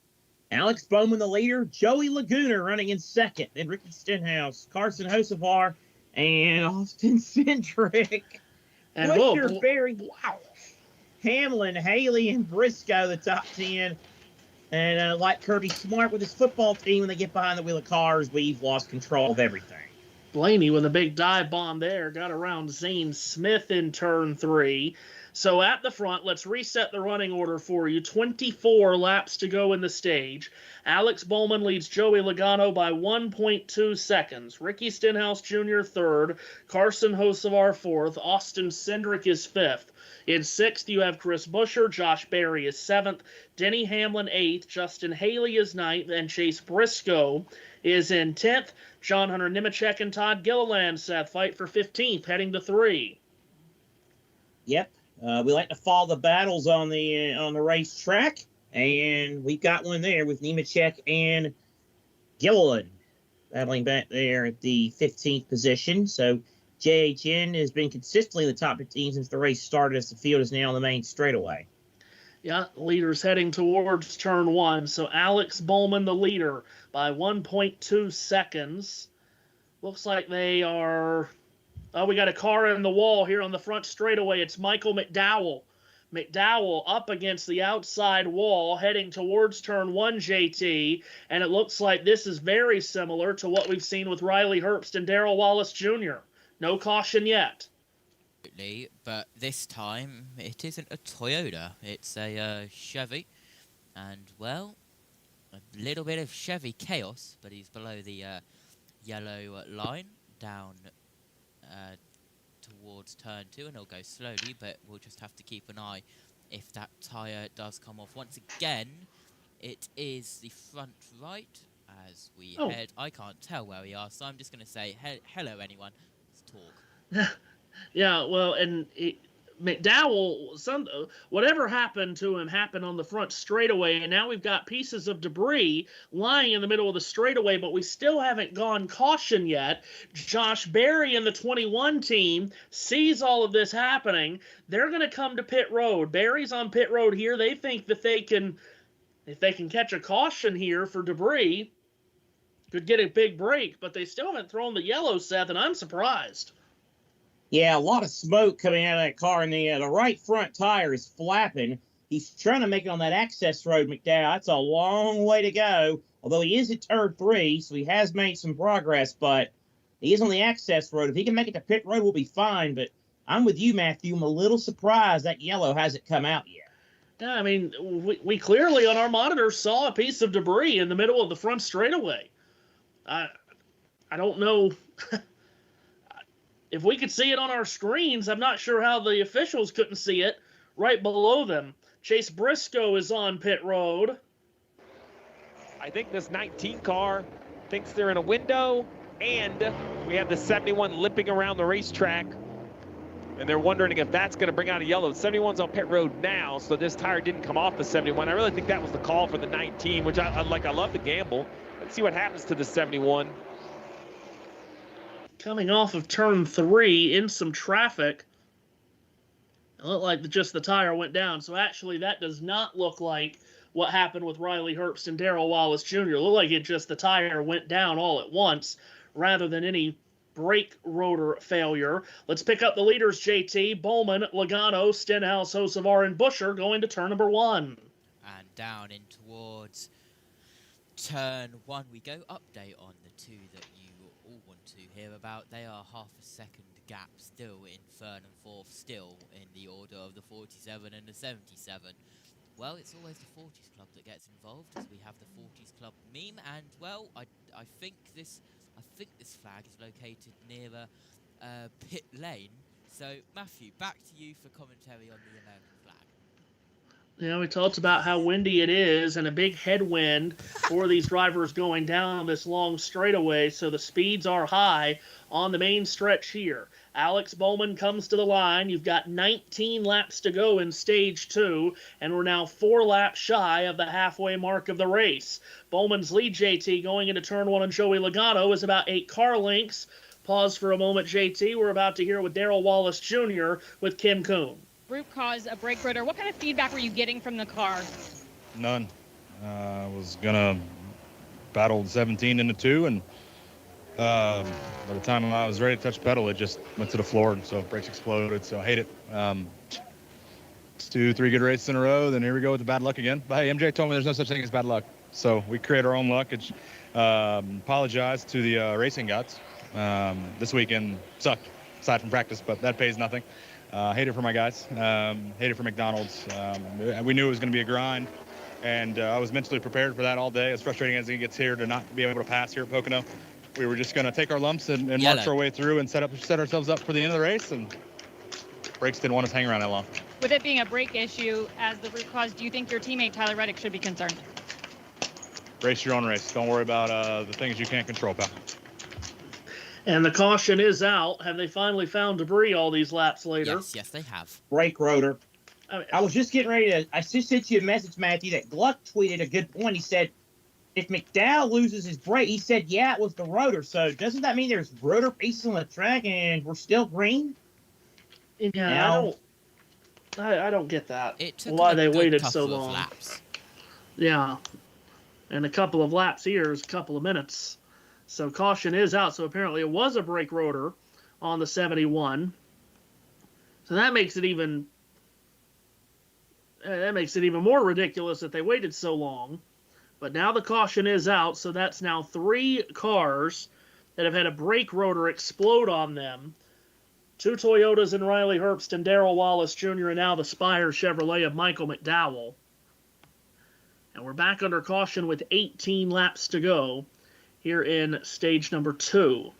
Alex Bowman, the leader. Joey Laguna running in second. Then Ricky Stenhouse, Carson Hocevar, and Austin Cindric. And wow. Hamlin, Haley, and Briscoe, the top 10. And like Kirby Smart with his football team, when they get behind the wheel of cars, we've lost control of everything. Blaney with a big dive bomb there got around Zane Smith in turn 3. So at the front, let's reset the running order for you. 24 laps to go in the stage. Alex Bowman leads Joey Logano by 1.2 seconds. Ricky Stenhouse Jr. 3rd. Carson Hocevar 4th. Austin Cindric is 5th. In 6th, you have Chris Buescher. Josh Berry is 7th. Denny Hamlin 8th. Justin Haley is 9th. And Chase Briscoe is in 10th. John Hunter Nemechek and Todd Gilliland Seth fight for 15th, heading to 3. Yep. We like to follow the battles on the racetrack, and we've got one there with Nemechek and Gilliland battling back there at the 15th position. So JHN has been consistently in the top 15 since the race started, as the field is now on the main straightaway. Yeah, leaders heading towards turn 1. So Alex Bowman, the leader, by 1.2 seconds. Looks like they are... Oh, we got a car in the wall here on the front straightaway. It's Michael McDowell. McDowell up against the outside wall, heading towards turn 1, JT. And it looks like this is very similar to what we've seen with Riley Herbst and Darrell Wallace Jr. No caution yet. But this time, it isn't a Toyota. It's a Chevy. And, well, a little bit of Chevy chaos, but he's below the yellow line down towards turn 2, and he'll go slowly, but we'll just have to keep an eye if that tyre does come off. Once again, it is the front right as we head. I can't tell where we are, so I'm just going to say hello, anyone. Let's talk. Yeah, well, and McDowell, whatever happened to him happened on the front straightaway, and now we've got pieces of debris lying in the middle of the straightaway, but we still haven't gone caution yet. Josh Berry and the 21 team sees all of this happening. They're going to come to pit road. Berry's on pit road here. They think that if they can catch a caution here for debris, could get a big break, but they still haven't thrown the yellow, Seth, and I'm surprised. Yeah, a lot of smoke coming out of that car, and the right front tire is flapping. He's trying to make it on that access road, McDowell. That's a long way to go, although he is at turn 3, so he has made some progress, but he is on the access road. If he can make it to pit road, we'll be fine, but I'm with you, Matthew. I'm a little surprised that yellow hasn't come out yet. Yeah, I mean, we clearly on our monitor saw a piece of debris in the middle of the front straightaway. I don't know if we could see it on our screens. I'm not sure how the officials couldn't see it right below them. Chase Briscoe is on pit road. I think this 19 car thinks they're in a window, and we have the 71 limping around the racetrack, and they're wondering if that's going to bring out a yellow. 71's on pit road now, so this tire didn't come off the 71. I really think that was the call for the 19, which I love the gamble. Let's see what happens to the 71. Coming off of turn 3 in some traffic. It looked like just the tire went down. So actually that does not look like what happened with Riley Herbst and Darrell Wallace Jr. It looked like just the tire went down all at once rather than any brake rotor failure. Let's pick up the leaders, JT. Bowman, Logano, Stenhouse, Hocevar, and Buscher going to turn number 1. And down in towards turn 1 we go. Update on the two that you all want to hear about. They are half a second gap still in third and fourth, still in the order of the 47 and the 77. Well, it's always the 40s club that gets involved, as we have the 40s club meme, and well, I think this flag is located near pit lane. So Matthew, back to you for commentary on the American flag. Yeah, we talked about how windy it is and a big headwind for these drivers going down this long straightaway, so the speeds are high on the main stretch here. Alex Bowman comes to the line. You've got 19 laps to go in stage 2, and we're now 4 laps shy of the halfway mark of the race. Bowman's lead, JT, going into turn 1 on Joey Logano is about 8 car lengths. Pause for a moment, JT. We're about to hear with Darrell Wallace Jr. with Kim Kuhn. Root cause a brake rotor. What kind of feedback were you getting from the car? None. I was gonna battle 17 into 2, and by the time I was ready to touch pedal, it just went to the floor, and so brakes exploded. So I hate it. It's 2-3 good races in a row. Then here we go with the bad luck again. But hey, MJ told me there's no such thing as bad luck, so we create our own luck. Apologize to the racing gods. This weekend sucked, aside from practice, but that pays nothing. Hate it for my guys. Hate it for McDonald's. We knew it was going to be a grind, and I was mentally prepared for that all day. As frustrating as it gets here to not be able to pass here at Pocono, we were just going to take our lumps and march our way through and set ourselves up for the end of the race, and brakes didn't want us to hang around that long. With it being a brake issue as the root cause, do you think your teammate Tyler Reddick should be concerned? Race your own race. Don't worry about the things you can't control, pal. And the caution is out. Have they finally found debris all these laps later? Yes, they have. Brake rotor. I was just getting ready to. I just sent you a message, Matthew, that Gluck tweeted a good point. He said, if McDowell loses his brake, he said, yeah, it was the rotor. So doesn't that mean there's rotor pieces on the track and we're still green? Yeah, I don't get that. It took why they waited so couple long. of laps. Yeah, and a couple of laps here is a couple of minutes. So caution is out. So apparently it was a brake rotor on the 71. So that makes it even more ridiculous that they waited so long. But now the caution is out. So that's now 3 cars that have had a brake rotor explode on them. 2 Toyotas in Riley Herbst and Darrell Wallace Jr. and now the Spire Chevrolet of Michael McDowell. And we're back under caution with 18 laps to go here in stage number 2.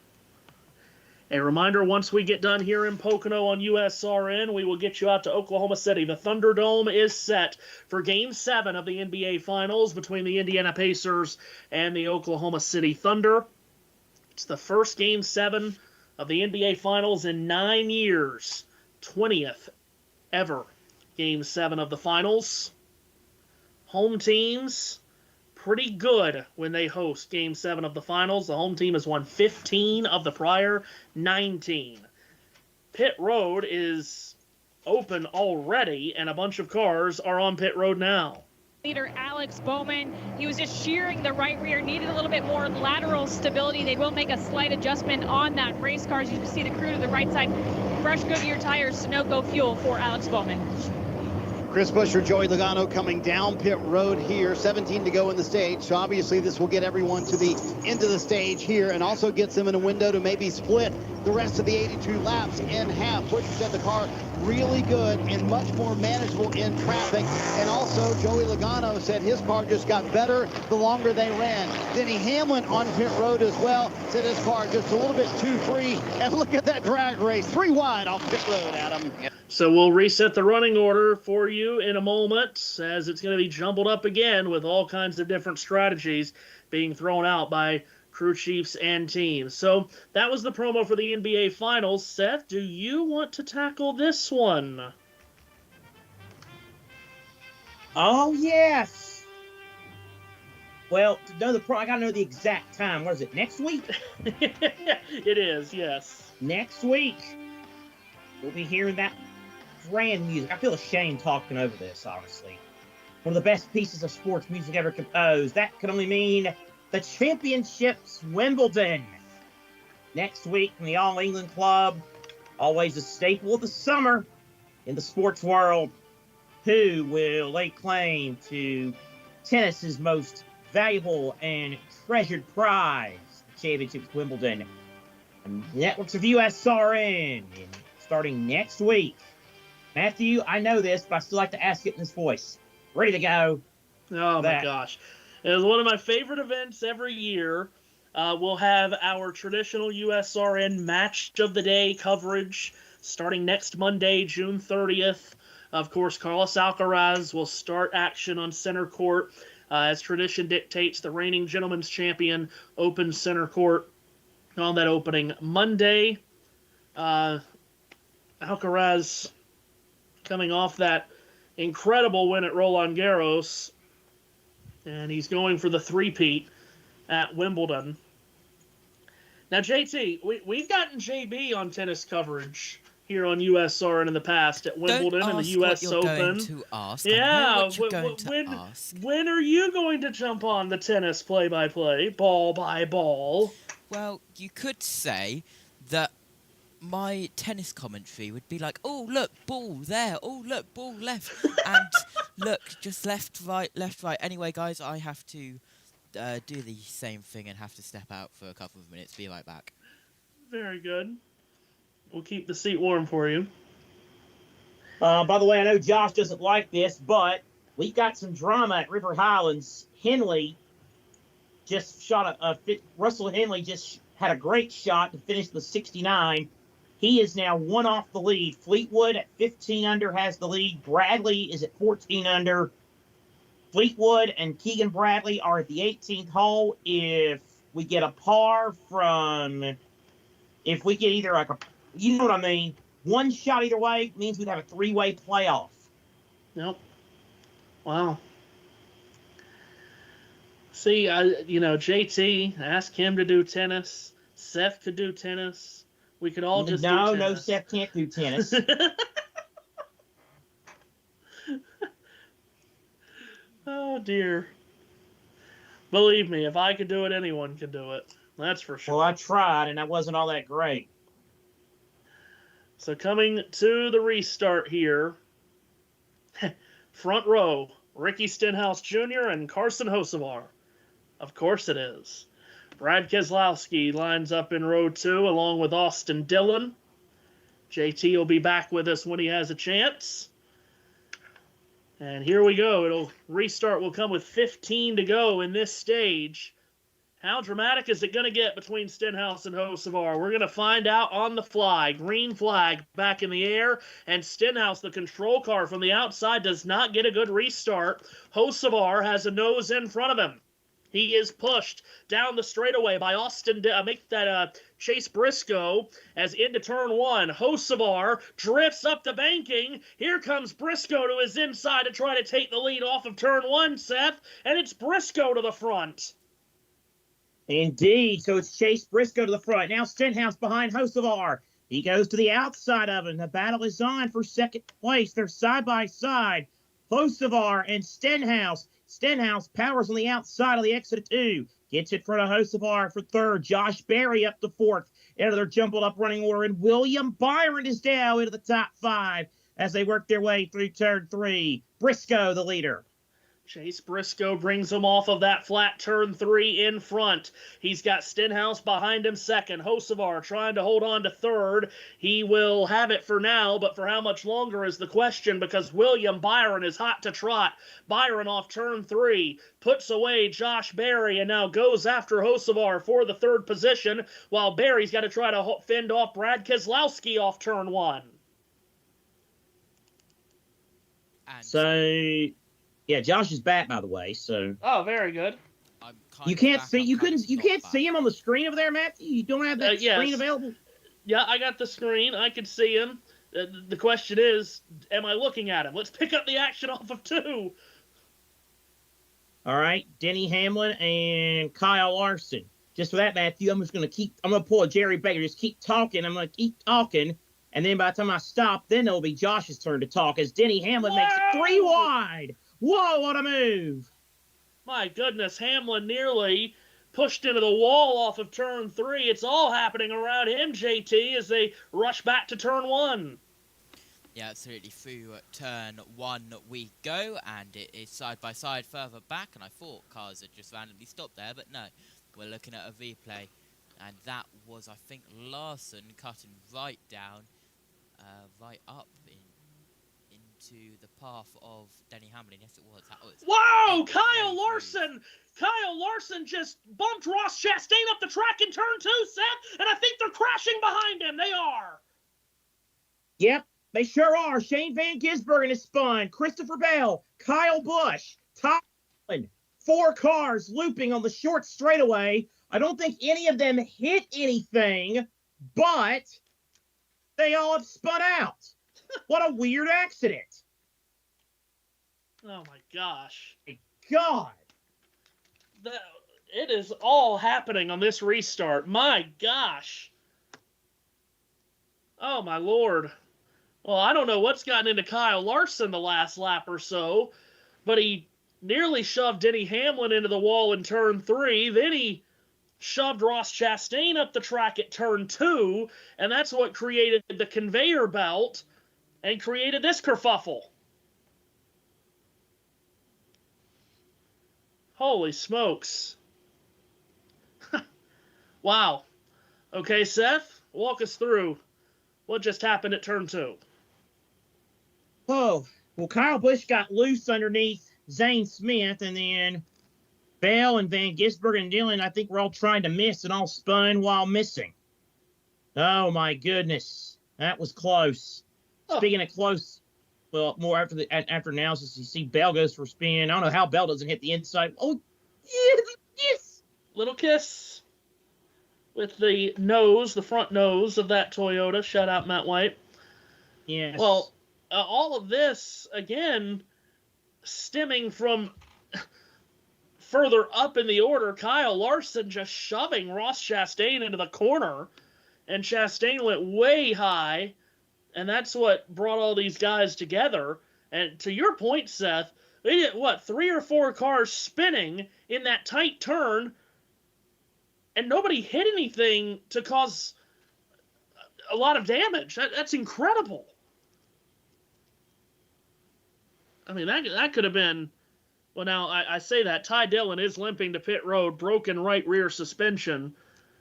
A reminder, once we get done here in Pocono on USRN, we will get you out to Oklahoma City. The Thunderdome is set for Game 7 of the NBA Finals between the Indiana Pacers and the Oklahoma City Thunder. It's the first Game 7 of the NBA Finals in 9 years. 20th ever Game 7 of the Finals. Home teams pretty good when they host Game 7 of the Finals. The home team has won 15 of the prior 19. Pit road is open already, and a bunch of cars are on pit road now. Leader Alex Bowman, he was just shearing the right rear, needed a little bit more lateral stability. They will make a slight adjustment on that race car. As you can see the crew to the right side, fresh Goodyear tires, Sunoco fuel for Alex Bowman. Chris Buscher, Joey Logano coming down pit road here. 17 to go in the stage. So obviously this will get everyone to the end of the stage here and also gets them in a window to maybe split the rest of the 82 laps in half. Bush said the car really good and much more manageable in traffic. And also, Joey Logano said his car just got better the longer they ran. Denny Hamlin on pit road as well said his car just a little bit too free. And look at that drag race, 3 wide off pit road, Adam. So we'll reset the running order for you in a moment, as it's going to be jumbled up again with all kinds of different strategies being thrown out by crew chiefs and teams. So that was the promo for the NBA Finals. Seth, do you want to tackle this one? Oh, yes. Well, to know I got to know the exact time. What is it, next week? It is, yes. Next week, we'll be hearing that grand music. I feel ashamed talking over this, honestly. One of the best pieces of sports music ever composed. That could only mean the championships, Wimbledon. Next week from the All England Club, always a staple of the summer in the sports world. Who will lay claim to tennis's most valuable and treasured prize, the championships, Wimbledon? And networks of USRN, starting next week. Matthew, I know this, but I still like to ask it in this voice. Ready to go. Oh, my gosh. It is one of my favorite events every year. We'll have our traditional USRN Match of the Day coverage starting next Monday, June 30th. Of course, Carlos Alcaraz will start action on center court. As tradition dictates, the reigning gentleman's champion opens center court on that opening Monday. Alcaraz coming off that incredible win at Roland Garros, and he's going for the three-peat at Wimbledon. Now, JT, we've gotten JB on tennis coverage here on USRN in the past at Wimbledon and the US Open. Yeah, when are you going to jump on the tennis play-by-play, ball by ball? Well, you could say that my tennis commentary would be like, oh, look, ball there. Oh, look, ball left. And look, just left, right. Anyway, guys, I have to do the same thing and have to step out for a couple of minutes. Be right back. Very good. We'll keep the seat warm for you. By the way, I know Josh doesn't like this, but we've got some drama at River Highlands. Henley just shot Russell Henley just had a great shot to finish the 69. He is now 1 off the lead. Fleetwood at 15 under has the lead. Bradley is at 14 under. Fleetwood and Keegan Bradley are at the 18th hole. If we get a par if we get either like you know what I mean, one shot either way means we'd have a 3-way playoff. Nope. Wow. See, JT, ask him to do tennis. Seth could do tennis. We could all just do tennis. No, Seth can't do tennis. Oh, dear. Believe me, if I could do it, anyone could do it. That's for sure. Well, I tried, and I wasn't all that great. So coming to the restart here, front row, Ricky Stenhouse Jr. and Carson Hocevar. Of course it is. Brad Keselowski lines up in row 2 along with Austin Dillon. JT will be back with us when he has a chance. And here we go. Restart will come with 15 to go in this stage. How dramatic is it going to get between Stenhouse and Hocevar? We're going to find out on the fly. Green flag back in the air, and Stenhouse, the control car from the outside, does not get a good restart. Hocevar has a nose in front of him. He is pushed down the straightaway by Chase Briscoe as into turn 1. Hocevar drifts up the banking. Here comes Briscoe to his inside to try to take the lead off of turn 1, Seth, and it's Briscoe to the front. Indeed. So it's Chase Briscoe to the front. Now Stenhouse behind Hocevar. He goes to the outside of him. The battle is on for second place. They're side by side. Hocevar and Stenhouse. Stenhouse powers on the outside of the exit of 2. Gets in front of Hocevar for third. Josh Berry up to fourth into their jumbled up running order. And William Byron is down into the top 5 as they work their way through turn 3. Briscoe, the leader. Chase Briscoe brings him off of that flat turn 3 in front. He's got Stenhouse behind him second. Hocevar trying to hold on to third. He will have it for now, but for how much longer is the question, because William Byron is hot to trot. Byron off turn 3, puts away Josh Berry, and now goes after Hocevar for the third position, while Berry's got to try to fend off Brad Keselowski off turn 1. So... yeah, Josh is back, by the way. So. Oh, very good. You can't see. You can't see him on the screen over there, Matthew. You don't have that screen available. Yeah, I got the screen. I can see him. The question is, am I looking at him? Let's pick up the action off of 2. All right, Denny Hamlin and Kyle Larson. Just for that, Matthew, I'm going to pull a Jerry Baker. Just keep talking. I'm going to keep talking. And then by the time I stop, then it'll be Josh's turn to talk as Denny Hamlin makes it 3 wide. Whoa, what a move. My goodness, Hamlin nearly pushed into the wall off of turn 3. It's all happening around him, JT, as they rush back to turn 1. Yeah, absolutely. Through turn 1 we go, and it is side by side further back, and I thought cars had just randomly stopped there, but no. We're looking at a replay, and that was, I think, Larson cutting right down, right up into the path of Denny Hamlin. Yes, it was. Whoa! Kyle Larson! Kyle Larson just bumped Ross Chastain up the track in turn 2, Seth, and I think they're crashing behind him. They are. Yep, they sure are. Shane Van Gisbergen is spun. Christopher Bell, Kyle Busch, Todd Allen. 4 cars looping on the short straightaway. I don't think any of them hit anything, but they all have spun out. What a weird accident. Oh, my gosh. My God. It is all happening on this restart. My gosh. Oh, my Lord. Well, I don't know what's gotten into Kyle Larson the last lap or so, but he nearly shoved Denny Hamlin into the wall in turn 3. Then he shoved Ross Chastain up the track at turn 2, and that's what created the conveyor belt and created this kerfuffle. Holy smokes. Wow. Okay, Seth, walk us through what just happened at turn 2. Oh, well, Kyle Busch got loose underneath Zane Smith, and then Bell and Van Gisbergen and Dillon, I think, were all trying to miss and all spun while missing. Oh, my goodness. That was close. Speaking of close, well, more after analysis, you see Bell goes for a spin. I don't know how Bell doesn't hit the inside. Oh, yes. Little kiss with the nose, the front nose of that Toyota. Shout out Matt White. Yes. Well, all of this, again, stemming from further up in the order, Kyle Larson just shoving Ross Chastain into the corner, and Chastain went way high, and that's what brought all these guys together. And to your point, Seth, they did, 3 or 4 cars spinning in that tight turn, and nobody hit anything to cause a lot of damage. That's incredible. I mean, that could have been... Well, now, I say that. Ty Dillon is limping to pit road, broken right rear suspension.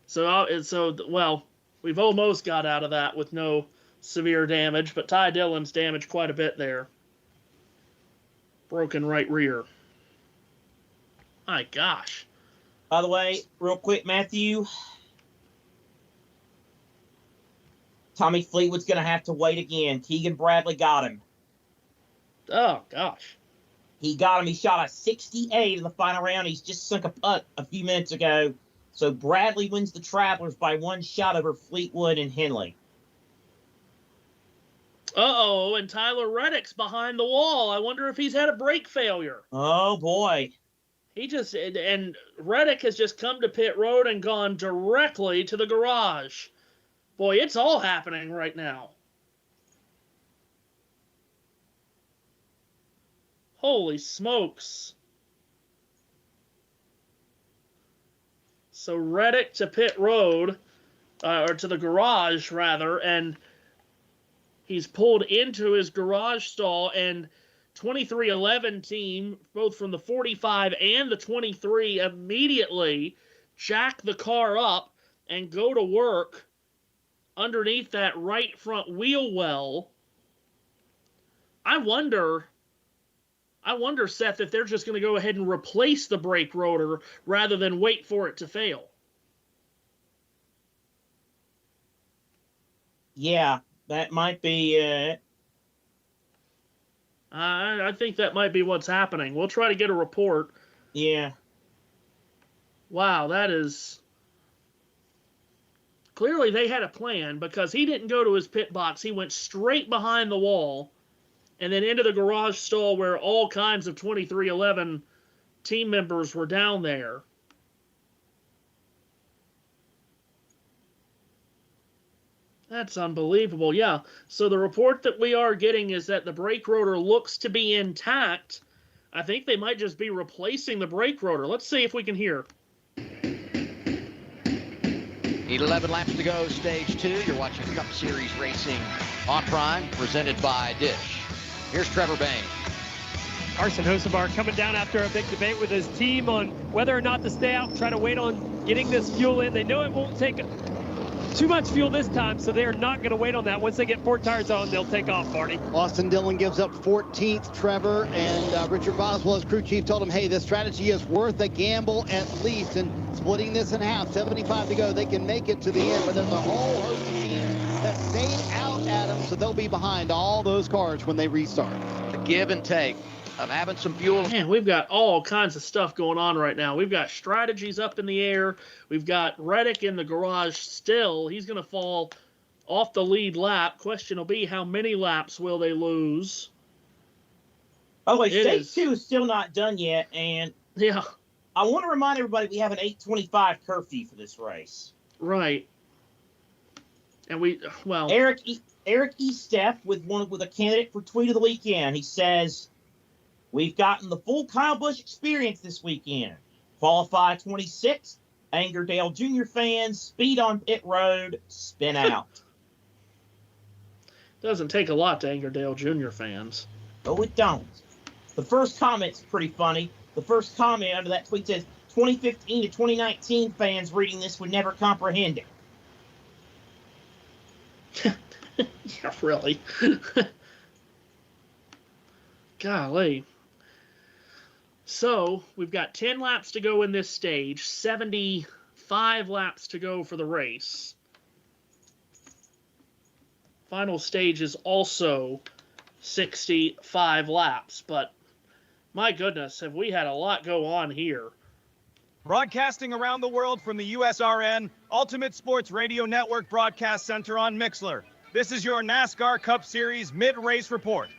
So, we've almost got out of that with no severe damage, but Ty Dillon's damaged quite a bit there. Broken right rear. My gosh. By the way, real quick, Matthew, Tommy Fleetwood's going to have to wait again. Keegan Bradley got him. Oh, gosh. He got him. He shot a 68 in the final round. He's just sunk a putt a few minutes ago. So Bradley wins the Travelers by 1 shot over Fleetwood and Henley. Uh-oh, and Tyler Reddick's behind the wall. I wonder if he's had a brake failure. Oh, boy. And Reddick has just come to pit road and gone directly to the garage. Boy, it's all happening right now. Holy smokes. So Reddick to pit road, or to the garage, rather, and he's pulled into his garage stall, and 2311 team, both from the 45 and the 23, immediately jack the car up and go to work underneath that right front wheel well. I wonder, Seth, if they're just going to go ahead and replace the brake rotor rather than wait for it to fail. Yeah, that might be it. I think that might be what's happening. We'll try to get a report. Yeah. Wow, that is... Clearly they had a plan, because he didn't go to his pit box. He went straight behind the wall and then into the garage stall where all kinds of 2311 team members were down there. That's unbelievable. Yeah. So the report that we are getting is that the brake rotor looks to be intact. I think they might just be replacing the brake rotor. Let's see if we can hear. 11 laps to go, stage 2. You're watching Cup Series racing on Prime, presented by Dish. Here's Trevor Bayne. Carson Hocevar coming down after a big debate with his team on whether or not to stay out and try to wait on getting this fuel in. They know it won't take too much fuel this time, so they are not going to wait on that. Once they get 4 tires on, they'll take off, Marty. Austin Dillon gives up 14th, Trevor, and Richard Boswell, his crew chief, told him, hey, this strategy is worth a gamble at least, and splitting this in half, 75 to go, they can make it to the end, but there's a whole host of teams that stayed out, Adam, so they'll be behind all those cars when they restart. The give and take of having some fuel. Man, we've got all kinds of stuff going on right now. We've got strategies up in the air. We've got Reddick in the garage still. He's going to fall off the lead lap. Question will be, how many laps will they lose? By the way, stage 2 is still not done yet, and yeah, I want to remind everybody we have an 8:25 curfew for this race. Right. And Eric E. Steph with a candidate for Tweet of the Weekend. He says, we've gotten the full Kyle Busch experience this weekend. Qualify 26, Angerdale Junior fans, speed on pit road, spin out. Doesn't take a lot to Angerdale Junior fans. No, it don't. The first comment's pretty funny. The first comment under that tweet says, 2015 to 2019 fans reading this would never comprehend it. Yeah, really. Golly. So, we've got 10 laps to go in this stage, 75 laps to go for the race. Final stage is also 65 laps, but my goodness, have we had a lot go on here. Broadcasting around the world from the USRN Ultimate Sports Radio Network Broadcast Center on Mixler. This is your NASCAR Cup Series mid-race report.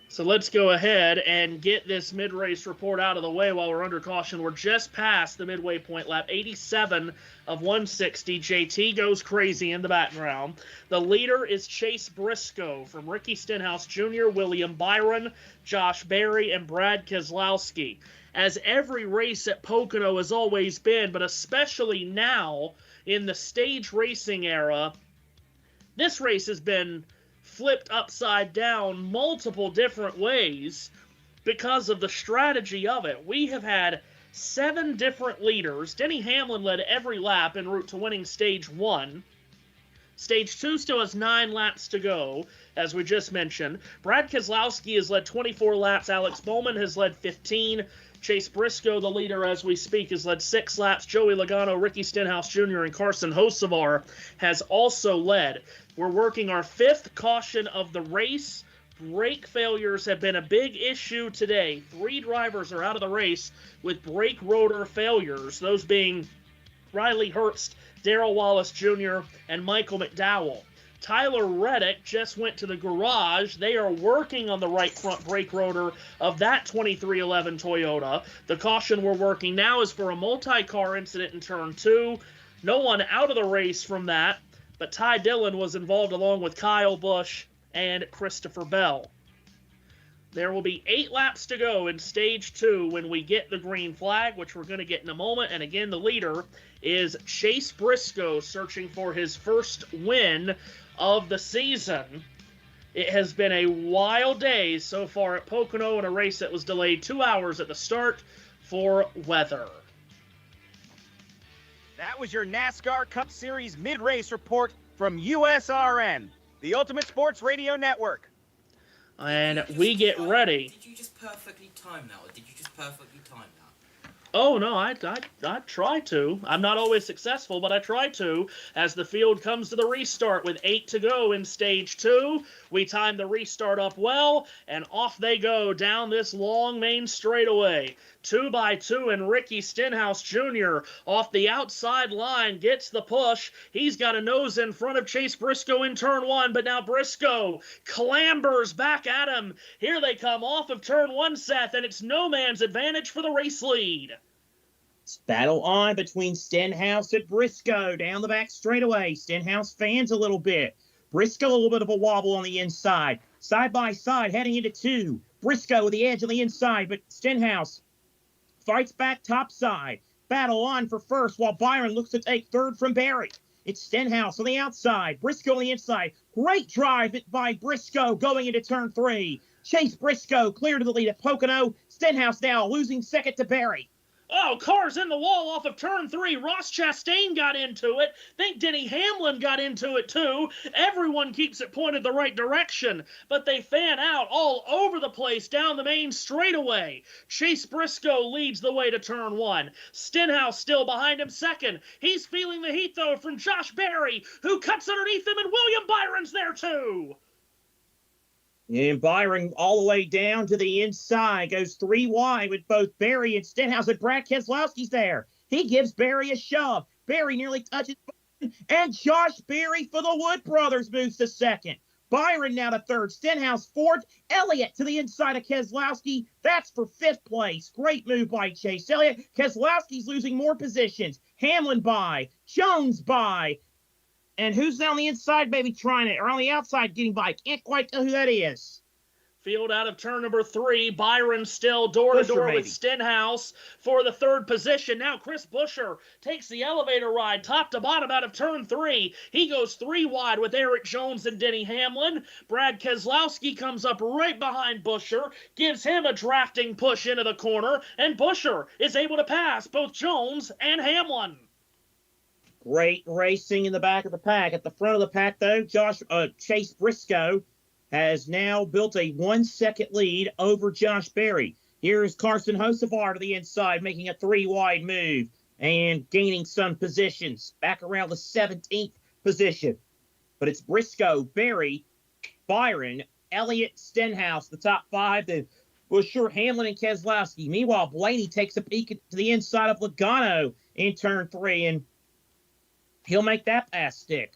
So let's go ahead and get this mid-race report out of the way while we're under caution. We're just past the midway point lap, 87 of 160. JT goes crazy in the background. The leader is Chase Briscoe from Ricky Stenhouse Jr., William Byron, Josh Berry, and Brad Keselowski. As every race at Pocono has always been, but especially now in the stage racing era, this race has been flipped upside down multiple different ways because of the strategy of it. We have had 7 different leaders. Denny Hamlin led every lap en route to winning stage 1. Stage 2 still has 9 laps to go, as we just mentioned. Brad Keselowski has led 24 laps. Alex Bowman has led 15. Chase Briscoe, the leader as we speak, has led 6 laps. Joey Logano, Ricky Stenhouse Jr., and Carson Hocevar has also led. We're working our 5th caution of the race. Brake failures have been a big issue today. 3 drivers are out of the race with brake rotor failures, those being Riley Herbst, Darrell Wallace Jr., and Michael McDowell. Tyler Reddick just went to the garage. They are working on the right front brake rotor of that 2311 Toyota. The caution we're working now is for a multi-car incident in turn 2. No one out of the race from that, but Ty Dillon was involved along with Kyle Busch and Christopher Bell. There will be 8 laps to go in stage 2 when we get the green flag, which we're going to get in a moment. And again, the leader is Chase Briscoe, searching for his first win of the season. It has been a wild day so far at Pocono in a race that was delayed 2 hours at the start for weather. That was your NASCAR Cup Series mid-race report from USRN, the Ultimate Sports Radio Network. And we get ready. Did you just perfectly time that, or did you just perfectly time that? Oh, no, I try to. I'm not always successful, but I try to. As the field comes to the restart with 8 to go in Stage 2, we time the restart up well, and off they go down this long main straightaway. 2 by 2, and Ricky Stenhouse Jr. off the outside line gets the push. He's got a nose in front of Chase Briscoe in turn 1, but now Briscoe clambers back at him. Here they come off of turn 1, Seth, and it's no man's advantage for the race lead. It's battle on between Stenhouse and Briscoe down the back straightaway. Stenhouse fans a little bit. Briscoe a little bit of a wobble on the inside. Side by side heading into 2. Briscoe with the edge on the inside, but Stenhouse fights back topside. Battle on for first while Byron looks to take third from Barry. It's Stenhouse on the outside. Briscoe on the inside. Great drive by Briscoe going into turn 3. Chase Briscoe clear to the lead at Pocono. Stenhouse now losing second to Barry. Oh, cars in the wall off of turn 3. Ross Chastain got into it. Think Denny Hamlin got into it too. Everyone keeps it pointed the right direction, but they fan out all over the place down the main straightaway. Chase Briscoe leads the way to turn 1. Stenhouse still behind him second. He's feeling the heat though from Josh Berry, who cuts underneath him, and William Byron's there too. And Byron all the way down to the inside. Goes 3 wide with both Barry and Stenhouse, and Brad Keselowski's there. He gives Barry a shove. Barry nearly touches Byron, and Josh Berry for the Wood brothers moves to second. Byron now to third. Stenhouse fourth. Elliott to the inside of Keselowski. That's for 5th place. Great move by Chase Elliott. Keselowski's losing more positions. Hamlin by. Jones by. And who's on the inside maybe trying it, or on the outside getting by? Can't quite tell who that is. Field out of turn number 3. Byron still door-to-door with Stenhouse for the 3rd position. Now Chris Buescher takes the elevator ride top to bottom out of turn 3. He goes 3 wide with Eric Jones and Denny Hamlin. Brad Keselowski comes up right behind Buescher, gives him a drafting push into the corner, and Buescher is able to pass both Jones and Hamlin. Great racing in the back of the pack. At the front of the pack, though, Chase Briscoe has now built a 1-second lead over Josh Berry. Here's Carson Hocevar to the inside, making a 3-wide move and gaining some positions back around the 17th position. But it's Briscoe, Berry, Byron, Elliott, Stenhouse, the top 5. Then Buescher, Hamlin, and Keselowski. Meanwhile, Blaney takes a peek to the inside of Logano in turn 3, and he'll make that pass stick.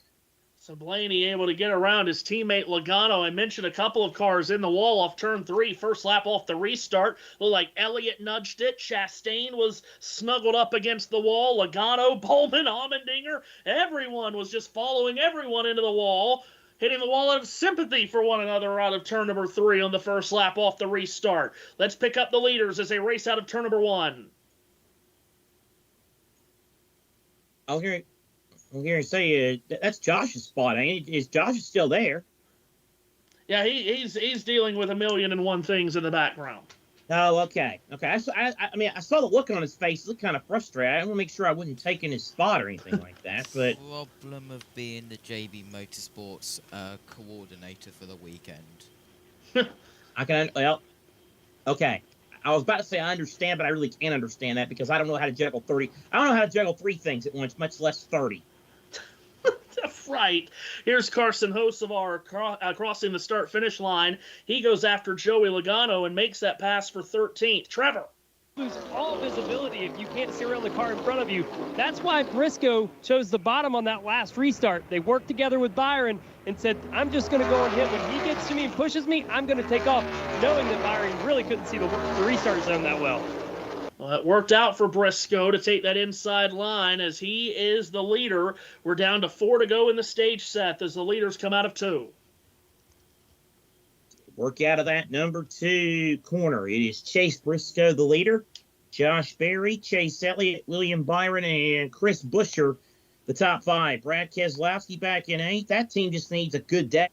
So Blaney able to get around his teammate Logano. I mentioned a couple of cars in the wall off turn 3. First lap off the restart. Looked like Elliott nudged it. Chastain was snuggled up against the wall. Logano, Bowman, Allmendinger. Everyone was just following everyone into the wall, hitting the wall out of sympathy for one another out of turn number 3 on the first lap off the restart. Let's pick up the leaders as they race out of turn number 1. I'll hear it. I'm here to say that's Josh's spot. Is Josh still there? Yeah, he's dealing with 1,000,001 things in the background. Oh, okay. I saw the look on his face. He looked kind of frustrated. I want to make sure I wasn't taking his spot or anything like that. But problem of being the JB Motorsports coordinator for the weekend. Okay. I was about to say I understand, but I really can't understand that because I don't know how to juggle 30. I don't know how to juggle 3 things at once, much less 30. Right. Here's Carson Hocevar crossing the start-finish line. He goes after Joey Logano and makes that pass for 13th. Trevor. Lose all visibility if you can't see around the car in front of you. That's why Briscoe chose the bottom on that last restart. They worked together with Byron and said, I'm just going to go and hit. When he gets to me and pushes me, I'm going to take off, knowing that Byron really couldn't see the restart zone that well. Well, it worked out for Briscoe to take that inside line as he is the leader. We're down to 4 to go in the stage set as the leaders come out of 2. Work out of that number 2 corner. It is Chase Briscoe, the leader. Josh Berry, Chase Elliott, William Byron, and Chris Buescher, the top 5. Brad Keselowski back in 8th. That team just needs a good day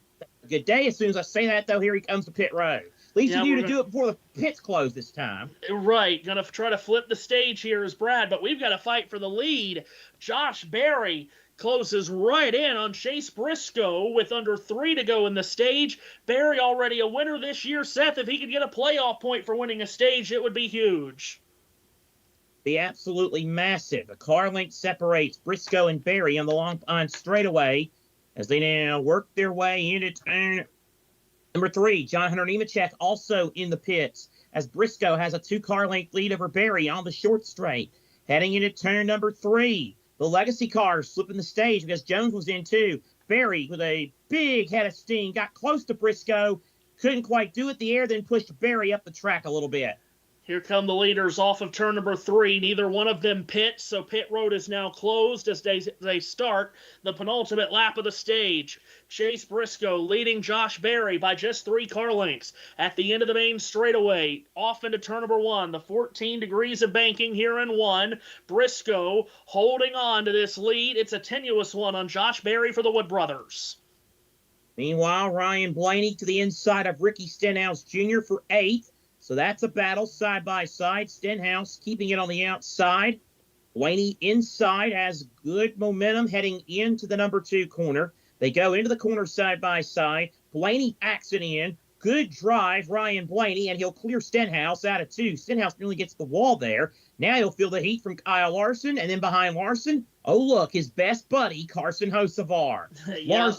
good day. As soon as I say that, though, here he comes to pit road. At least Yeah, you to do it before the pits close this time. Right, gonna try to flip the stage here is Brad, but we've got to fight for the lead. Josh Berry closes right in on Chase Briscoe with under 3 to go in the stage. Berry already a winner this year. Seth, if he could get a playoff point for winning a stage, it would be huge. Be absolutely massive. A car length separates Briscoe and Berry on the long pond straightaway as they now work their way into turn number 3. John Hunter Nemechek also in the pits as Briscoe has a 2-car length lead over Berry on the short straight. Heading into turn number 3. The legacy cars flipping the stage because Jones was in too. Berry with a big head of steam got close to Briscoe. Couldn't quite do it. The air then pushed Berry up the track a little bit. Here come the leaders off of turn number 3. Neither one of them pits, so pit road is now closed as they start the penultimate lap of the stage. Chase Briscoe leading Josh Berry by just 3 car lengths. At the end of the main straightaway, off into turn number 1. The 14 degrees of banking here in 1. Briscoe holding on to this lead. It's a tenuous one on Josh Berry for the Wood Brothers. Meanwhile, Ryan Blaney to the inside of Ricky Stenhouse Jr. for 8th. So that's a battle side by side. Stenhouse keeping it on the outside. Blaney inside has good momentum heading into the number 2 corner. They go into the corner side by side. Blaney acts it in. Good drive, Ryan Blaney, and he'll clear Stenhouse out of 2. Stenhouse nearly gets the wall there. Now he'll feel the heat from Kyle Larson, and then behind Larson, oh look, his best buddy, Carson Hocevar. Yeah,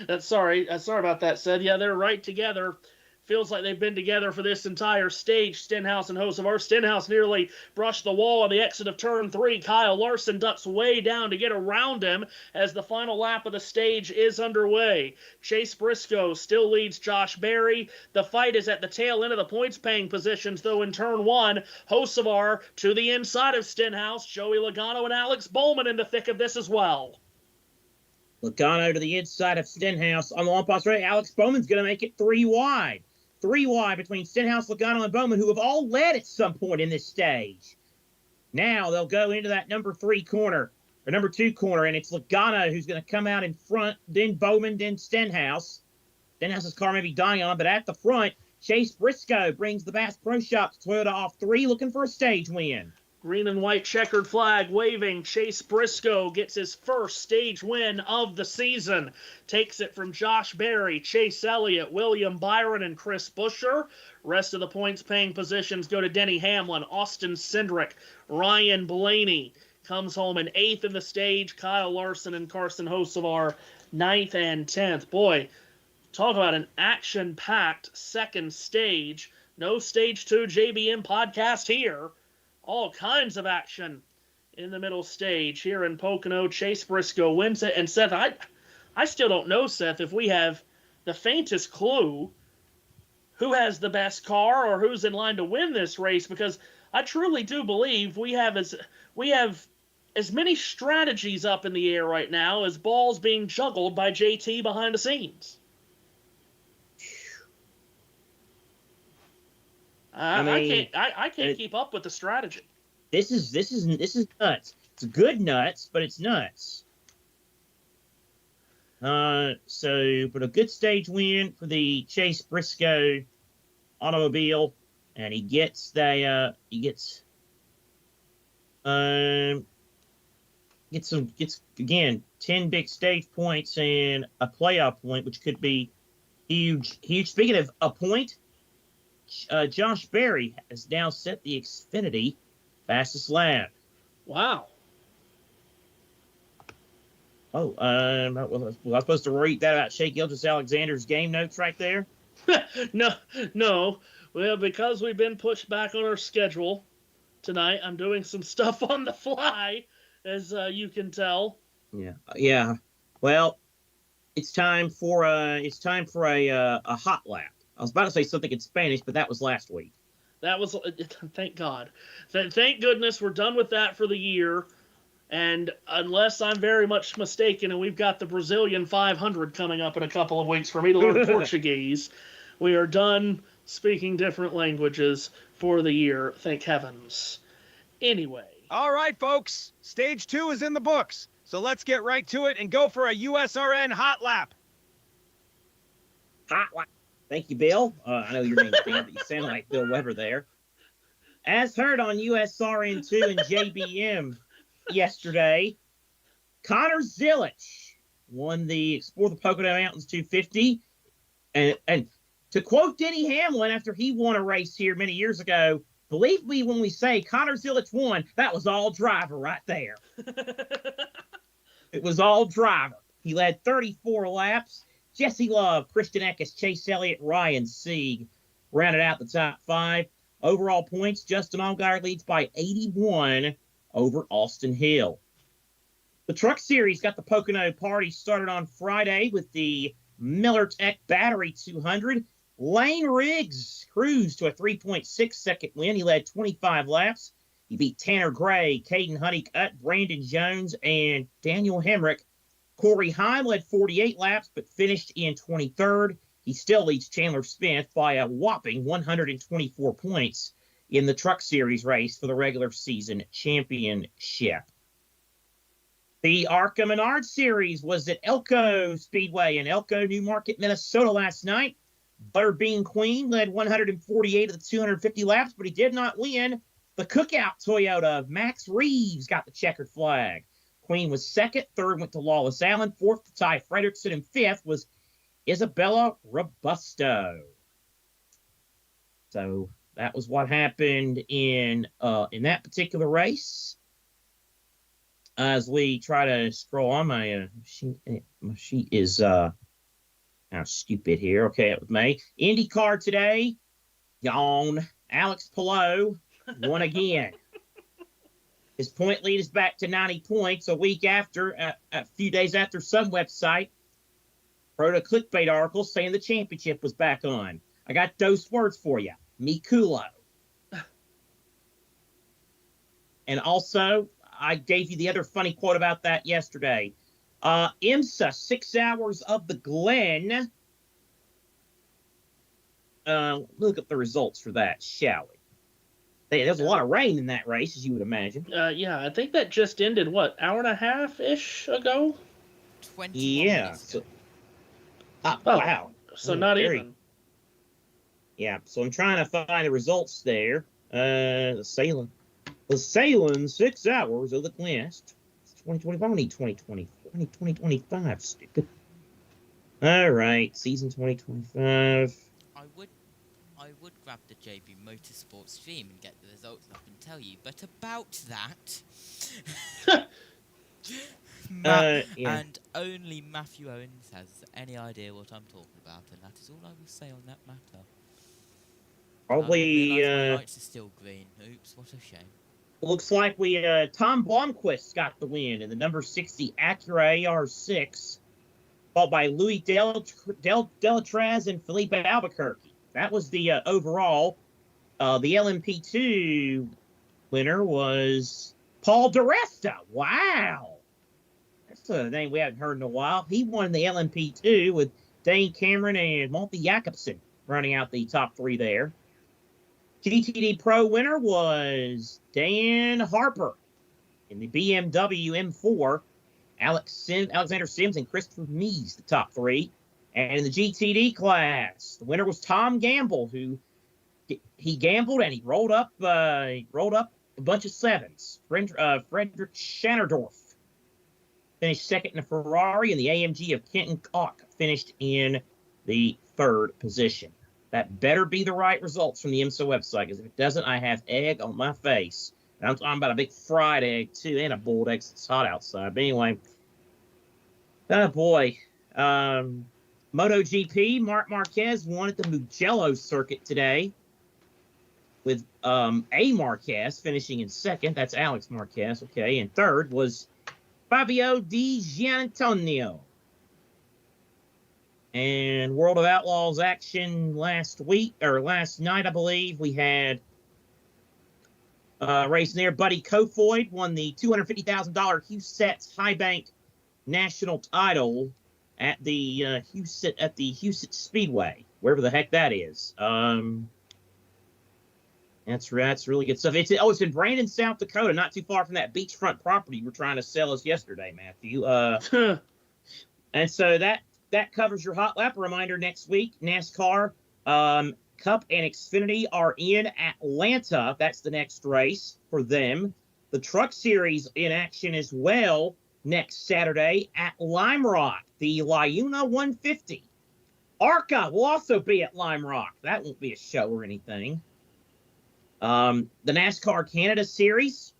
they're sorry about that, Seth. Yeah, they're right together. Feels like they've been together for this entire stage, Stenhouse and Hocevar. Stenhouse nearly brushed the wall on the exit of turn 3. Kyle Larson ducks way down to get around him as the final lap of the stage is underway. Chase Briscoe still leads Josh Berry. The fight is at the tail end of the points-paying positions, though, in turn 1. Hocevar to the inside of Stenhouse. Joey Logano and Alex Bowman in the thick of this as well. Logano to the inside of Stenhouse on the long pass right. Alex Bowman's going to make it 3 wide. 3 wide between Stenhouse, Logano, and Bowman, who have all led at some point in this stage. Now they'll go into that number 3 corner, or number 2 corner, and it's Logano who's going to come out in front, then Bowman, then Stenhouse. Stenhouse's car may be dying on, but at the front, Chase Briscoe brings the Bass Pro Shops Toyota off 3, looking for a stage win. Green and white checkered flag waving. Chase Briscoe gets his first stage win of the season. Takes it from Josh Berry, Chase Elliott, William Byron, and Chris Buescher. Rest of the points paying positions go to Denny Hamlin, Austin Cindric, Ryan Blaney. Comes home in 8th in the stage. Kyle Larson and Carson Hocevar 9th and 10th. Boy, talk about an action-packed second stage. No Stage 2 JBM podcast here. All kinds of action in the middle stage here in Pocono. Chase Briscoe wins it. And Seth, I still don't know, Seth, if we have the faintest clue who has the best car or who's in line to win this race, because I truly do believe we have as many strategies up in the air right now as balls being juggled by JT behind the scenes. I can't keep up with the strategy. This is nuts. It's good nuts, but it's nuts. But a good stage win for the Chase Briscoe automobile, and he gets again 10 big stage points and a playoff point, which could be huge. Speaking of a point, Josh Berry has now set the Xfinity fastest lap. Wow. Oh, was I supposed to read that about Shea Gilgeous-Alexander's game notes right there? No. Well, because we've been pushed back on our schedule tonight, I'm doing some stuff on the fly, as you can tell. Yeah. Well, it's time for a hot lap. I was about to say something in Spanish, but that was last week. That was, thank God. Thank goodness we're done with that for the year. And unless I'm very much mistaken, and we've got the Brazilian 500 coming up in a couple of weeks for me to learn Portuguese, we are done speaking different languages for the year, thank heavens. Anyway. All right, folks. Stage 2 is in the books. So let's get right to it and go for a USRN hot lap. Hot lap. Thank you, Bill. I know your name's Dan, but you sound like Bill Weber there. As heard on USRN2 and JBM yesterday, Connor Zilich won the Explore the Pocono Mountains 250. And to quote Denny Hamlin after he won a race here many years ago, believe me when we say Connor Zilich won, that was all driver right there. It was all driver. He led 34 laps. Jesse Love, Christian Eckes, Chase Elliott, Ryan Sieg rounded out the top 5. Overall points, Justin Allgaier leads by 81 over Austin Hill. The Truck Series got the Pocono party started on Friday with the Miller Tech Battery 200. Lane Riggs cruised to a 3.6 second win. He led 25 laps. He beat Tanner Gray, Caden Honeycutt, Brandon Jones, and Daniel Hemrick. Corey Heim led 48 laps, but finished in 23rd. He still leads Chandler Smith by a whopping 124 points in the Truck Series race for the regular season championship. The ARCA Menard Series was at Elko Speedway in Elko, New Market, Minnesota last night. Butterbean Queen led 148 of the 250 laps, but he did not win. The Cookout Toyota of Max Reeves got the checkered flag. Queen was second, third went to Lawless Allen, fourth to Ty Fredrickson, and fifth was Isabella Robusto. So that was what happened in that particular race. As we try to scroll on, my sheet is now stupid here. Okay, it was May. IndyCar today, yawn. Alex Palou won again. His point lead is back to 90 points. A week after, a few days after, some website wrote a clickbait article saying the championship was back on. I got those words for you. Me culo. And also, I gave you the other funny quote about that yesterday. IMSA, 6 hours of the Glen. Look at the results for that, shall we? There's a lot of rain in that race, as you would imagine. Yeah, I think that just ended, what, hour and a half-ish ago? 21 minutes ago. Wow. So not even. Yeah, so I'm trying to find the results there. The Salem, 6 hours of the Quest. 2025. I don't need 2020. I need 2025, stupid. All right, season 2025. I would grab the JB Motorsports stream and get the results up and tell you, but about that, and only Matthew Owens has any idea what I'm talking about, and that is all I will say on that matter. Probably. My lights are still green. Oops, what a shame. Looks like we Tom Blomqvist got the win in the number 60 Acura AR6, followed by Louis Delatraz and Felipe Albuquerque. That was the overall. The LMP2 winner was Paul DiResta. Wow. That's a name we haven't heard in a while. He won the LMP2 with Dane Cameron and Monty Jacobson running out the top 3 there. GTD Pro winner was Dan Harper in the BMW M4. Alexander Sims and Christopher Mees, the top 3. And in the GTD class, the winner was Tom Gamble, who he gambled and he rolled up a bunch of 7s. Frederick Schannerdorf finished second in a Ferrari, and the AMG of Kenton Koch finished in the 3rd position. That better be the right results from the IMSA website, because if it doesn't, I have egg on my face. And I'm talking about a big fried egg, too, and a boiled egg. It's hot outside. But anyway, oh boy. MotoGP, Marc Marquez won at the Mugello circuit today with A. Marquez finishing in 2nd. That's Alex Marquez, okay. And 3rd was Fabio Di Gianantonio. And World of Outlaws action last night, I believe, we had racing there. Buddy Kofoid won the $250,000 Huset's High Bank National title at the Huset Speedway, wherever the heck that is. That's really good stuff. It's in Brandon, South Dakota, not too far from that beachfront property you were trying to sell us yesterday, Matthew. And so that that covers your hot lap. A reminder, next week, NASCAR Cup and Xfinity are in Atlanta. That's the next race for them. The Truck Series in action as well next Saturday at Lime Rock, the Liuna 150. ARCA will also be at Lime Rock. That won't be a show or anything. The NASCAR Canada Series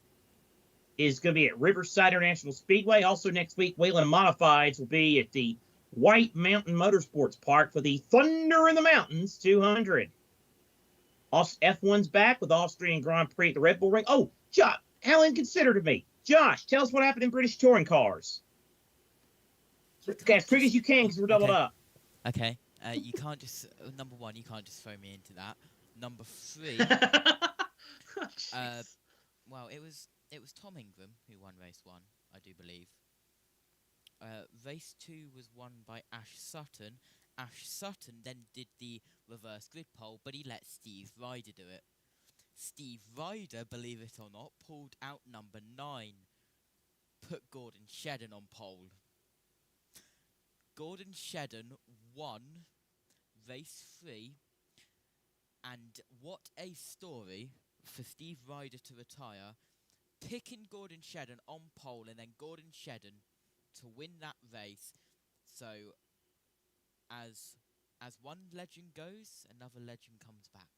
is going to be at Riverside International Speedway. Also next week, Wayland Modifieds will be at the White Mountain Motorsports Park for the Thunder in the Mountains 200. F1's back with Austrian Grand Prix at the Red Bull Ring. Oh, Josh, how inconsiderate of me. Josh, tell us what happened in British touring cars. Okay, as quick as you can because we're doubled up. Okay. You can't just number one. You can't just throw me into that. Number three. Well, it was Tom Ingram who won race 1, I do believe. Race 2 was won by Ash Sutton. Ash Sutton then did the reverse grid pole, but he let Steve Ryder do it. Steve Ryder, believe it or not, pulled out number 9, put Gordon Shedden on pole. Gordon Shedden won race 3, and what a story for Steve Ryder to retire, picking Gordon Shedden on pole and then Gordon Shedden to win that race. So, as one legend goes, another legend comes back.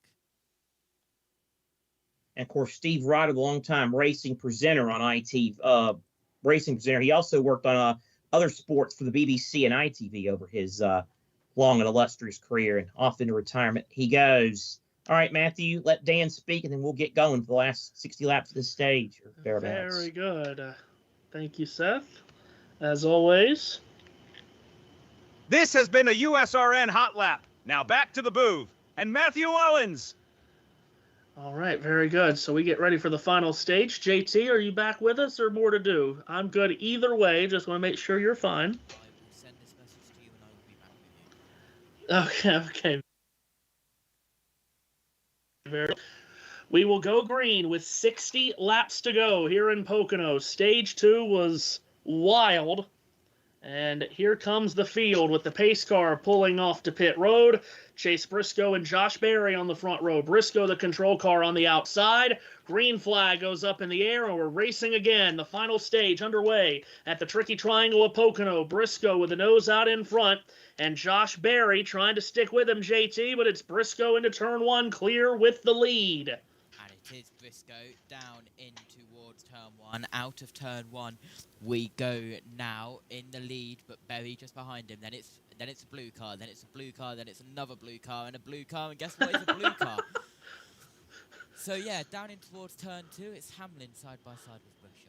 And of course, Steve Ryder, the longtime racing presenter on ITV, racing presenter. He also worked on other sports for the BBC and ITV over his long and illustrious career, and off into retirement he goes. All right, Matthew, let Dan speak, and then we'll get going for the last 60 laps of this stage. Or thereabouts. Very good. Thank you, Seth. As always. This has been a USRN Hot Lap. Now back to the booth. And Matthew Owens. All right, very good. So we get ready for the final stage. JT, are you back with us or more to do? I'm good either way. Just want to make sure you're fine. I will send this message to you and I will be back with you. Okay. We will go green with 60 laps to go here in Pocono. Stage 2 was wild. And here comes the field with the pace car pulling off to pit road. Chase Briscoe and Josh Berry on the front row. Briscoe, the control car, on the outside. Green flag goes up in the air, and we're racing again. The final stage underway at the tricky triangle of Pocono. Briscoe with the nose out in front, and Josh Berry trying to stick with him, JT, but it's Briscoe into turn 1, clear with the lead. And it is Briscoe down in towards turn 1, out of turn 1. We go now in the lead, but Berry just behind him. Then it's a blue car, then it's a blue car, then it's another blue car, and a blue car, and guess what? It's a blue car. So yeah, down in towards turn 2, it's Hamlin side by side with Busher.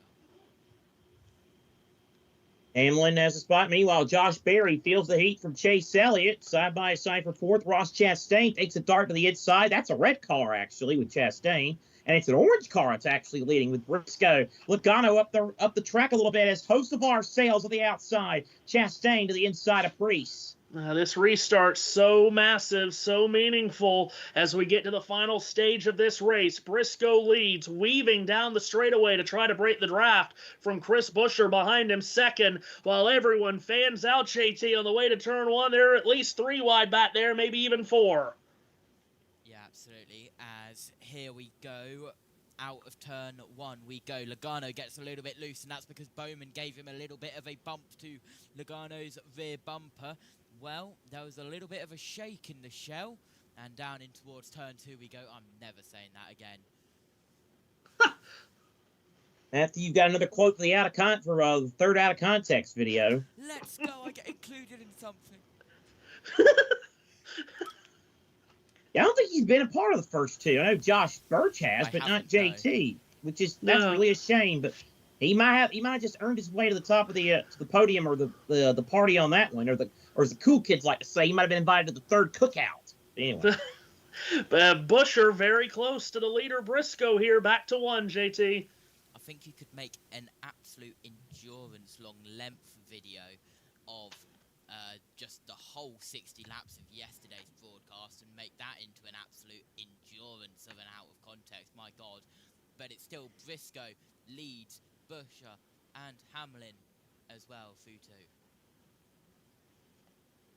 Hamlin has a spot. Meanwhile, Josh Berry feels the heat from Chase Elliott. Side by side for 4th. Ross Chastain takes a dart to the inside. That's a red car, actually, with Chastain. And it's an orange car it's actually leading with Briscoe. Logano up the track a little bit as Hocevar sails on the outside. Chastain to the inside of Priest. This restart so massive, so meaningful as we get to the final stage of this race. Briscoe leads, weaving down the straightaway to try to break the draft from Chris Buescher behind him second, while everyone fans out JT on the way to turn 1. There are at least 3 wide back there, maybe even 4. Yeah, absolutely. As here we go. Out of turn 1 we go. Logano gets a little bit loose, and that's because Bowman gave him a little bit of a bump to Logano's rear bumper. Well, there was a little bit of a shake in the shell, and down in towards turn 2 we go. I'm never saying that again. After you've got another quote for the the third out of context video. Let's go. I get included in something. Yeah, I don't think he's been a part of the first 2. I know Josh Birch has, but not JT, which is that's really a shame. But he might have just earned his way to the top of the podium or the party on that one, or as the cool kids like to say, he might have been invited to the 3rd cookout. Anyway, Buescher very close to the leader Briscoe here, back to 1. JT. I think you could make an absolute endurance long length video of just the whole 60 laps of yesterday's broadcast and make that into an absolute endurance of an out of context. My God. But it's still Briscoe leads Buescher and Hamlin as well, Futo.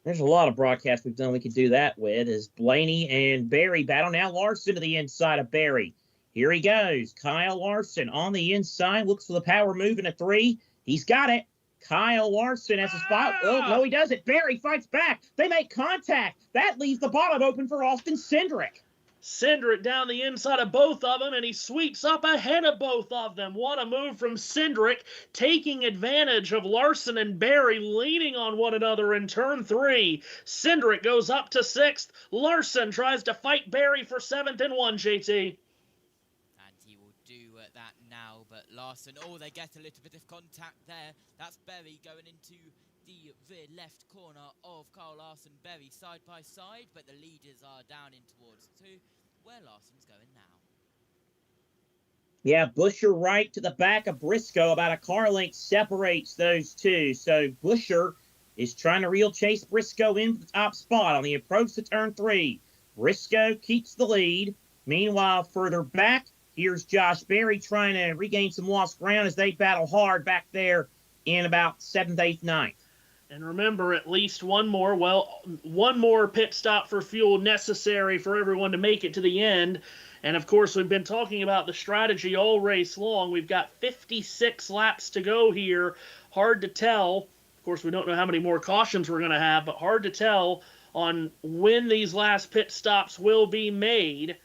There's a lot of broadcasts we've done we could do that with. As Blaney and Barry battle. Now Larson to the inside of Barry. Here he goes. Kyle Larson on the inside. Looks for the power move in a 3. He's got it. Kyle Larson has a spot. Oh, no, he doesn't. Barry fights back. They make contact. That leaves the bottom open for Austin Cindric. Cindric down the inside of both of them, and he sweeps up ahead of both of them. What a move from Cindric, taking advantage of Larson and Barry leaning on one another in turn 3. Cindric goes up to 6th. Larson tries to fight Barry for 7th and 1, JT. And he will do that now, but Larson, oh, they get a little bit of contact there. That's Barry going into the rear left corner of Kyle Larson. Barry side by side, but the leaders are down in towards 2, where Larson's going now. Yeah, Busher right to the back of Briscoe. About a car length separates those two. So Busher is trying to reel Chase Briscoe into the top spot on the approach to turn 3. Briscoe keeps the lead. Meanwhile, further back, here's Josh Berry trying to regain some lost ground as they battle hard back there in about 7th, 8th, 9th. And remember, at least one more pit stop for fuel necessary for everyone to make it to the end. And, of course, we've been talking about the strategy all race long. We've got 56 laps to go here. Hard to tell. Of course, we don't know how many more cautions we're going to have, but hard to tell on when these last pit stops will be made.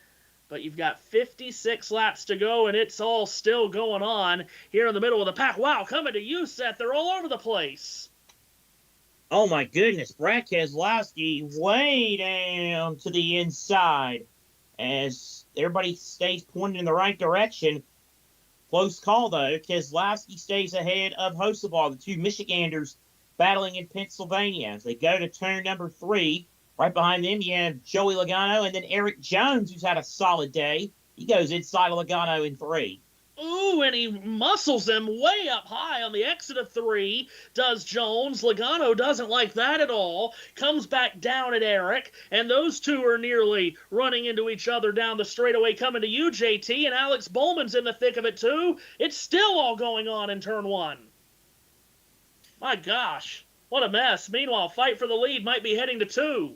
But you've got 56 laps to go, and it's all still going on here in the middle of the pack. Wow, coming to you, Seth. They're all over the place. Oh, my goodness. Brad Keselowski way down to the inside as everybody stays pointing in the right direction. Close call, though. Keselowski stays ahead of Hoceval, the two Michiganders battling in Pennsylvania. As they go to turn number 3, right behind them, you have Joey Logano and then Eric Jones, who's had a solid day. He goes inside of Logano in 3. Ooh, and he muscles him way up high on the exit of 3, does Jones. Logano doesn't like that at all. Comes back down at Eric, and those two are nearly running into each other down the straightaway coming to you, JT, and Alex Bowman's in the thick of it too. It's still all going on in turn 1. My gosh, what a mess. Meanwhile, fight for the lead might be heading to 2.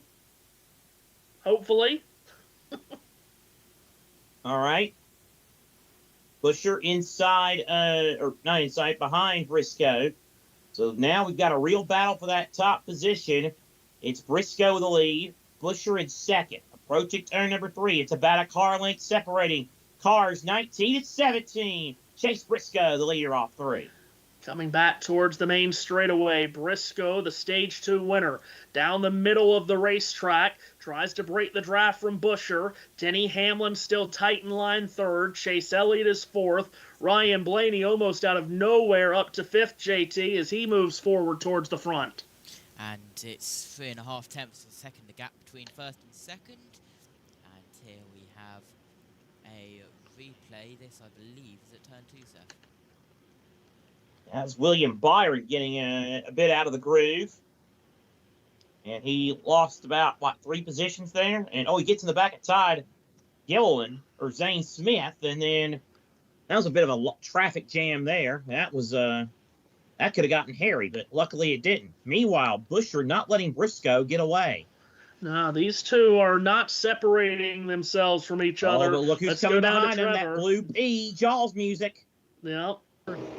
Hopefully. All right. Busher inside, or not inside, behind Briscoe. So now we've got a real battle for that top position. It's Briscoe with the lead. Busher in 2nd. Approaching turn number 3. It's about a car length separating cars 19 and 17. Chase Briscoe, the leader, off 3. Coming back towards the main straightaway, Briscoe, the Stage 2 winner, down the middle of the racetrack, tries to break the draft from Busher. Denny Hamlin still tight in line 3rd. Chase Elliott is 4th. Ryan Blaney almost out of nowhere up to 5th, JT, as he moves forward towards the front. And it's 3.5 tenths of a second, the gap between 1st and 2nd. And here we have a replay. This, I believe, is at turn 2, Seth. That's William Byron getting a bit out of the groove. And he lost about, 3 positions there? And, he gets in the back of Todd Gilliland, or Zane Smith, and then that was a bit of a traffic jam there. That was, that could have gotten hairy, but luckily it didn't. Meanwhile, Busher not letting Briscoe get away. No, these two are not separating themselves from each other. But look who's coming behind him, that Blue P, Jaws music. Yep.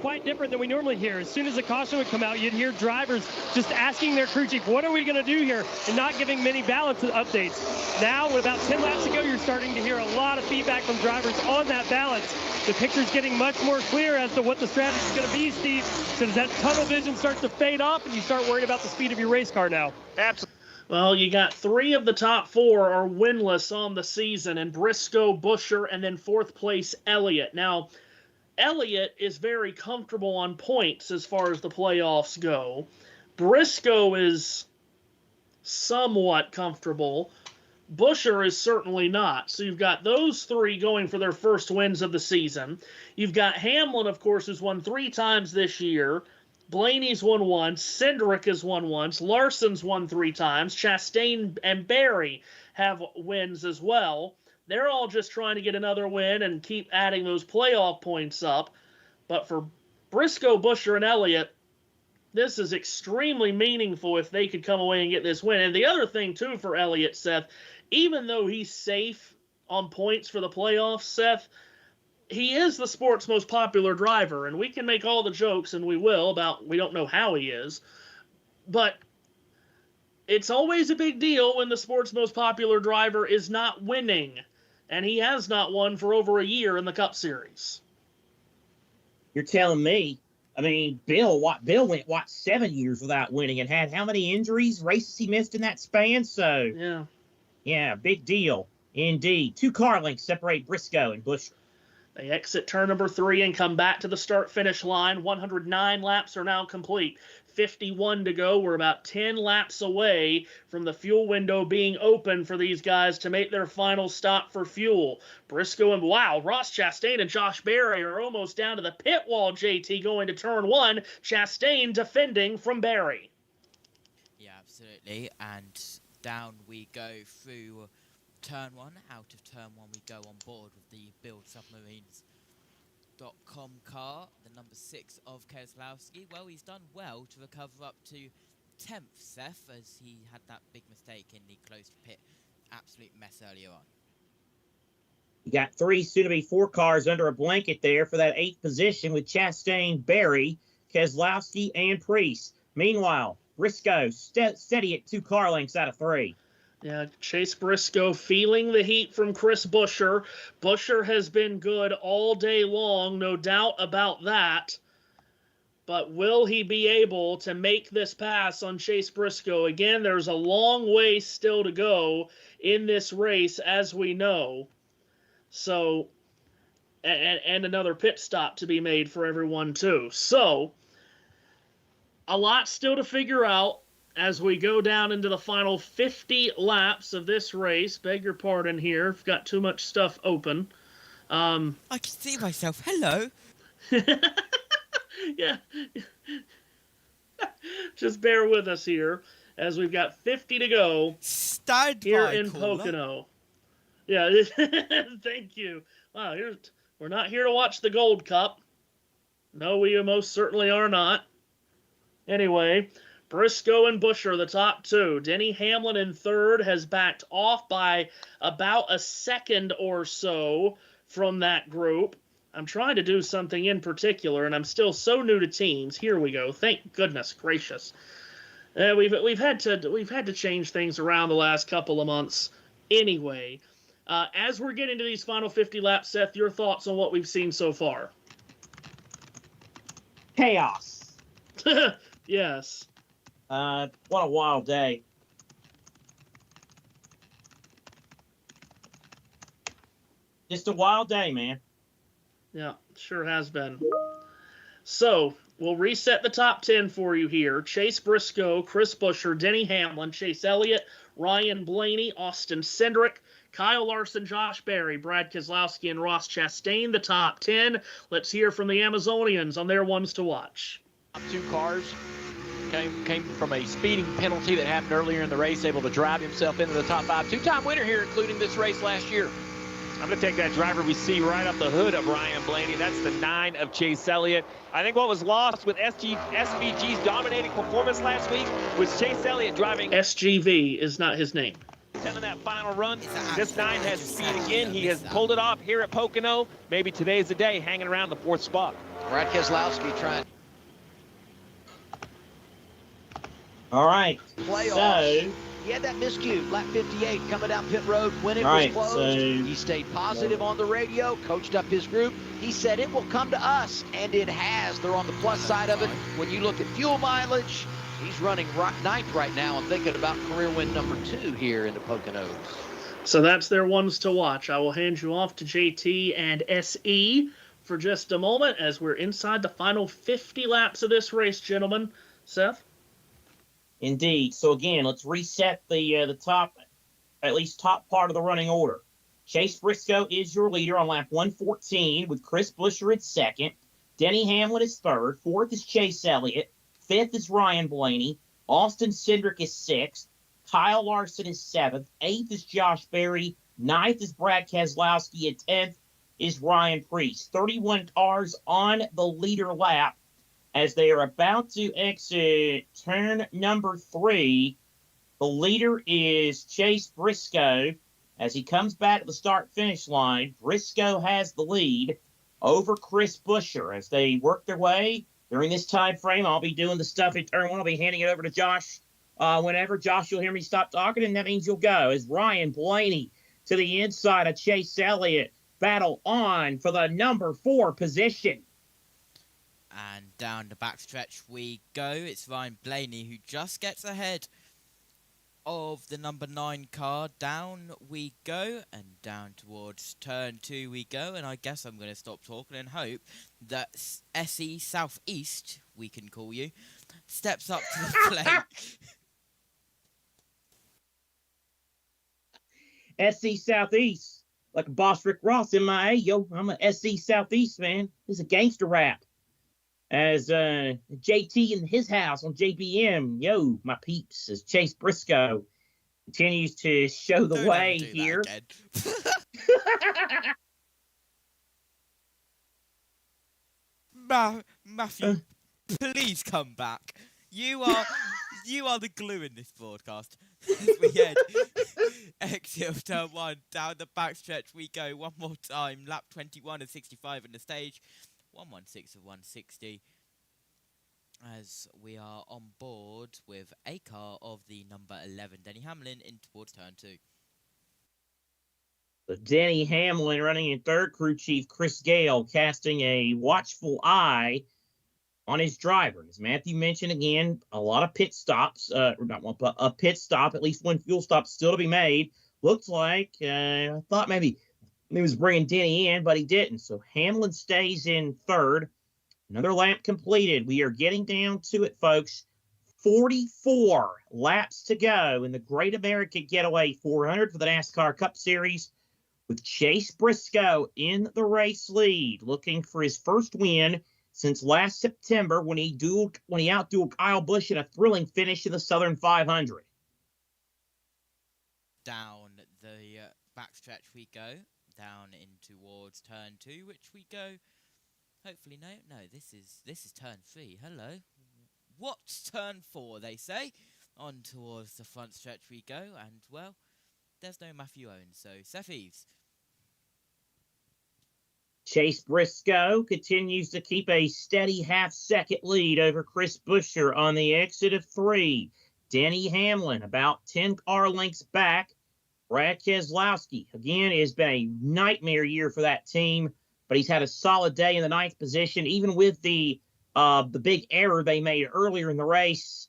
Quite different than we normally hear. As soon as the caution would come out, you'd hear drivers just asking their crew chief, what are we going to do here? And not giving many balance updates. Now, with about 10 laps to go, you're starting to hear a lot of feedback from drivers on that balance. The picture's getting much more clear as to what the strategy is going to be, Steve. So as that tunnel vision starts to fade off and you start worrying about the speed of your race car now. Absolutely. Well, you got 3 of the top 4 are winless on the season, and Briscoe, Busher, and then 4th place Elliott. Now, Elliott is very comfortable on points as far as the playoffs go. Briscoe is somewhat comfortable. Busher is certainly not. So you've got those 3 going for their first wins of the season. You've got Hamlin, of course, who's won 3 times this year. Blaney's won once. Cindric has won once. Larson's won 3 times. Chastain and Barry have wins as well. They're all just trying to get another win and keep adding those playoff points up. But for Briscoe, Busher, and Elliott, This is extremely meaningful if they could come away and get this win. And the other thing, too, for Elliott, Seth, even though he's safe on points for the playoffs, Seth, he is the sport's most popular driver. And we can make all the jokes, and we will, about we don't know how he is. But it's always a big deal when the sport's most popular driver is not winning. And he has not won for over a year in the Cup Series. You're telling me? I mean, Bill went, 7 years without winning and had how many injuries, races he missed in that span? So, yeah, big deal indeed. 2 car lengths separate Briscoe and Buescher. They exit turn number 3 and come back to the start-finish line. 109 laps are now complete. 51 to go. We're about 10 laps away from the fuel window being open for these guys to make their final stop for fuel. Briscoe and, Ross Chastain and Josh Berry are almost down to the pit wall, JT, going to turn 1. Chastain defending from Berry. Yeah, absolutely. And down we go through turn 1. Out of turn 1 we go on board with the BuildSubmarines.com car, the number 6 of Keselowski. Well, he's done well to recover up to 10th, Seth, as he had that big mistake in the closed pit. Absolute mess earlier on. You got 3, soon-to-be 4 cars under a blanket there for that 8th position with Chastain, Berry, Keselowski, and Priest. Meanwhile, Briscoe steady at 2 car lengths out of 3. Yeah, Chase Briscoe feeling the heat from Chris Buescher. Buescher has been good all day long, no doubt about that. But will he be able to make this pass on Chase Briscoe? Again, there's a long way still to go in this race, as we know. So, and another pit stop to be made for everyone, too. So, a lot still to figure out as we go down into the final 50 laps of this race. Beg your pardon here. I've got too much stuff open. I can see myself. Hello. Yeah. Just bear with us here as we've got 50 to go here in Pocono. Yeah, thank you. Wow, we're not here to watch the Gold Cup. No, we most certainly are not. Anyway, Briscoe and Buescher, the top 2. Denny Hamlin in 3rd has backed off by about a second or so from that group. I'm trying to do something in particular, and I'm still so new to teams. Here we go. Thank goodness gracious. We've had to change things around the last couple of months. Anyway, as we're getting to these final 50 laps, Seth, your thoughts on what we've seen so far? Chaos. Yes. What a wild day. Just a wild day, man. Yeah, sure has been. So, we'll reset the top 10 for you here. Chase Briscoe, Chris Buescher, Denny Hamlin, Chase Elliott, Ryan Blaney, Austin Cindric, Kyle Larson, Josh Berry, Brad Keselowski, and Ross Chastain, the top 10. Let's hear from the Amazonians on their ones to watch. 2 cars came from a speeding penalty that happened earlier in the race, able to drive himself into the top 5. 2-time winner here, including this race last year. I'm going to take that driver we see right up the hood of Ryan Blaney. That's the 9 of Chase Elliott. I think what was lost with SVG's dominating performance last week was Chase Elliott driving. SGV is not his name. 10 in that final run. This 9 has speed again. He has pulled it off here at Pocono. Maybe today's the day, hanging around the 4th spot. Brad Keselowski trying. All right. Playoffs. So, he had that miscue, lap 58, coming down pit road when it was closed. He stayed positive on the radio, coached up his group. He said it will come to us, and it has. They're on the plus side of it. When you look at fuel mileage, he's running 9th right now and thinking about career win number 2 here in the Poconos. So that's their ones to watch. I will hand you off to JT and SE for just a moment as we're inside the final 50 laps of this race, gentlemen. Seth? Indeed. So again, let's reset the top, at least top part of the running order. Chase Briscoe is your leader on lap 114 with Chris Buescher at 2nd. Denny Hamlin is 3rd. 4th is Chase Elliott. 5th is Ryan Blaney. Austin Cindric is 6th. Kyle Larson is 7th. 8th is Josh Berry. 9th is Brad Keselowski. And 10th is Ryan Priest. 31 cars on the leader lap as they are about to exit turn number 3. The leader is Chase Briscoe. As he comes back to the start-finish line, Briscoe has the lead over Chris Buescher. As they work their way during this time frame, I'll be doing the stuff in turn 1. I'll be handing it over to Josh whenever. Josh, you'll hear me stop talking, and that means you'll go. As Ryan Blaney to the inside of Chase Elliott battle on for the number 4 position. And down the backstretch we go. It's Ryan Blaney who just gets ahead of the number 9 car. Down we go, and down towards turn 2 we go. And I guess I'm going to stop talking and hope that SE Southeast, we can call you, steps up to the plate. SC Southeast, like a Boss Rick Ross in my yo. I'm a SC Southeast man. This is a gangster rap. As JT in his house on JBM, yo, my peeps, as Chase Briscoe continues to show the way here. Matthew, please come back. You are the glue in this broadcast. As we head exit of turn 1, down the backstretch we go one more time. Lap 21 of 65 in the stage. 116 of 160. As we are on board with a car of the number 11, Denny Hamlin, in towards turn 2. So Denny Hamlin running in third, crew chief Chris Gale casting a watchful eye on his driver. As Matthew mentioned again, a lot of pit stops, not one, but a pit stop, at least one fuel stop still to be made. Looks like, I thought maybe he was bringing Denny in, but he didn't. So Hamlin stays in third. Another lap completed. We are getting down to it, folks. 44 laps to go in the Great American Getaway 400 for the NASCAR Cup Series, with Chase Briscoe in the race lead, looking for his first win since last September when he outdueled Kyle Busch in a thrilling finish in the Southern 500. Down the backstretch we go, down in towards turn 2, which we go. Hopefully, no, this is turn 3. Hello, what's turn 4? They say. On towards the front stretch we go, and well, there's no Matthew Owens, so Seth Eves. Chase Briscoe continues to keep a steady half-second lead over Chris Buescher on the exit of 3. Denny Hamlin about 10 car lengths back. Brad Keselowski, again, has been a nightmare year for that team, but he's had a solid day in the 9th position. Even with the big error they made earlier in the race,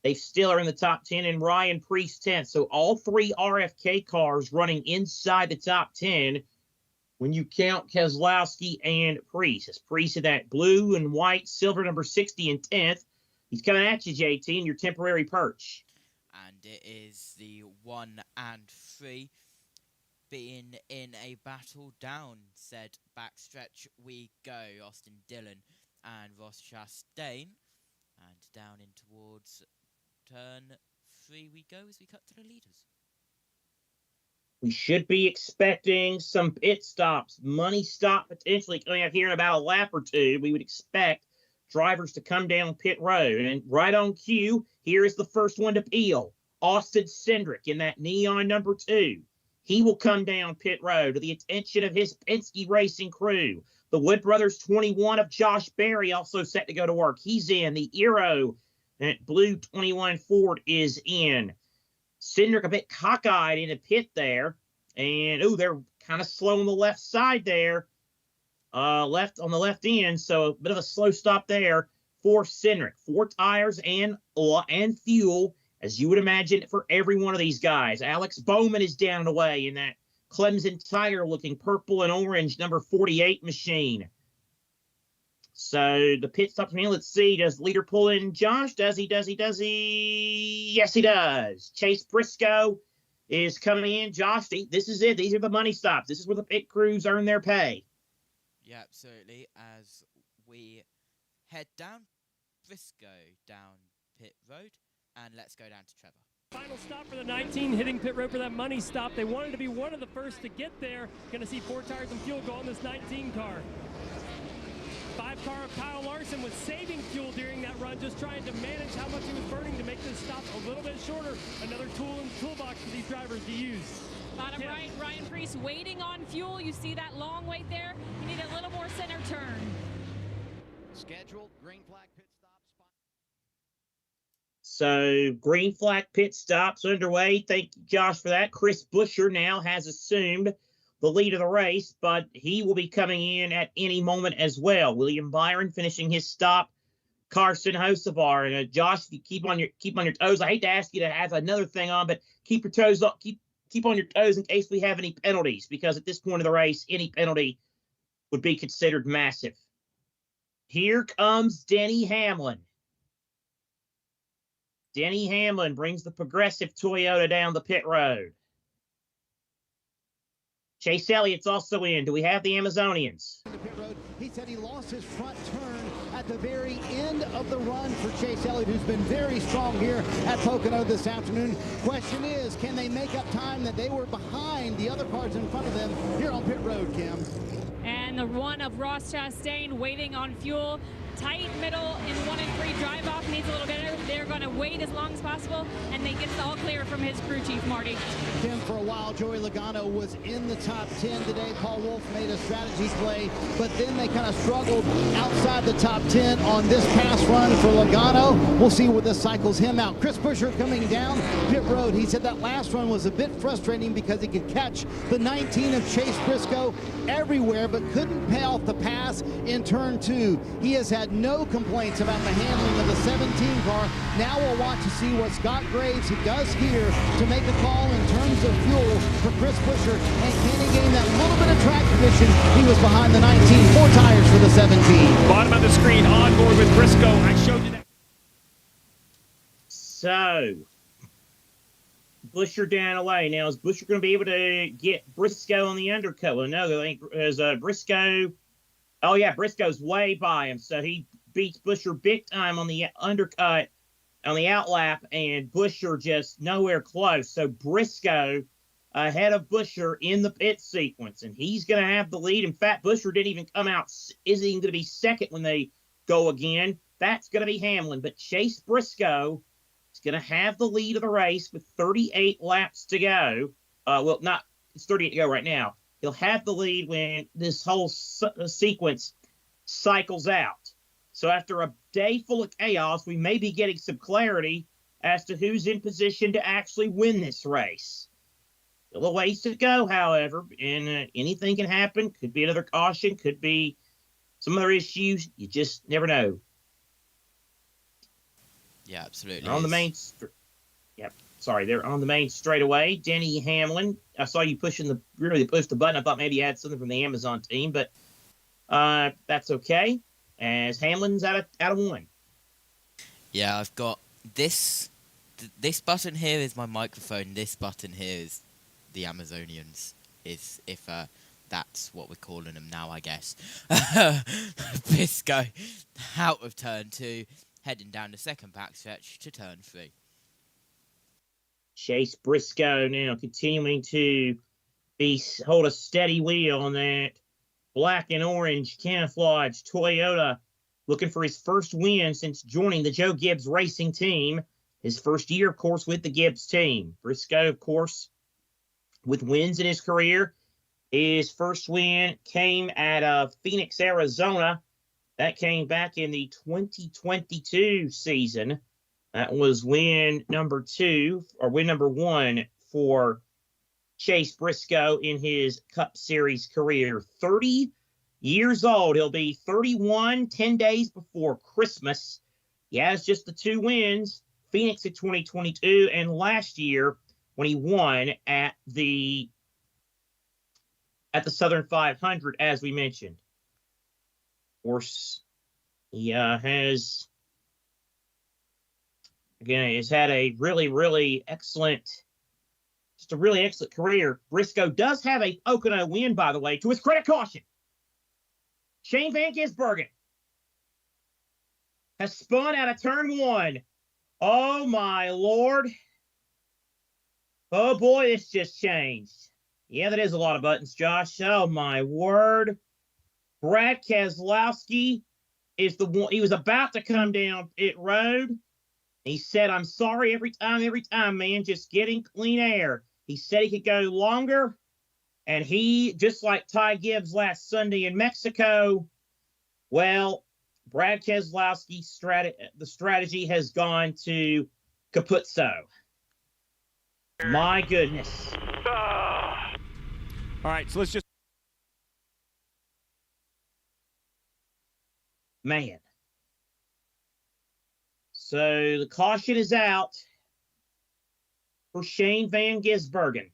they still are in the top 10, and Ryan Preece 10th. So all 3 RFK cars running inside the top 10 when you count Keselowski and Preece. As Preece in that blue and white, silver number 60 and 10th. He's coming at you, JT, in your temporary perch. And it is the 1 and 3 being in a battle. Down said backstretch we go. Austin Dillon and Ross Chastain. And down in towards turn 3 we go as we cut to the leaders. We should be expecting some pit stops, money stop potentially coming up here in about a lap or two. We would expect drivers to come down pit road. And right on cue, here is the first one to peel. Austin Cindric in that neon number 2. He will come down pit road to the attention of his Penske Racing crew. The Wood Brothers 21 of Josh Berry also set to go to work. He's in. The Aero blue 21 Ford is in. Cindric a bit cockeyed in a pit there. And, they're kind of slow on the left side there. Left on the left end, so a bit of a slow stop there for Cindric. 4 tires and fuel, as you would imagine, for every one of these guys. Alex Bowman is down and away in that Clemson Tiger-looking purple and orange number 48 machine. So the pit stop from here, let's see, does the leader pull in Josh? Does he? Yes, he does. Chase Briscoe is coming in. Josh, this is it. These are the money stops. This is where the pit crews earn their pay. Yeah, absolutely. As we head down Briscoe down pit road, and let's go down to Trevor. Final stop for the 19, hitting pit road for that money stop. They wanted to be one of the first to get there. Going to see 4 tires and fuel go on this 19 car. 5 car of Kyle Larson was saving fuel during that run, just trying to manage how much he was burning to make this stop a little bit shorter. Another tool in the toolbox for these drivers to use. Bottom right, Ryan Preece waiting on fuel. You see that long wait there? You need a little more center turn. Scheduled green flag pit stop. So green flag pit stops underway. Thank you, Josh, for that. Chris Buescher now has assumed the lead of the race, but he will be coming in at any moment as well. William Byron finishing his stop. Carson Hocevar. And Josh, if you keep on your toes. I hate to ask you to have another thing on, but keep your toes up. Keep on your toes in case we have any penalties, because at this point of the race, any penalty would be considered massive. Here comes Denny Hamlin. Denny Hamlin brings the Progressive Toyota down the pit road. Chase Elliott's also in. Do we have the Amazonians? The pit road. He said he lost his front turn at the very end of the run for Chase Elliott, who's been very strong here at Pocono this afternoon. Question is, can they make up time that they were behind the other cars in front of them here on pit road, Kim? And the one of Ross Chastain waiting on fuel. Tight middle in 1 and 3. Drive off needs a little bit. They're going to wait as long as possible, and they get the all clear from his crew chief, Marty. Tim, for a while, Joey Logano was in the top 10 today. Paul Wolf made a strategy play, but then they kind of struggled outside the top 10 on this pass run for Logano. We'll see where this cycles him out. Chris Buescher coming down pit road. He said that last run was a bit frustrating because he could catch the 19 of Chase Briscoe everywhere, but couldn't pay off the pass in turn 2. He has had no complaints about the handling of the 17 car. Now we'll watch to see what Scott Graves does here to make a call in terms of fuel for Chris Buescher, and can he gain that little bit of track position? He was behind the 19, 4 tires for the 17. Bottom of the screen, on board with Briscoe. I showed you that. So, Buescher down away. Now, is Buescher going to be able to get Briscoe on the undercut? Well, no, I think as Briscoe. Oh, yeah, Briscoe's way by him, so he beats Buescher big time on the undercut, on the outlap, and Buescher just nowhere close. So Briscoe ahead of Buescher in the pit sequence, and he's going to have the lead. In fact, Buescher didn't even come out, isn't even going to be second when they go again. That's going to be Hamlin, but Chase Briscoe is going to have the lead of the race with 38 laps to go. It's 38 to go right now. He'll have the lead when this whole sequence cycles out. So after a day full of chaos, we may be getting some clarity as to who's in position to actually win this race. Still a ways to go, however, and anything can happen. Could be another caution, could be some other issues. You just never know. Yeah, absolutely. They're on the main they're on the main straightaway. Denny Hamlin. I saw you push the button. I thought maybe you had something from the Amazon team, but that's okay. As Hamlin's out of 1. Yeah, I've got this. This button here is my microphone. This button here is the Amazonians. If that's what we're calling them now, I guess. Briscoe out of turn 2, heading down the second backstretch to turn 3. Chase Briscoe now continuing to hold a steady wheel on that black and orange camouflage Toyota, looking for his first win since joining the Joe Gibbs Racing team. His first year, of course, with the Gibbs team. Briscoe, of course, with wins in his career. His first win came at Phoenix, Arizona. That came back in the 2022 season. That was win number 1 for Chase Briscoe in his Cup Series career. 30 years old. He'll be 31 10 days before Christmas. He has just the 2 wins, Phoenix in 2022 and last year when he won at the Southern 500, as we mentioned. Of course, he has had a really excellent career. Briscoe does have a Pocono win, by the way, to his credit. Caution. Shane Van Gisbergen has spun out of turn 1. Oh, my Lord. Oh, boy, it's just changed. Yeah, that is a lot of buttons, Josh. Oh, my word. Brad Keselowski is the one. He was about to come down pit road. He said, I'm sorry every time, man, just getting clean air. He said he could go longer. And he, just like Ty Gibbs last Sunday in Mexico, well, Brad Keselowski's the strategy has gone to kaputso. My goodness. All right, so let's just. Man. So the caution is out for Shane Van Gisbergen,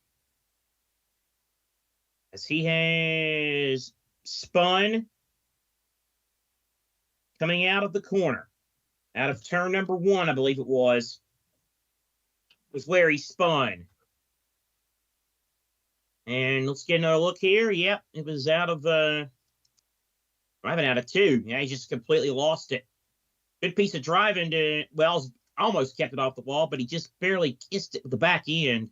as he has spun coming out of the corner, out of turn number 1, I believe it was where he spun. And let's get another look here. Yep, it was out of, driving out of 2. Yeah, he just completely lost it. Good piece of driving to, Wells almost kept it off the wall, but he just barely kissed it with the back end.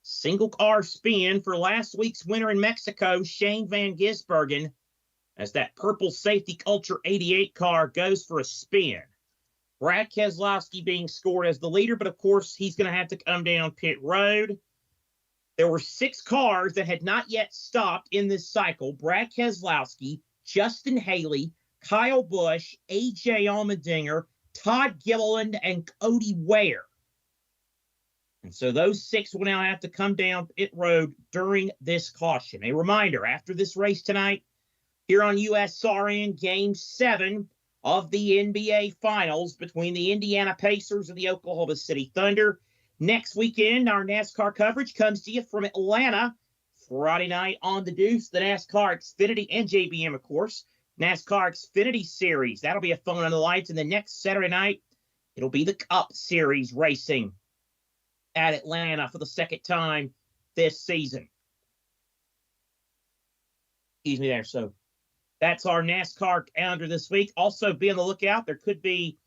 Single car spin for last week's winner in Mexico, Shane Van Gisbergen, as that purple safety culture 88 car goes for a spin. Brad Keselowski being scored as the leader, but of course he's going to have to come down pit road. There were 6 cars that had not yet stopped in this cycle. Brad Keselowski, Justin Haley, Kyle Busch, AJ Allmendinger, Todd Gilliland, and Cody Ware. And so those 6 will now have to come down pit road during this caution. A reminder, after this race tonight, here on USRN, Game 7 of the NBA Finals between the Indiana Pacers and the Oklahoma City Thunder. Next weekend, our NASCAR coverage comes to you from Atlanta. Friday night on the Deuce, the NASCAR Xfinity and JBM, of course. NASCAR Xfinity Series. That'll be a fun under the lights. And the next Saturday night, it'll be the Cup Series racing at Atlanta for the second time this season. Excuse me there. So that's our NASCAR calendar this week. Also, be on the lookout. There could be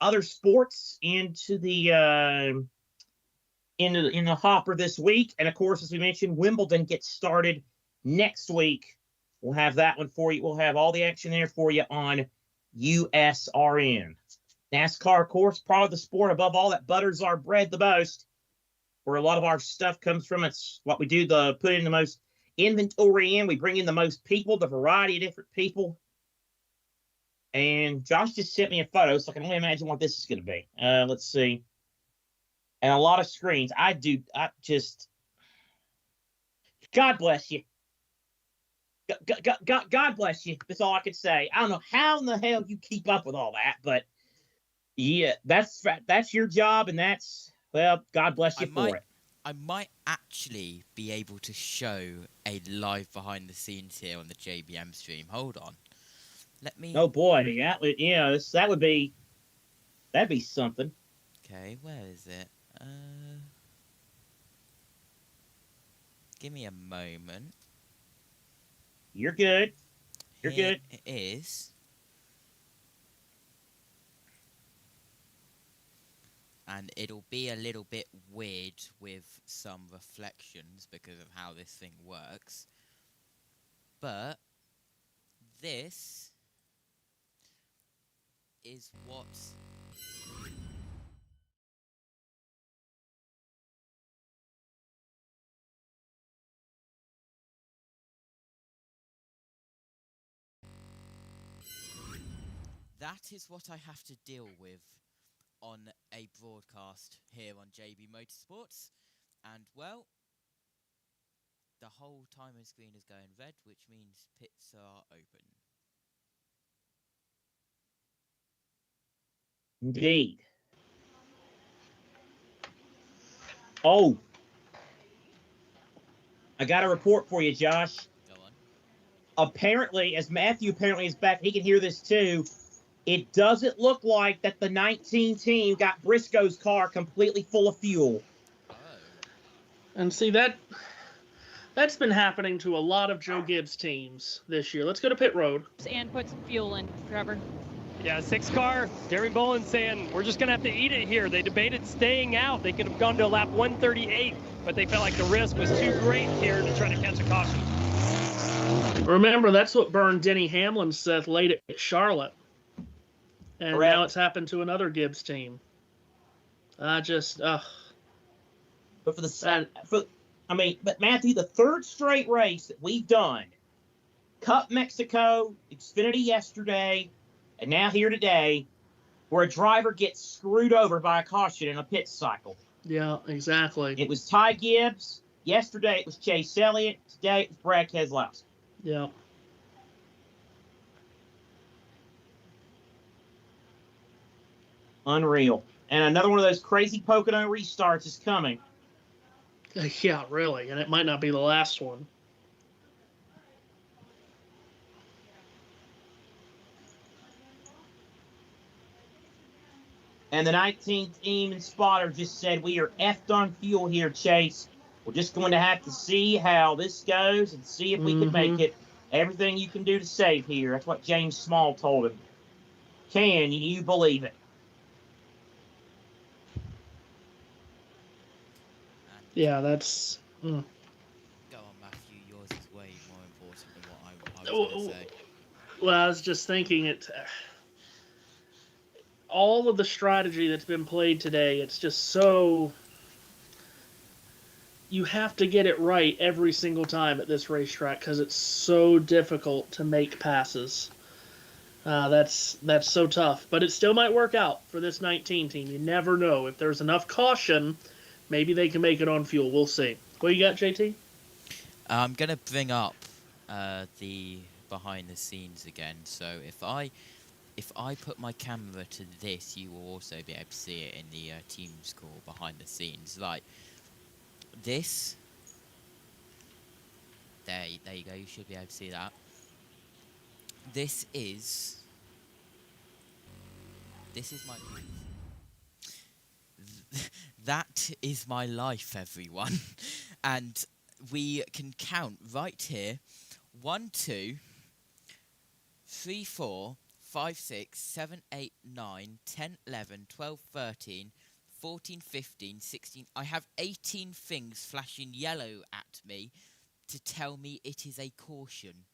other sports into the in the hopper this week. And, of course, as we mentioned, Wimbledon gets started next week. We'll have that one for you. We'll have all the action there for you on USRN. NASCAR, of course, probably the sport above all that butters our bread the most, where a lot of our stuff comes from. It's what we do, put in the most inventory in. We bring in the most people, the variety of different people. And Josh just sent me a photo, so I can only imagine what this is going to be. Let's see. And a lot of screens. God bless you. God bless you. That's all I can say. I don't know how in the hell you keep up with all that, but yeah, that's your job, and that's, well, God bless you for it. I might actually be able to show a live behind the scenes here on the JBM stream. Hold on. Let me. Oh boy, that'd be something. Okay, where is it? Give me a moment. You're good. You're good. It is. And it'll be a little bit weird with some reflections because of how this thing works. But this is what... That is what I have to deal with on a broadcast here on JB Motorsports. And, well, the whole timer screen is going red, which means pits are open. Indeed. Oh. I got a report for you, Josh. Go on. Apparently, as Matthew apparently is back, he can hear this too. It doesn't look like that the 19 team got Briscoe's car completely full of fuel. And see, that's been happening to a lot of Joe Gibbs teams this year. Let's go to pit road. And put some fuel in, Trevor. Yeah, 6 car. Darren Bolin saying, we're just going to have to eat it here. They debated staying out. They could have gone to lap 138, but they felt like the risk was too great here to try to catch a caution. Remember, that's what burned Denny Hamlin's Seth late at Charlotte. And Correct. now it's happened to another Gibbs team. But but Matthew, the third straight race that we've done, Cup Mexico, Xfinity yesterday, and now here today, where a driver gets screwed over by a caution in a pit cycle. Yeah, exactly. It was Ty Gibbs. Yesterday it was Chase Elliott. Today it was Brad Keselowski. Yeah. Unreal. And another one of those crazy Pocono restarts is coming. Yeah, really. And it might not be the last one. And the 19th team and spotter just said, we are effed on fuel here, Chase. We're just going to have to see how this goes and see if we can make it. Everything you can do to save here. That's what James Small told him. Can you believe it? Yeah, that's... Go on, Matthew. Yours is way more important than what I was going to say. Well, I was just thinking all of the strategy that's been played today, it's just so... You have to get it right every single time at this racetrack because it's so difficult to make passes. That's so tough. But it still might work out for this 19 team. You never know. If there's enough caution, maybe they can make it on fuel. We'll see. What you got, JT? I'm going to bring up the behind the scenes again. So if I put my camera to this, you will also be able to see it in the team score behind the scenes. Like this. There you go. You should be able to see that. This is my that is my life, everyone. And we can count right here 1, 2, 3, 4, 5, 6, 7, 8, 9, 10, 11, 12, 13, 14, 15, 16. I have 18 things flashing yellow at me to tell me it is a caution.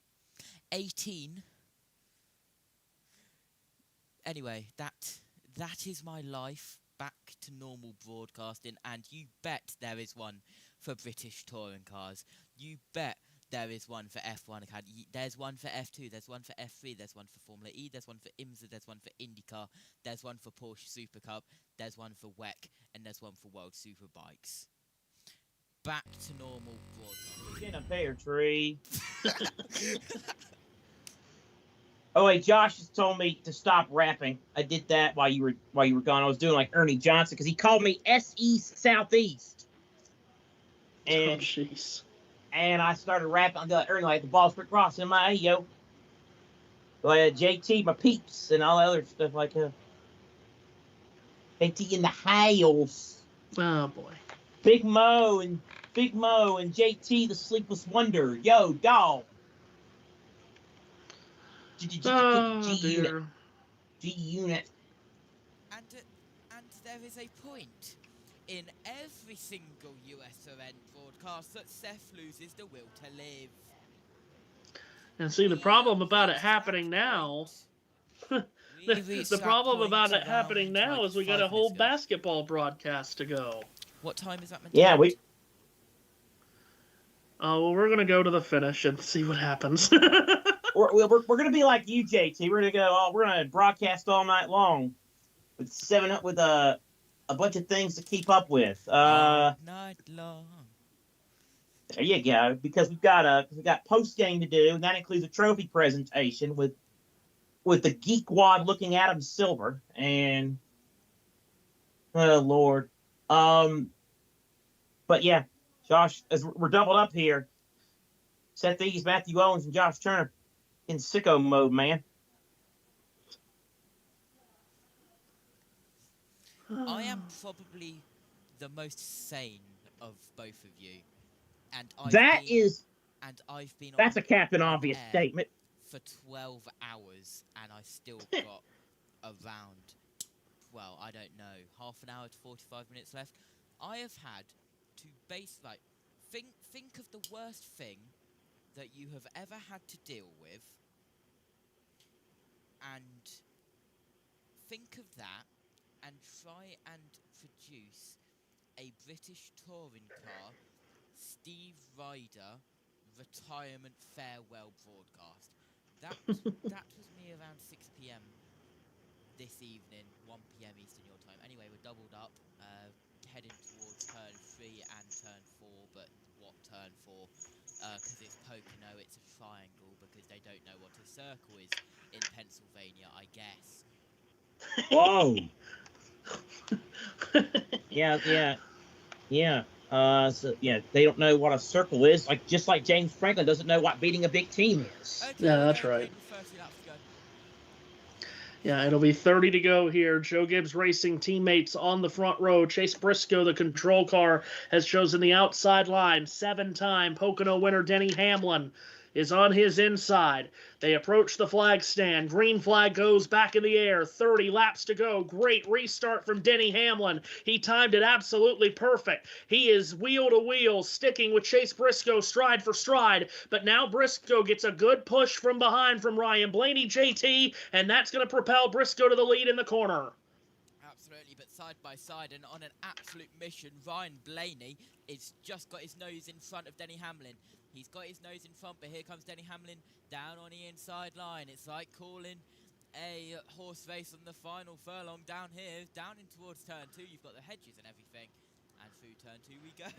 18. Anyway, that is my life. Back to normal broadcasting, and you bet there is one for British touring cars. You bet there is one for F1 Academy. There's one for F2. There's one for F3. There's one for Formula E. There's one for IMSA. There's one for IndyCar. There's one for Porsche Super Cup. There's one for WEC, and there's one for World Superbikes. Back to normal broadcasting. In a pear tree. Oh wait, Josh has told me to stop rapping. I did that while you were gone. I was doing like Ernie Johnson because he called me S-East Southeast. And, jeez. And I started rapping. I'm like Ernie, like the ball's quick cross in my yo. Like JT, my peeps, and all that other stuff like JT in the house. Oh boy. Big Mo and JT the Sleepless Wonder. Yo, dog. Dear. G-Unit. And there is a point in every single US event broadcast that Seth loses the will to live. And see, the problem about it happening now... the problem about it happening now is we got a whole basketball broadcast to go. What time is that meant to be? Well, we're going to go to the finish and see what happens. We're going to be like you, JT. We're going to go. We're going to broadcast all night long with a bunch of things to keep up with. All night long. There you go. Because we've got post game to do, and that includes a trophy presentation with the Geek Wad looking Adam Silver and oh Lord. But yeah, Josh, as we're doubled up here. Seth East, Matthew Owens, and Josh Turner in sicko mode, man. I am probably the most sane of both of you, and that's a Captain Obvious statement. For 12 hours, and I still got around, well, I don't know, half an hour to 45 minutes left. I have had to think of the worst thing that you have ever had to deal with, and think of that and try and produce a British touring car Steve Ryder retirement farewell broadcast. That was me around 6 p.m. this evening, 1 p.m. Eastern Your Time. Anyway, we're doubled up, heading towards turn 3 and turn 4, but what turn 4? Because it's Pocono, it's a triangle, because they don't know what a circle is in Pennsylvania, I guess. Whoa. Yeah. They don't know what a circle is, just like James Franklin doesn't know what beating a big team is. Okay, Yeah, that's right. Yeah, it'll be 30 to go here. Joe Gibbs Racing teammates on the front row. Chase Briscoe, the control car, has chosen the outside line. 7-time Pocono winner Denny Hamlin is on his inside. They approach the flag stand. Green flag goes back in the air. 30 laps to go. Great restart from Denny Hamlin. He timed it absolutely perfect. He is wheel to wheel, sticking with Chase Briscoe stride for stride. But now Briscoe gets a good push from behind from Ryan Blaney, JT, and that's going to propel Briscoe to the lead in the corner. Absolutely, but side by side and on an absolute mission, Ryan Blaney is just got his nose in front of Denny Hamlin. He's got his nose in front, but here comes Denny Hamlin down on the inside line. It's like calling a horse race on the final furlong down here, down in towards turn 2. You've got the hedges and everything, and through turn 2 we go.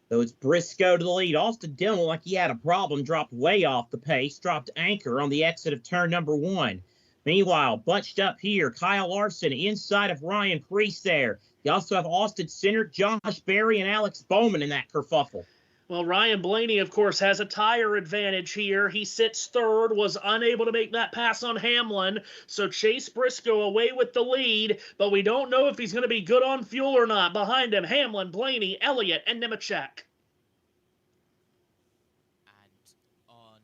So it's Briscoe to the lead. Austin Dillon looked like he had a problem, dropped way off the pace, dropped anchor on the exit of turn number 1. Meanwhile, bunched up here, Kyle Larson inside of Ryan Priest there. You also have Austin Cindric, Josh Berry, and Alex Bowman in that kerfuffle. Well, Ryan Blaney, of course, has a tire advantage here. He sits third, was unable to make that pass on Hamlin. So Chase Briscoe away with the lead, but we don't know if he's going to be good on fuel or not. Behind him, Hamlin, Blaney, Elliott, and Nemechek. And on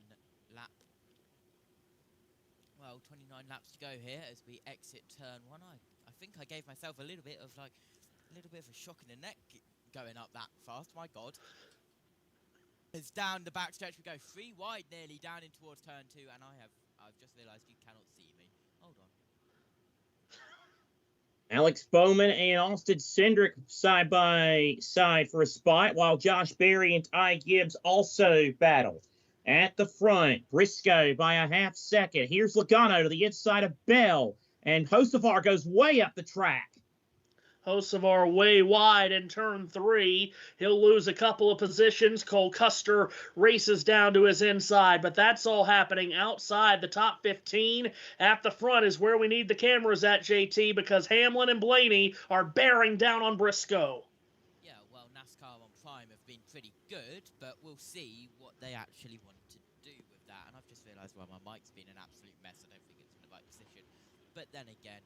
lap, 29 laps to go here as we exit turn 1. I think I gave myself a little bit of a shock in the neck going up that fast. My God. It's down the backstretch. We go 3 wide nearly down in towards turn 2, and I've just realised you cannot see me. Hold on. Alex Bowman and Austin Cindric side by side for a spot, while Josh Berry and Ty Gibbs also battle. At the front, Briscoe by a half second. Here's Logano to the inside of Bell, and Hocevar goes way up the track. Hocevar way wide in turn 3. He'll lose a couple of positions. Cole Custer races down to his inside, but that's all happening outside the top 15. At the front is where we need the cameras at, JT, because Hamlin and Blaney are bearing down on Briscoe. Yeah, well, NASCAR on Prime have been pretty good, but we'll see what they actually want to do with that. And I've just realised why my mic's been an absolute mess. I don't think it's in the right position. But then again,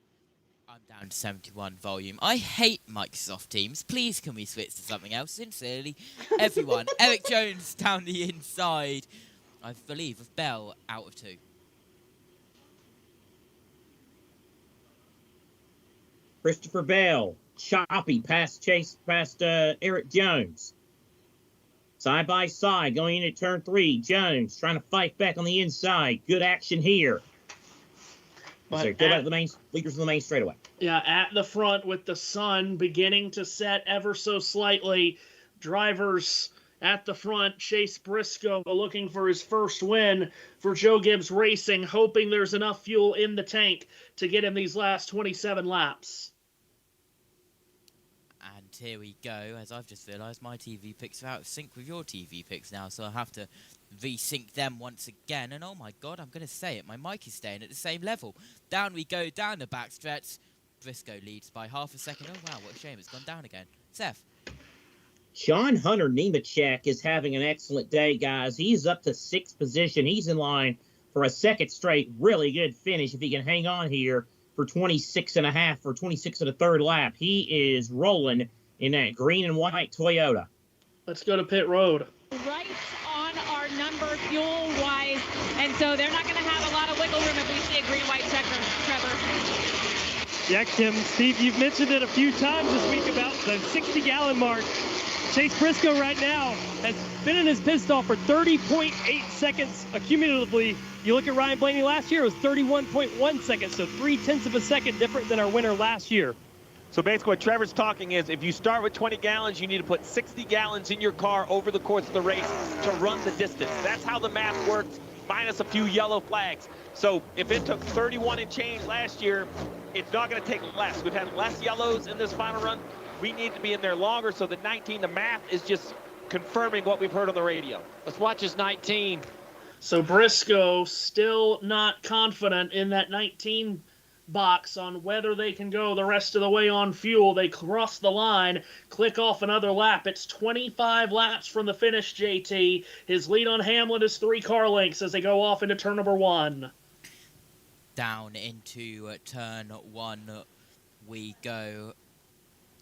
I'm down to 71 volume. I hate Microsoft Teams. Please can we switch to something else? Sincerely, everyone. Eric Jones down the inside, I believe, of Bell out of 2. Christopher Bell, choppy past Eric Jones. Side by side, going into turn 3. Jones trying to fight back on the inside. Good action here. Go back to the main leaders of the main straightaway. Yeah, at the front with the sun beginning to set ever so slightly. Drivers at the front, Chase Briscoe looking for his first win for Joe Gibbs Racing, hoping there's enough fuel in the tank to get him these last 27 laps. And here we go, as I've just realised my TV picks are out of sync with your TV picks now, so I'll have to resync them once again. And oh my God, I'm going to say it, my mic is staying at the same level. Down we go, down the backstretch. Briscoe leads by half a second. Oh wow, what a shame, it's gone down again. Seth. Sean Hunter Nemechek is having an excellent day, guys. He's up to 6th position. He's in line for a second straight really good finish if he can hang on here for 26.5 or 26 and a third lap. He is rolling in that green and white Toyota. Let's go to pit road. Right on our number fuel-wise, and so they're not going to have a lot of wiggle room if we see a green-white checker, Trevor. Yeah, Kim, Steve, you've mentioned it a few times this week about the 60-gallon mark. Chase Briscoe right now has been in his pit stall for 30.8 seconds accumulatively. You look at Ryan Blaney last year, it was 31.1 seconds, so 0.3 of a second different than our winner last year. So basically what Trevor's talking is if you start with 20 gallons, you need to put 60 gallons in your car over the course of the race to run the distance. That's how the math works, minus a few yellow flags. So if it took 31 and change last year, it's not going to take less. We've had less yellows in this final run. We need to be in there longer, so the 19, the math is just confirming what we've heard on the radio. Let's watch his 19. So Briscoe still not confident in that 19 box on whether they can go the rest of the way on fuel. They cross the line, click off another lap. It's 25 laps from the finish, JT. His lead on Hamlin is 3 car lengths as they go off into turn number 1. Down into turn 1 we go,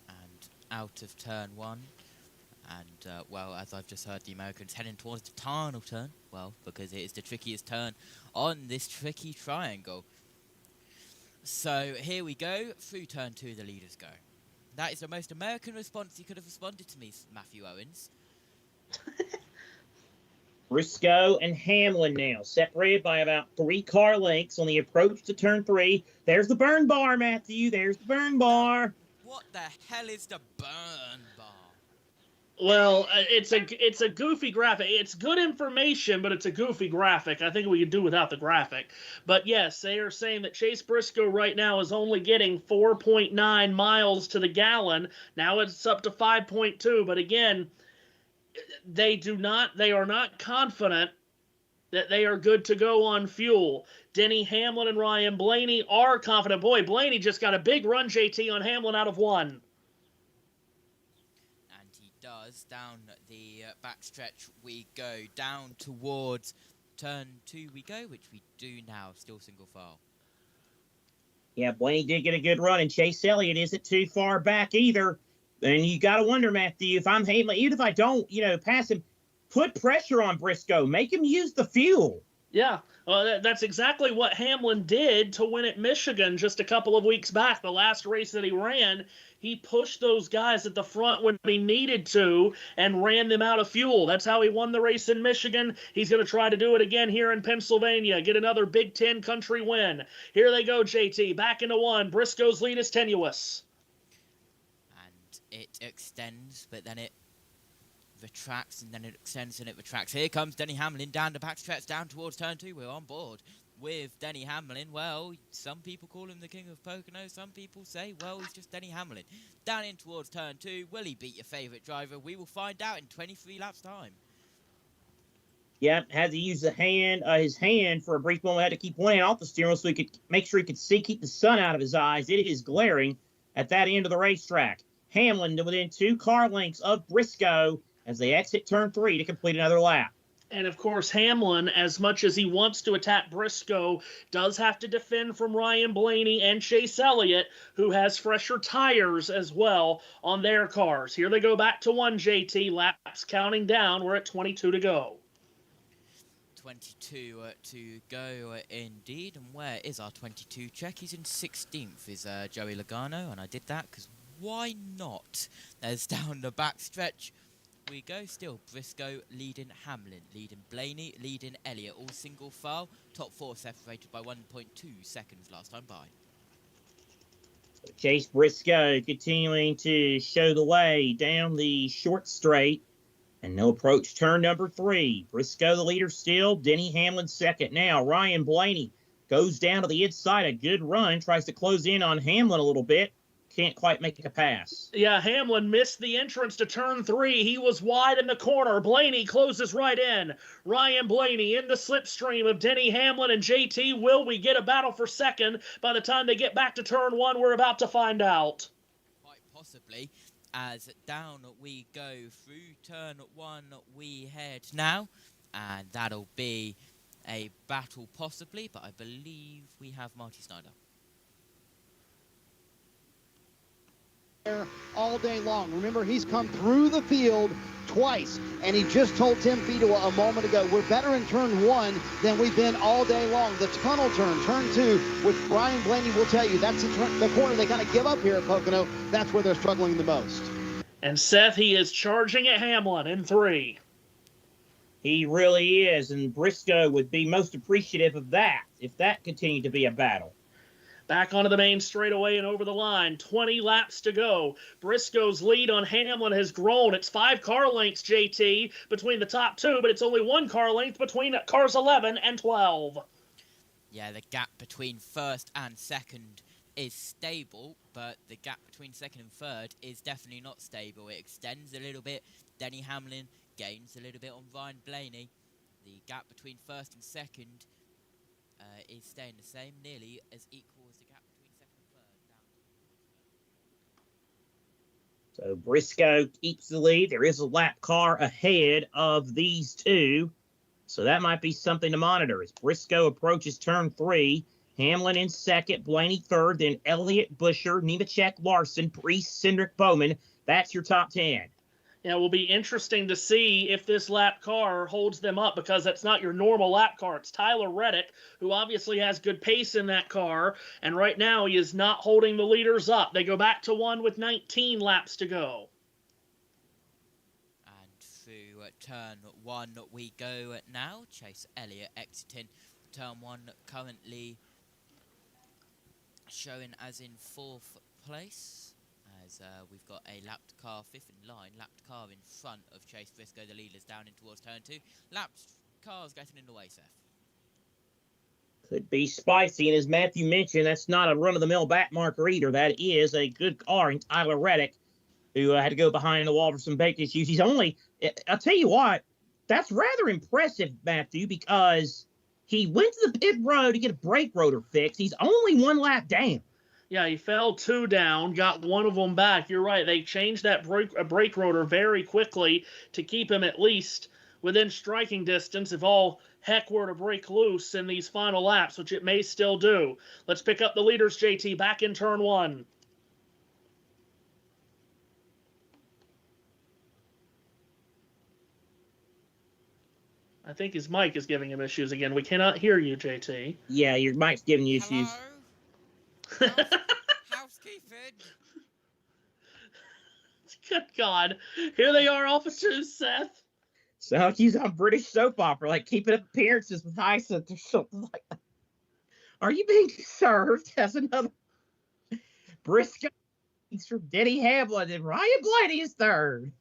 and out of turn 1. And, well, as I've just heard, the Americans heading towards the tunnel turn. Well, because it is the trickiest turn on this tricky triangle. So, here we go. Through turn 2, the leaders go. That is the most American response you could have responded to me, Matthew Owens. Briscoe and Hamlin now, separated by about 3 car lengths on the approach to turn 3. There's the burn bar, Matthew. There's the burn bar. What the hell is the burn bar? Well, it's a goofy graphic. It's good information, but it's a goofy graphic. I think we could do without the graphic. But yes, they are saying that Chase Briscoe right now is only getting 4.9 miles to the gallon. Now it's up to 5.2. But again, they are not confident that they are good to go on fuel. Denny Hamlin and Ryan Blaney are confident. Boy, Blaney just got a big run, JT, on Hamlin out of 1. Down the backstretch we go, down towards turn 2 we go, which we do now, still single file. Yeah, Blaney did get a good run, and Chase Elliott isn't too far back either. And you got to wonder, Matthew, if I'm Hamlin, even if I don't, pass him, put pressure on Briscoe, make him use the fuel. Yeah, well, that's exactly what Hamlin did to win at Michigan just a couple of weeks back. The last race that he ran, he pushed those guys at the front when he needed to and ran them out of fuel. That's how he won the race in Michigan. He's going to try to do it again here in Pennsylvania, get another Big Ten country win. Here they go, JT, back into 1. Briscoe's lead is tenuous. And it extends, but then it retracts, and then it extends and it retracts. Here comes Denny Hamlin down the backstretch, down towards turn 2. We're on board with Denny Hamlin. Well, some people call him the king of Pocono. Some people say, well, he's just Denny Hamlin. Down in towards turn 2. Will he beat your favourite driver? We will find out in 23 laps time. Yeah, had to use his hand for a brief moment. Had to keep one hand off the steering wheel so he could make sure he could see, keep the sun out of his eyes. It is glaring at that end of the racetrack. Hamlin within 2 car lengths of Briscoe as they exit turn 3 to complete another lap. And, of course, Hamlin, as much as he wants to attack Briscoe, does have to defend from Ryan Blaney and Chase Elliott, who has fresher tires as well on their cars. Here they go back to 1, JT. Laps counting down. We're at 22 to go. 22 to go indeed. And where is our 22 check? He's in 16th, is Joey Logano. And I did that because why not? There's down the back stretch. We go still. Briscoe leading Hamlin, leading Blaney, leading Elliott, all single file. Top 4 separated by 1.2 seconds last time by. Chase Briscoe continuing to show the way down the short straight. And they'll approach turn number 3. Briscoe the leader still. Denny Hamlin second now. Ryan Blaney goes down to the inside. A good run. Tries to close in on Hamlin a little bit. Can't quite make a pass. Yeah, Hamlin missed the entrance to turn 3. He was wide in the corner. Blaney closes right in. Ryan Blaney in the slipstream of Denny Hamlin and JT. Will we get a battle for second by the time they get back to turn 1? We're about to find out. Quite possibly, as down we go through turn 1 we head now. And that'll be a battle possibly, but I believe we have Marty Snyder. All day long. Remember, he's come through the field twice, and he just told Tim Fedewa a moment ago, we're better in turn 1 than we've been all day long. The tunnel turn 2, which Ryan Blaney will tell you, that's the corner they kind of give up here at Pocono. That's where they're struggling the most. And Seth, he is charging at Hamlin in 3. He really is, and Briscoe would be most appreciative of that if that continued to be a battle. Back onto the main straightaway and over the line. 20 laps to go. Briscoe's lead on Hamlin has grown. It's 5 car lengths, JT, between the top 2, but it's only 1 car length between cars 11 and 12. Yeah, the gap between first and second is stable, but the gap between second and third is definitely not stable. It extends a little bit. Denny Hamlin gains a little bit on Ryan Blaney. The gap between first and second is staying the same, nearly as equal as the gap between second and third. So Briscoe keeps the lead. There is a lap car ahead of these two, so that might be something to monitor. As Briscoe approaches turn 3, Hamlin in second, Blaney third, then Elliott, Buscher, Nemechek, Larson, Priest, Cindric, Bowman. That's your top 10. Yeah, it will be interesting to see if this lap car holds them up, because that's not your normal lap car. It's Tyler Reddick, who obviously has good pace in that car, and right now he is not holding the leaders up. They go back to 1 with 19 laps to go. And through turn 1 we go now. Chase Elliott exiting turn 1, currently showing as in 4th place. As we've got a lapped car 5th in line, lapped car in front of Chase Briscoe, the leaders down in towards turn 2. Lapped cars getting in the way, Seth. Could be spicy, and as Matthew mentioned, that's not a run-of-the-mill back marker either. That is a good car in Tyler Reddick, who had to go behind the wall for some brake issues. He's only, I'll tell you what, that's rather impressive, Matthew, because he went to the pit road to get a brake rotor fixed. He's only 1 lap down. Yeah, he fell 2 down, got 1 of them back. You're right. They changed that brake rotor very quickly to keep him at least within striking distance if all heck were to break loose in these final laps, which it may still do. Let's pick up the leaders, JT, back in turn 1. I think his mic is giving him issues again. We cannot hear you, JT. Yeah, your mic's giving you issues. Housekeeping. Good God. Here they are, officers, Seth. So he's on British soap opera, like keeping up appearances with Hyacinth or something like that. Are you being served as another Briscoe? He's from Denny Hamlin, and Ryan Blaney is third.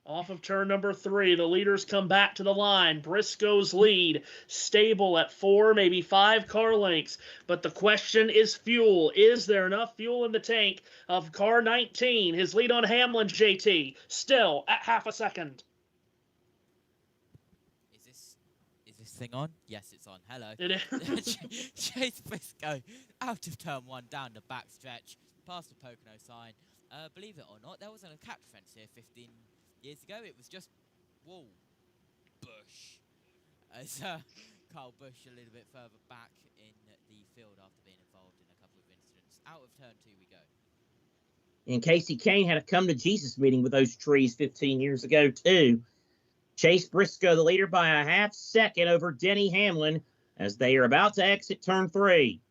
Off of turn number 3, the leaders come back to the line. Briscoe's lead, stable at 4, maybe 5 car lengths. But the question is fuel. Is there enough fuel in the tank of car 19? His lead on Hamlin, JT, still at half a second. Is this thing on? Yes, it's on. Hello. It is. Chase Briscoe out of turn 1, down the back stretch, past the Pocono sign. Believe it or not, there wasn't a catch fence here 15 years ago. It was just wall bush, as Kyle Busch a little bit further back in the field after being involved in a couple of incidents. Out of turn 2 we go. And Casey Kane had a come-to-Jesus meeting with those trees 15 years ago, too. Chase Briscoe, the leader, by a half second over Denny Hamlin as they are about to exit turn 3.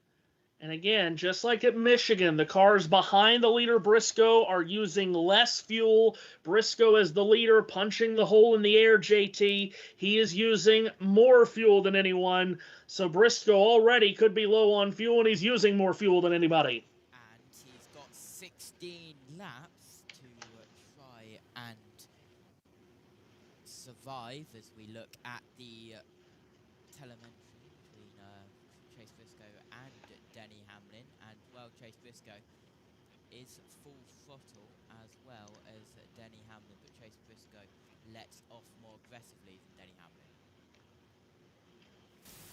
And again, just like at Michigan, the cars behind the leader, Briscoe, are using less fuel. Briscoe is the leader, punching the hole in the air, JT. He is using more fuel than anyone. So Briscoe already could be low on fuel, and he's using more fuel than anybody. And he's got 16 laps to try and survive as we look at the telemetry between Chase Briscoe and Denny Hamlin, and well, Chase Briscoe is full throttle as well as Denny Hamlin, but Chase Briscoe lets off more aggressively than Denny Hamlin.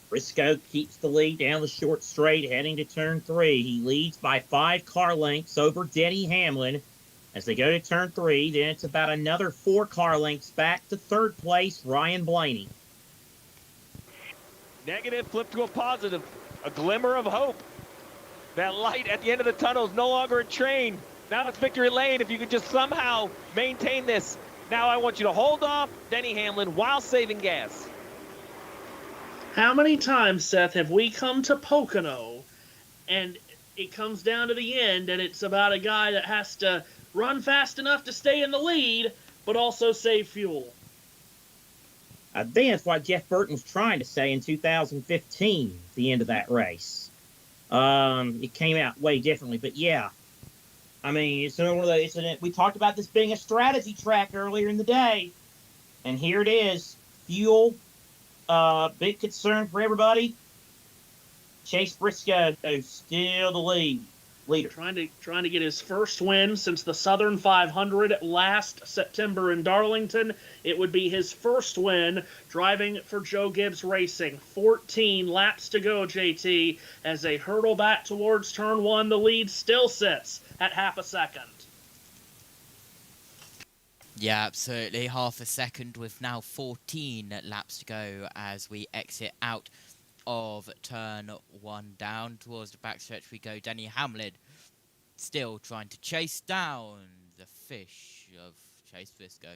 Briscoe keeps the lead down the short straight heading to turn 3. He leads by 5 car lengths over Denny Hamlin. As they go to turn 3, then it's about another 4 car lengths back to third place, Ryan Blaney. Negative flipped to a positive. A glimmer of hope. That light at the end of the tunnel is no longer a train. Now it's victory lane. If you could just somehow maintain this. Now I want you to hold off Denny Hamlin while saving gas. How many times, Seth, have we come to Pocono and it comes down to the end, and it's about a guy that has to run fast enough to stay in the lead, but also save fuel. I think that's what Jeff Burton was trying to say in 2015, at the end of that race. It came out way differently, but yeah. I mean, it's one of those. We talked about this being a strategy track earlier in the day, and here it is. Fuel, big concern for everybody. Chase Briscoe still the leader. Trying to get his first win since the Southern 500 last September in Darlington. It would be his first win driving for Joe Gibbs Racing. 14 laps to go, JT, as they hurtle back towards turn 1. The lead still sits at half a second. Yeah, absolutely. Half a second with now 14 laps to go as we exit out of turn 1 down. Towards the backstretch we go. Denny Hamlin still trying to chase down the fish of Chase Briscoe.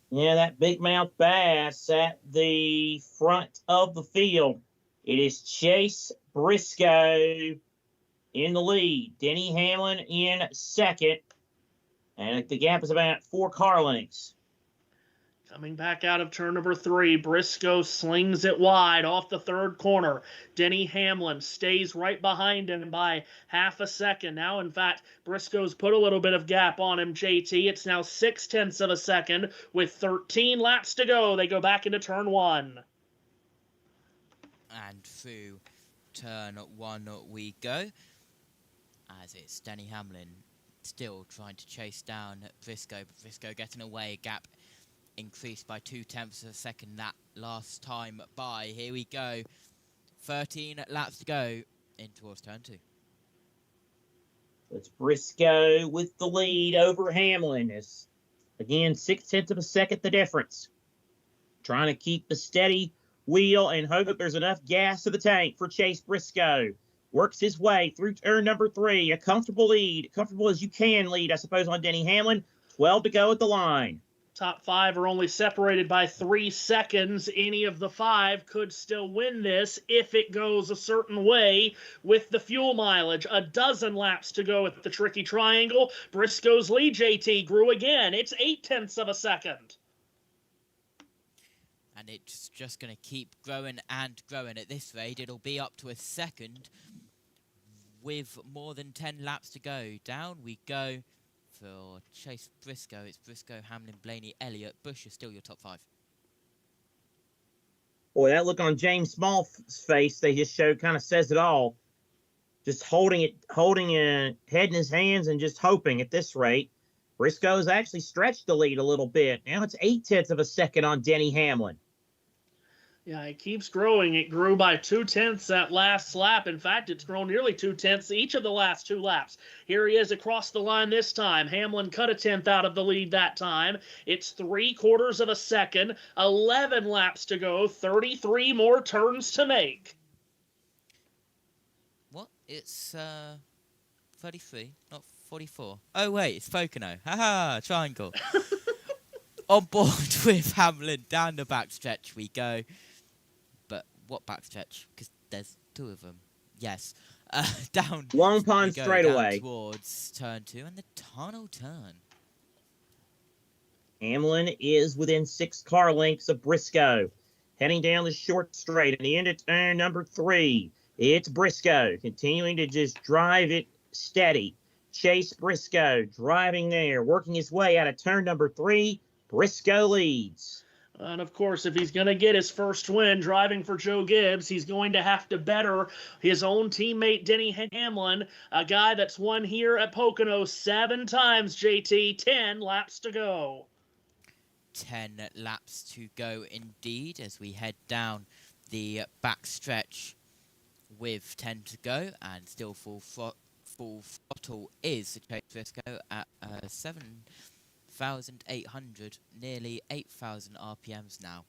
Yeah, that big mouth bass at the front of the field. It is Chase Briscoe in the lead. Denny Hamlin in second. And the gap is about 4 car lengths. Coming back out of turn number 3, Briscoe slings it wide off the third corner. Denny Hamlin stays right behind him by half a second. Now, in fact, Briscoe's put a little bit of gap on him, JT. It's now 0.6 of a second with 13 laps to go. They go back into turn 1. And through turn 1 we go, as it's Denny Hamlin still trying to chase down Briscoe, but Briscoe getting away. Gap increased by 0.2 of a second that last time by. Here we go. 13 laps to go in towards turn 2. It's Briscoe with the lead over Hamlin. It's, again, 0.6 of a second the difference. Trying to keep the steady wheel and hope that there's enough gas to the tank for Chase Briscoe. Works his way through turn number 3. A comfortable lead. Comfortable as you can lead, I suppose, on Denny Hamlin. 12 to go at the line. Top 5 are only separated by 3 seconds. Any of the 5 could still win this if it goes a certain way with the fuel mileage. A dozen laps to go at the tricky triangle. Briscoe's lead, JT, grew again. It's 0.8 of a second. And it's just going to keep growing and growing. At this rate, it'll be up to a second with more than 10 laps to go. Down we go. For Chase Briscoe, it's Briscoe, Hamlin, Blaney, Elliott. Bush is still your top 5. Boy, that look on James Small's face they just showed kind of says it all. Just holding a head in his hands and just hoping at this rate. Briscoe's actually stretched the lead a little bit. Now it's 0.8 of a second on Denny Hamlin. Yeah, it keeps growing. It grew by 0.2 that last lap. In fact, it's grown nearly 0.2 each of the last 2 laps. Here he is across the line this time. Hamlin cut a 10th out of the lead that time. It's 0.75 of a second. 11 laps to go. 33 more turns to make. What? It's 33, not 44. Oh, wait, it's Pocono. Haha, triangle. On board with Hamlin. Down the backstretch we go. What backstretch? Because there's 2 of them. Yes. Down. Long Pond straightaway. Towards turn 2 and the tunnel turn. Hamlin is within 6 car lengths of Briscoe. Heading down the short straight at the end of turn number 3. It's Briscoe continuing to just drive it steady. Chase Briscoe driving there, working his way out of turn number 3. Briscoe leads. And, of course, if he's going to get his first win driving for Joe Gibbs, he's going to have to better his own teammate, Denny Hamlin, a guy that's won here at Pocono 7 times, JT. 10 laps to go. 10 laps to go indeed as we head down the back stretch with 10 to go. And still full throttle is Chase Briscoe at 7,800, nearly 8,000 RPMs now.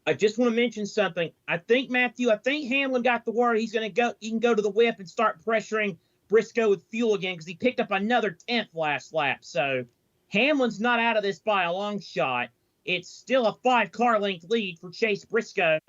I just want to mention something. I think Hamlin got the word he's going to go. He can go to the whip and start pressuring Briscoe with fuel again because he picked up another 10th last lap. So Hamlin's not out of this by a long shot. It's still a 5 car length lead for Chase Briscoe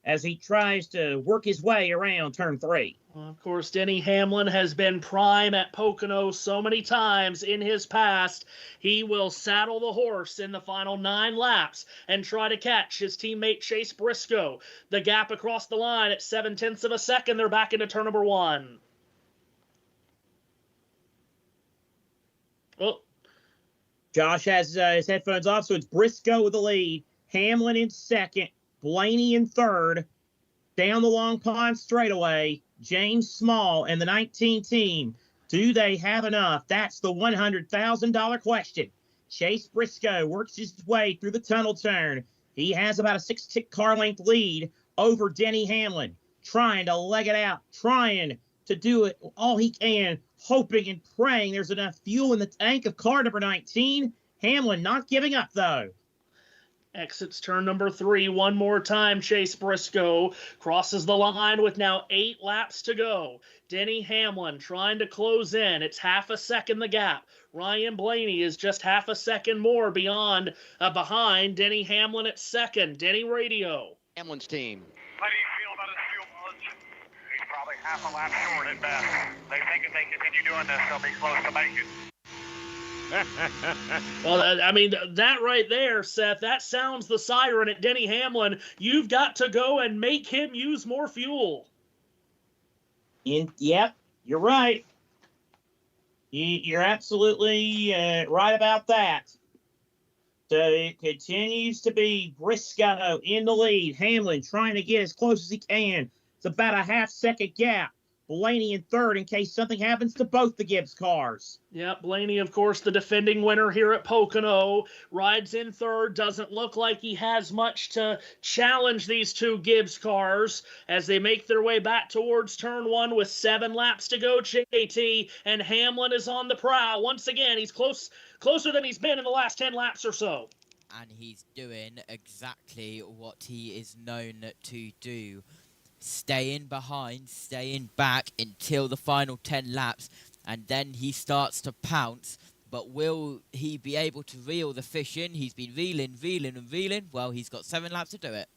as he tries to work his way around turn 3. Well, of course, Denny Hamlin has been prime at Pocono so many times in his past. He will saddle the horse in the final 9 laps and try to catch his teammate Chase Briscoe. The gap across the line at 0.7 of a second. They're back into turn number 1. Oh. Josh has his headphones off, so it's Briscoe with the lead. Hamlin in second. Blaney in third. Down the Long Pond straightaway, James Small and the 19 team. Do they have enough? That's the $100,000 question. Chase Briscoe works his way through the tunnel turn. He has about a 6-tick car length lead over Denny Hamlin, trying to leg it out, trying to do it all he can, hoping and praying there's enough fuel in the tank of car number 19. Hamlin not giving up, though. Exits turn number 3 one more time. Chase Briscoe crosses the line with now 8 laps to go. Denny Hamlin trying to close in. It's 0.5 second the gap. Ryan Blaney is just 0.5 second more behind Denny Hamlin at second. Denny Radio. Hamlin's team. How do you feel about his fuel mileage? He's probably 1/2 a lap short at best. They think if they continue doing this, they'll be close to making. Well, I mean, that right there, Seth, that sounds the siren at Denny Hamlin. You've got to go and make him use more fuel. Yep, you're right. You're absolutely right about that. So it continues to be Briscoe in the lead. Hamlin trying to get as close as he can. It's about a 0.5 second gap. Blaney in third in case something happens to both the Gibbs cars. Yeah, Blaney, of course, the defending winner here at Pocono, rides in third. Doesn't look like he has much to challenge these 2 Gibbs cars as they make their way back towards turn 1 with 7 laps to go, JT, and Hamlin is on the prowl. Once again, he's closer than he's been in the last 10 laps or so. And he's doing exactly what he is known to do. Staying behind, staying back until the final 10 laps, and then he starts to pounce. But will he be able to reel the fish in? He's been reeling. Well, he's got 7 laps to do it.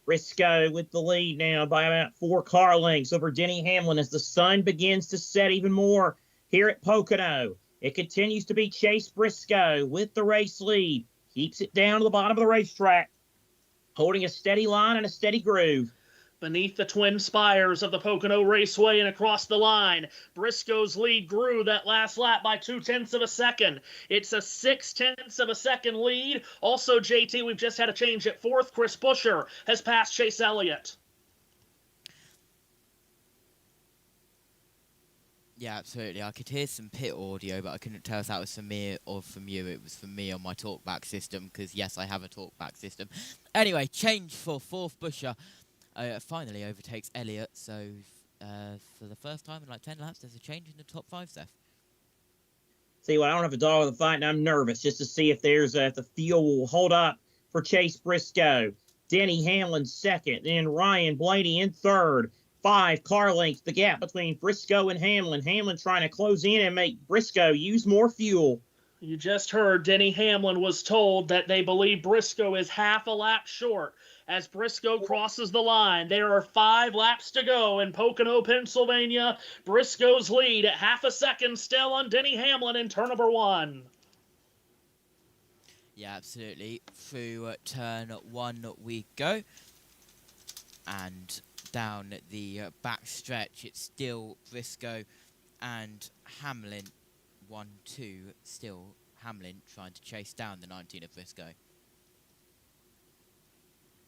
Briscoe with the lead now by about 4 car lengths over Denny Hamlin as the sun begins to set even more here at Pocono. It continues to be Chase Briscoe with the race lead. Keeps it down to the bottom of the racetrack, holding a steady line and a steady groove. Beneath the twin spires of the Pocono Raceway and across the line, Briscoe's lead grew that last lap by 0.2 of a second. It's a 0.6 of a second lead. Also, JT, we've just had a change at 4th. Chris Buescher has passed Chase Elliott. Yeah, absolutely. I could hear some pit audio, but I couldn't tell if that was from me or from you. It was from me on my talkback system, because, yes, I have a talkback system. Anyway, change for 4th. Buescher finally overtakes Elliott. So, for the first time in like 10 laps, there's a change in the top 5, Seth. See, well, I don't have a dog in the fight, and I'm nervous just to see if there's if the fuel will hold up for Chase Briscoe. Denny Hamlin second, then Ryan Blaney in third. 5 car lengths, the gap between Briscoe and Hamlin. Hamlin trying to close in and make Briscoe use more fuel. You just heard Denny Hamlin was told that they believe Briscoe is 0.5 a lap short. As Briscoe crosses the line, there are 5 laps to go in Pocono, Pennsylvania. Briscoe's lead at 0.5 a second still on Denny Hamlin in turn number 1. Yeah, absolutely. Through turn 1 we go. And down the back stretch, it's still Briscoe and Hamlin 1-2. Still Hamlin trying to chase down the 19 of Briscoe.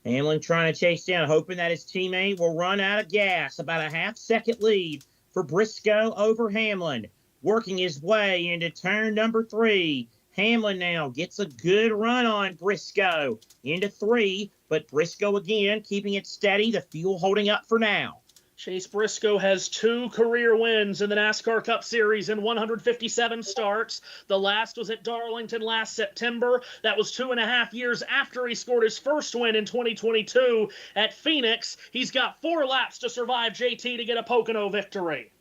Hamlin trying to chase down, hoping that his teammate will run out of gas. About a 0.5 second lead for Briscoe over Hamlin. Working his way into turn number 3. Hamlin now gets a good run on Briscoe into 3, but Briscoe again keeping it steady, the fuel holding up for now. Chase Briscoe has 2 career wins in the NASCAR Cup Series in 157 starts. The last was at Darlington last September. That was 2.5 years after he scored his first win in 2022 at Phoenix. He's got 4 laps to survive, JT, to get a Pocono victory.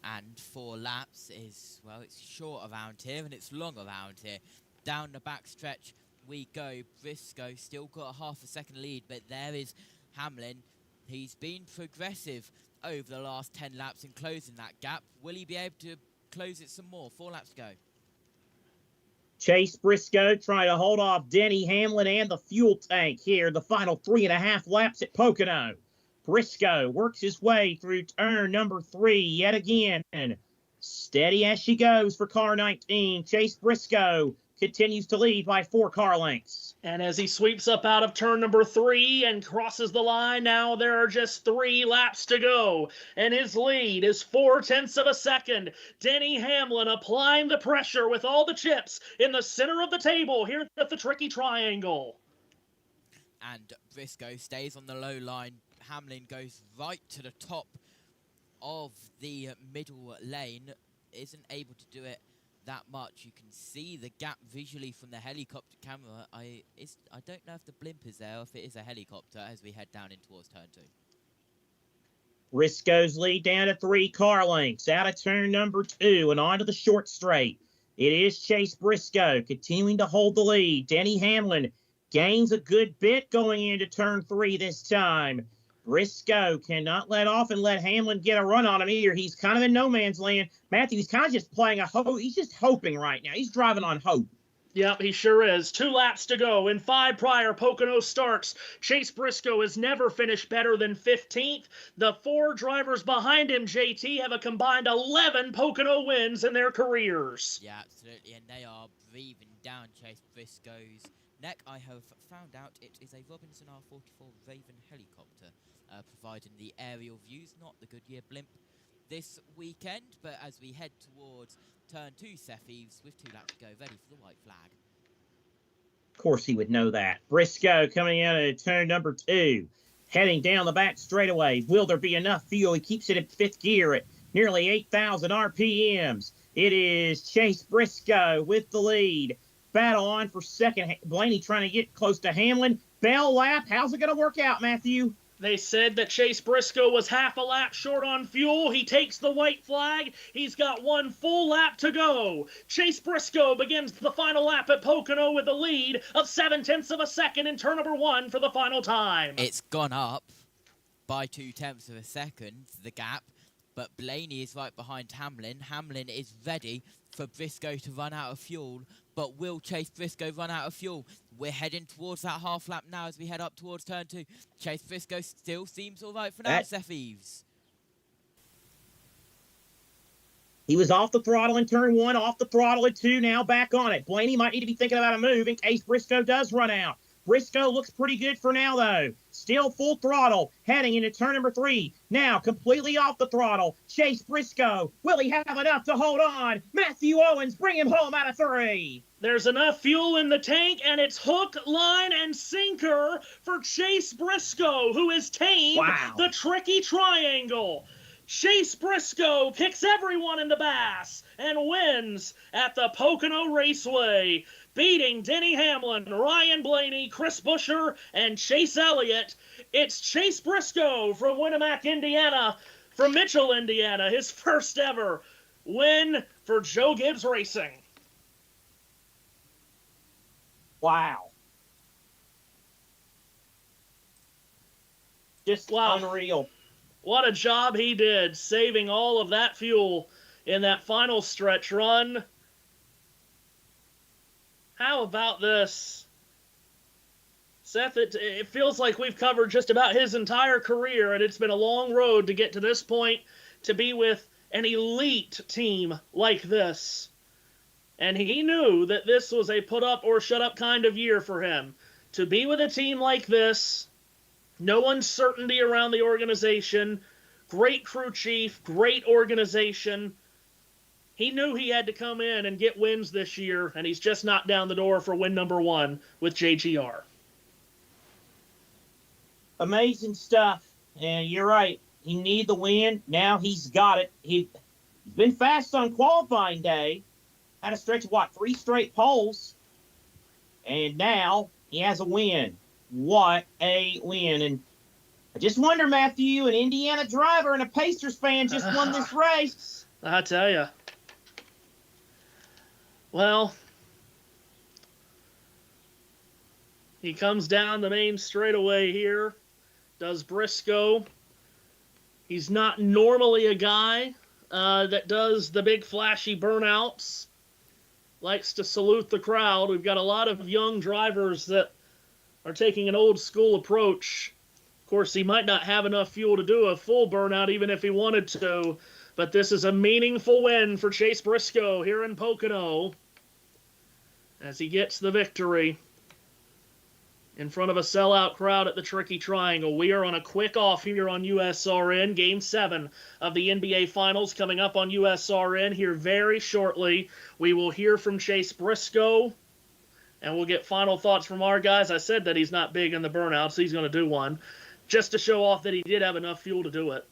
And 4 laps is, well, it's short around here and it's long around here. Down the back stretch, we go. Briscoe still got a half a second lead, but there is Hamlin. He's been progressive over the last 10 laps in closing that gap. Will he be able to close it some more? 4 laps to go. Chase Briscoe trying to hold off Denny Hamlin and the fuel tank here, the final 3.5 laps at Pocono. Briscoe works his way through turn number 3 yet again. Steady as she goes for car 19. Chase Briscoe continues to lead by 4 car lengths. And as he sweeps up out of turn number 3 and crosses the line, now there are just 3 laps to go. And his lead is 0.4 of a second. Denny Hamlin applying the pressure with all the chips in the center of the table here at the tricky triangle. And Briscoe stays on the low line. Hamlin goes right to the top of the middle lane. Isn't able to do it that much. You can see the gap visually from the helicopter camera. I don't know if the blimp is there or if it is a helicopter as we head down in towards turn 2. Briscoe's lead down to 3 car lengths out of turn number 2 and onto the short straight. It is Chase Briscoe continuing to hold the lead. Denny Hamlin gains a good bit going into turn 3 this time. Briscoe cannot let off and let Hamlin get a run on him either. He's kind of in no man's land. Matthew, he's kind of just playing a hope. He's just hoping right now. He's driving on hope. Yep, he sure is. 2 laps to go in 5 prior Pocono starts. Chase Briscoe has never finished better than 15th. The 4 drivers behind him, JT, have a combined 11 Pocono wins in their careers. Yeah, absolutely, and they are breathing down Chase Briscoe's neck. I have found out it is a Robinson R44 Raven helicopter providing the aerial views, not the Goodyear blimp this weekend. But as we head towards turn 2, Seth Eves, with 2 laps to go, ready for the white flag. Of course he would know that. Briscoe coming out of turn number 2, heading down the back straightaway. Will there be enough fuel? He keeps it in 5th gear at nearly 8,000 RPMs. It is Chase Briscoe with the lead. Battle on for second. Blaney trying to get close to Hamlin. Bell lap. How's it going to work out, Matthew? They said that Chase Briscoe was half a lap short on fuel. He takes the white flag. He's got 1 full lap to go. Chase Briscoe begins the final lap at Pocono with a lead of 0.7 of a second in turn number 1 for the final time. It's gone up by 0.2 of a second, the gap, but Blaney is right behind Hamlin. Hamlin is ready for Briscoe to run out of fuel, but will Chase Briscoe run out of fuel? We're heading towards that half lap now as we head up towards turn 2. Chase Briscoe still seems all right for now, Seth Eves. He was off the throttle in turn 1, off the throttle at 2, now back on it. Blaney might need to be thinking about a move in case Briscoe does run out. Briscoe looks pretty good for now, though. Still full throttle, heading into turn number 3. Now completely off the throttle. Chase Briscoe, will he have enough to hold on? Matthew Owens, bring him home out of 3. There's enough fuel in the tank, and it's hook, line, and sinker for Chase Briscoe, who has tamed the tricky triangle. Chase Briscoe kicks everyone in the bass and wins at the Pocono Raceway, beating Denny Hamlin, Ryan Blaney, Chris Buescher, and Chase Elliott. It's Chase Briscoe from Winamac, Indiana, from Mitchell, Indiana, his first ever win for Joe Gibbs Racing. Wow. Just unreal. What a job he did, saving all of that fuel in that final stretch run. How about this? Seth, it feels like we've covered just about his entire career, and it's been a long road to get to this point, to be with an elite team like this. And he knew that this was a put-up-or-shut-up kind of year for him. To be with a team like this, no uncertainty around the organization, great crew chief, great organization. He knew he had to come in and get wins this year, and he's just knocked down the door for win number 1 with JGR. Amazing stuff. And you're right. He needed the win. Now he's got it. He's been fast on qualifying day. Had a stretch of, 3 straight poles. And now he has a win. What a win. And I just wonder, Matthew, an Indiana driver and a Pacers fan just won this race. I tell you. Well, He comes down the main straightaway here. Does Briscoe. He's not normally a guy that does the big flashy burnouts. Likes to salute the crowd. We've got a lot of young drivers that are taking an old school approach. Of course, he might not have enough fuel to do a full burnout even if he wanted to, but this is a meaningful win for Chase Briscoe here in Pocono as he gets the victory in front of a sellout crowd at the Tricky Triangle. We are on a quick off here on USRN. Game 7 of the NBA Finals coming up on USRN here very shortly. We will hear from Chase Briscoe, and we'll get final thoughts from our guys. I said that he's not big in the burnout, so he's going to do one, just to show off that he did have enough fuel to do it.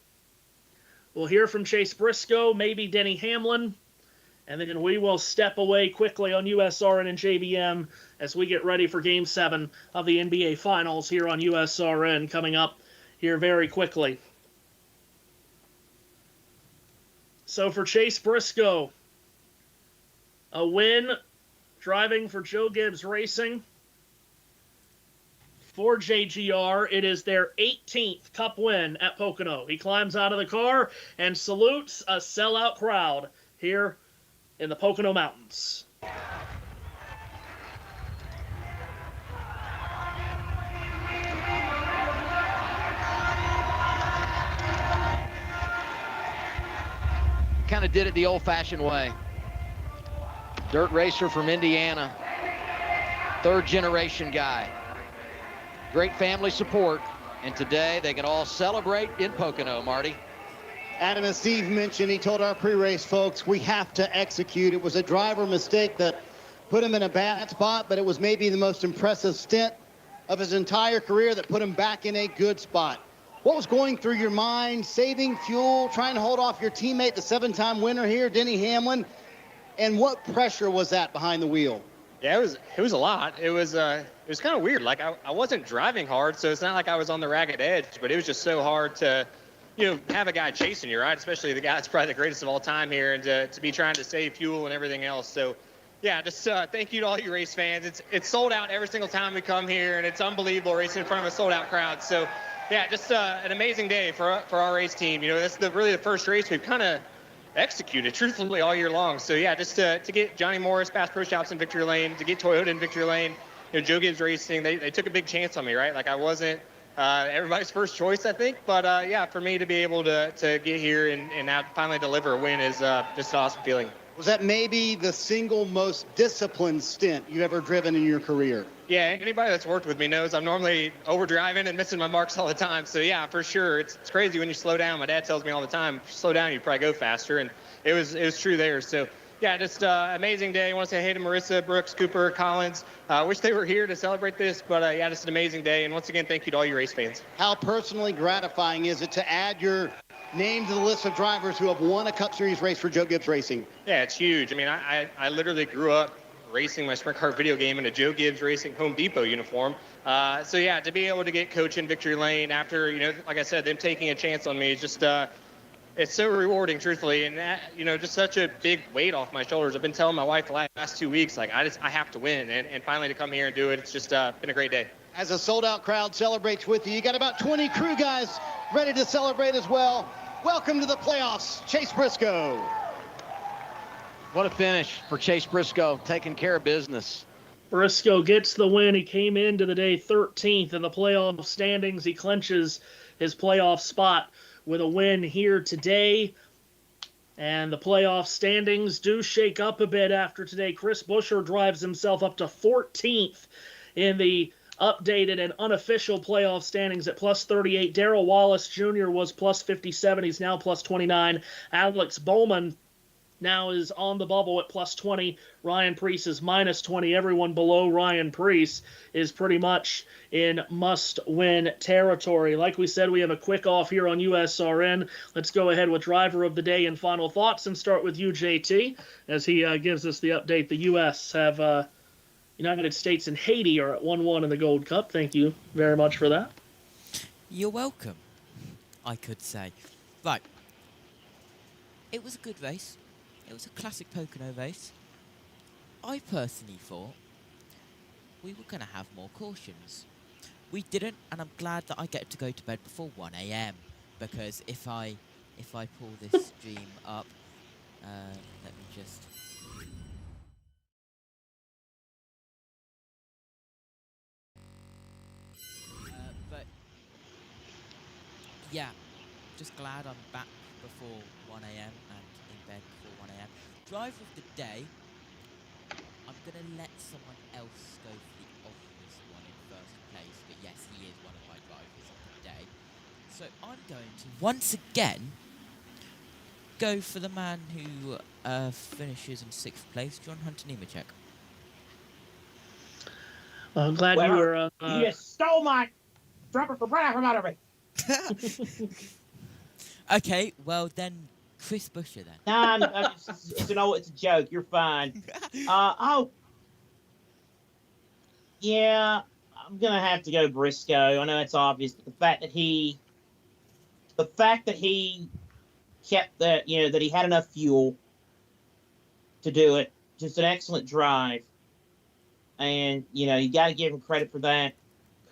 We'll hear from Chase Briscoe, maybe Denny Hamlin, and then we will step away quickly on USRN and JBM as we get ready for Game 7 of the NBA Finals here on USRN coming up here very quickly. So for Chase Briscoe, a win driving for Joe Gibbs Racing. For JGR, it is their 18th Cup win at Pocono. He climbs out of the car and salutes a sellout crowd here in the Pocono Mountains. Kind of did it the old-fashioned way. Dirt racer from Indiana, third-generation guy. Great family support, and today they can all celebrate in Pocono, Marty. Adam, as Steve mentioned, he told our pre-race folks, we have to execute. It was a driver mistake that put him in a bad spot, but it was maybe the most impressive stint of his entire career that put him back in a good spot. What was going through your mind, saving fuel, trying to hold off your teammate, the 7-time winner here, Denny Hamlin, and what pressure was that behind the wheel? Yeah, it was a lot. It was kind of weird. Like I wasn't driving hard, so it's not like I was on the ragged edge, but it was just so hard to, have a guy chasing you, right? Especially the guy that's probably the greatest of all time here, and to be trying to save fuel and everything else. So, yeah, just thank you to all you race fans. It's sold out every single time we come here, and it's unbelievable racing in front of a sold-out crowd. So, yeah, just an amazing day for our race team. That's really the first race we've kind of executed, truthfully, all year long. So, yeah, just to get Johnny Morris, Bass Pro Shops in victory lane, to get Toyota in victory lane, Joe Gibbs Racing, they took a big chance on me, right? Like I wasn't everybody's first choice, I think. But, yeah, for me to be able to get here and now finally deliver a win is just an awesome feeling. Was that maybe the single most disciplined stint you've ever driven in your career? Yeah, anybody that's worked with me knows I'm normally overdriving and missing my marks all the time. So, yeah, for sure. It's crazy when you slow down. My dad tells me all the time, if you slow down, you probably go faster. And it was true there. So, yeah, just amazing day. I want to say hey to Marissa, Brooks, Cooper, Collins. Wish they were here to celebrate this. But, yeah, just an amazing day. And once again, thank you to all you race fans. How personally gratifying is it to add your name to the list of drivers who have won a Cup Series race for Joe Gibbs Racing? Yeah, it's huge. I mean, I literally grew up racing my sprint car video game in a Joe Gibbs Racing Home Depot uniform. So, yeah, to be able to get coach in victory lane after, like I said, them taking a chance on me is just it's so rewarding, truthfully. And, that, just such a big weight off my shoulders. I've been telling my wife the last 2 weeks, like, I have to win. And finally to come here and do it, it's just been a great day. As a sold-out crowd celebrates with you, you got about 20 crew guys ready to celebrate as well. Welcome to the playoffs, Chase Briscoe. What a finish for Chase Briscoe, taking care of business. Briscoe gets the win. He came into the day 13th in the playoff standings. He clinches his playoff spot with a win here today. And the playoff standings do shake up a bit after today. Chris Buescher drives himself up to 14th in the updated and unofficial playoff standings at plus 38. Darrell Wallace Jr. was plus 57. He's now plus 29. Alex Bowman now is on the bubble at plus 20. Ryan Preece is minus 20. Everyone below Ryan Preece is pretty much in must-win territory. Like we said, we have a quick off here on USRN. Let's go ahead with driver of the day and final thoughts and start with you, JT, as he gives us the update. The U.S. have United States and Haiti are at 1-1 in the Gold Cup. Thank you very much for that. You're welcome, I could say. Right. It was a good race. It was a classic Pocono race. I personally thought we were going to have more cautions. We didn't, and I'm glad that I get to go to bed before 1 a.m. because if I pull this stream up, let me just. But yeah, just glad I'm back before 1 a.m. and in bed before 1 a.m. Driver of the day, I'm going to let someone else go for the obvious one in first place, but yes, he is one of my drivers of the day. So I'm going to, once again, go for the man who finishes in 6th place, John Hunter Nemechek. Well, I'm glad you were... you just stole my dropper for breath from out of me. Okay, well then, Chris Buescher then. Nah, it's a joke. You're fine. Yeah, I'm gonna have to go Briscoe. I know it's obvious, but the fact that he kept that, that he had enough fuel to do it, just an excellent drive, and you got to give him credit for that.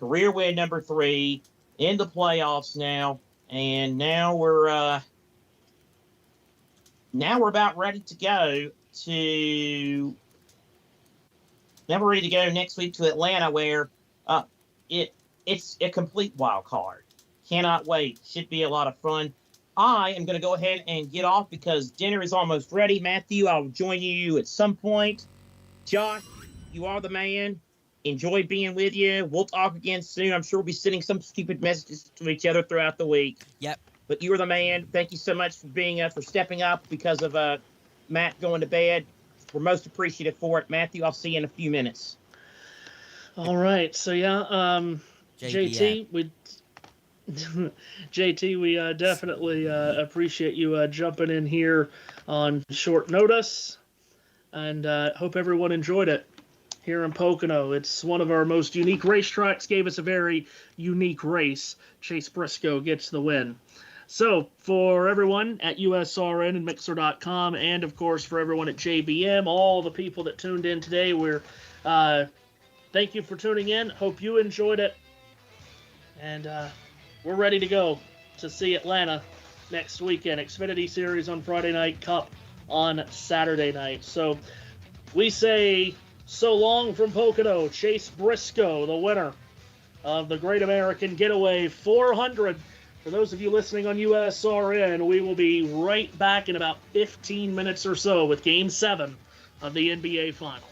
Career win number 3 in the playoffs now, and now we're about ready to go to. Now we're ready to go next week to Atlanta, where it's a complete wild card. Cannot wait. Should be a lot of fun. I am going to go ahead and get off because dinner is almost ready. Matthew, I'll join you at some point. Josh, you are the man. Enjoy being with you. We'll talk again soon. I'm sure we'll be sending some stupid messages to each other throughout the week. Yep. But you're the man. Thank you so much for stepping up because of Matt going to bed. We're most appreciative for it. Matthew, I'll see you in a few minutes. All right. So, yeah, JT, we definitely appreciate you jumping in here on short notice, and hope everyone enjoyed it here in Pocono. It's one of our most unique racetracks, gave us a very unique race. Chase Briscoe gets the win. So, for everyone at USRN and Mixer.com, and of course for everyone at JBM, all the people that tuned in today, thank you for tuning in. Hope you enjoyed it. And we're ready to go to see Atlanta next weekend. Xfinity Series on Friday night, Cup on Saturday night. So we say so long from Pocono. Chase Briscoe, the winner of the Great American Getaway 400. For those of you listening on USRN, we will be right back in about 15 minutes or so with Game 7 of the NBA Finals.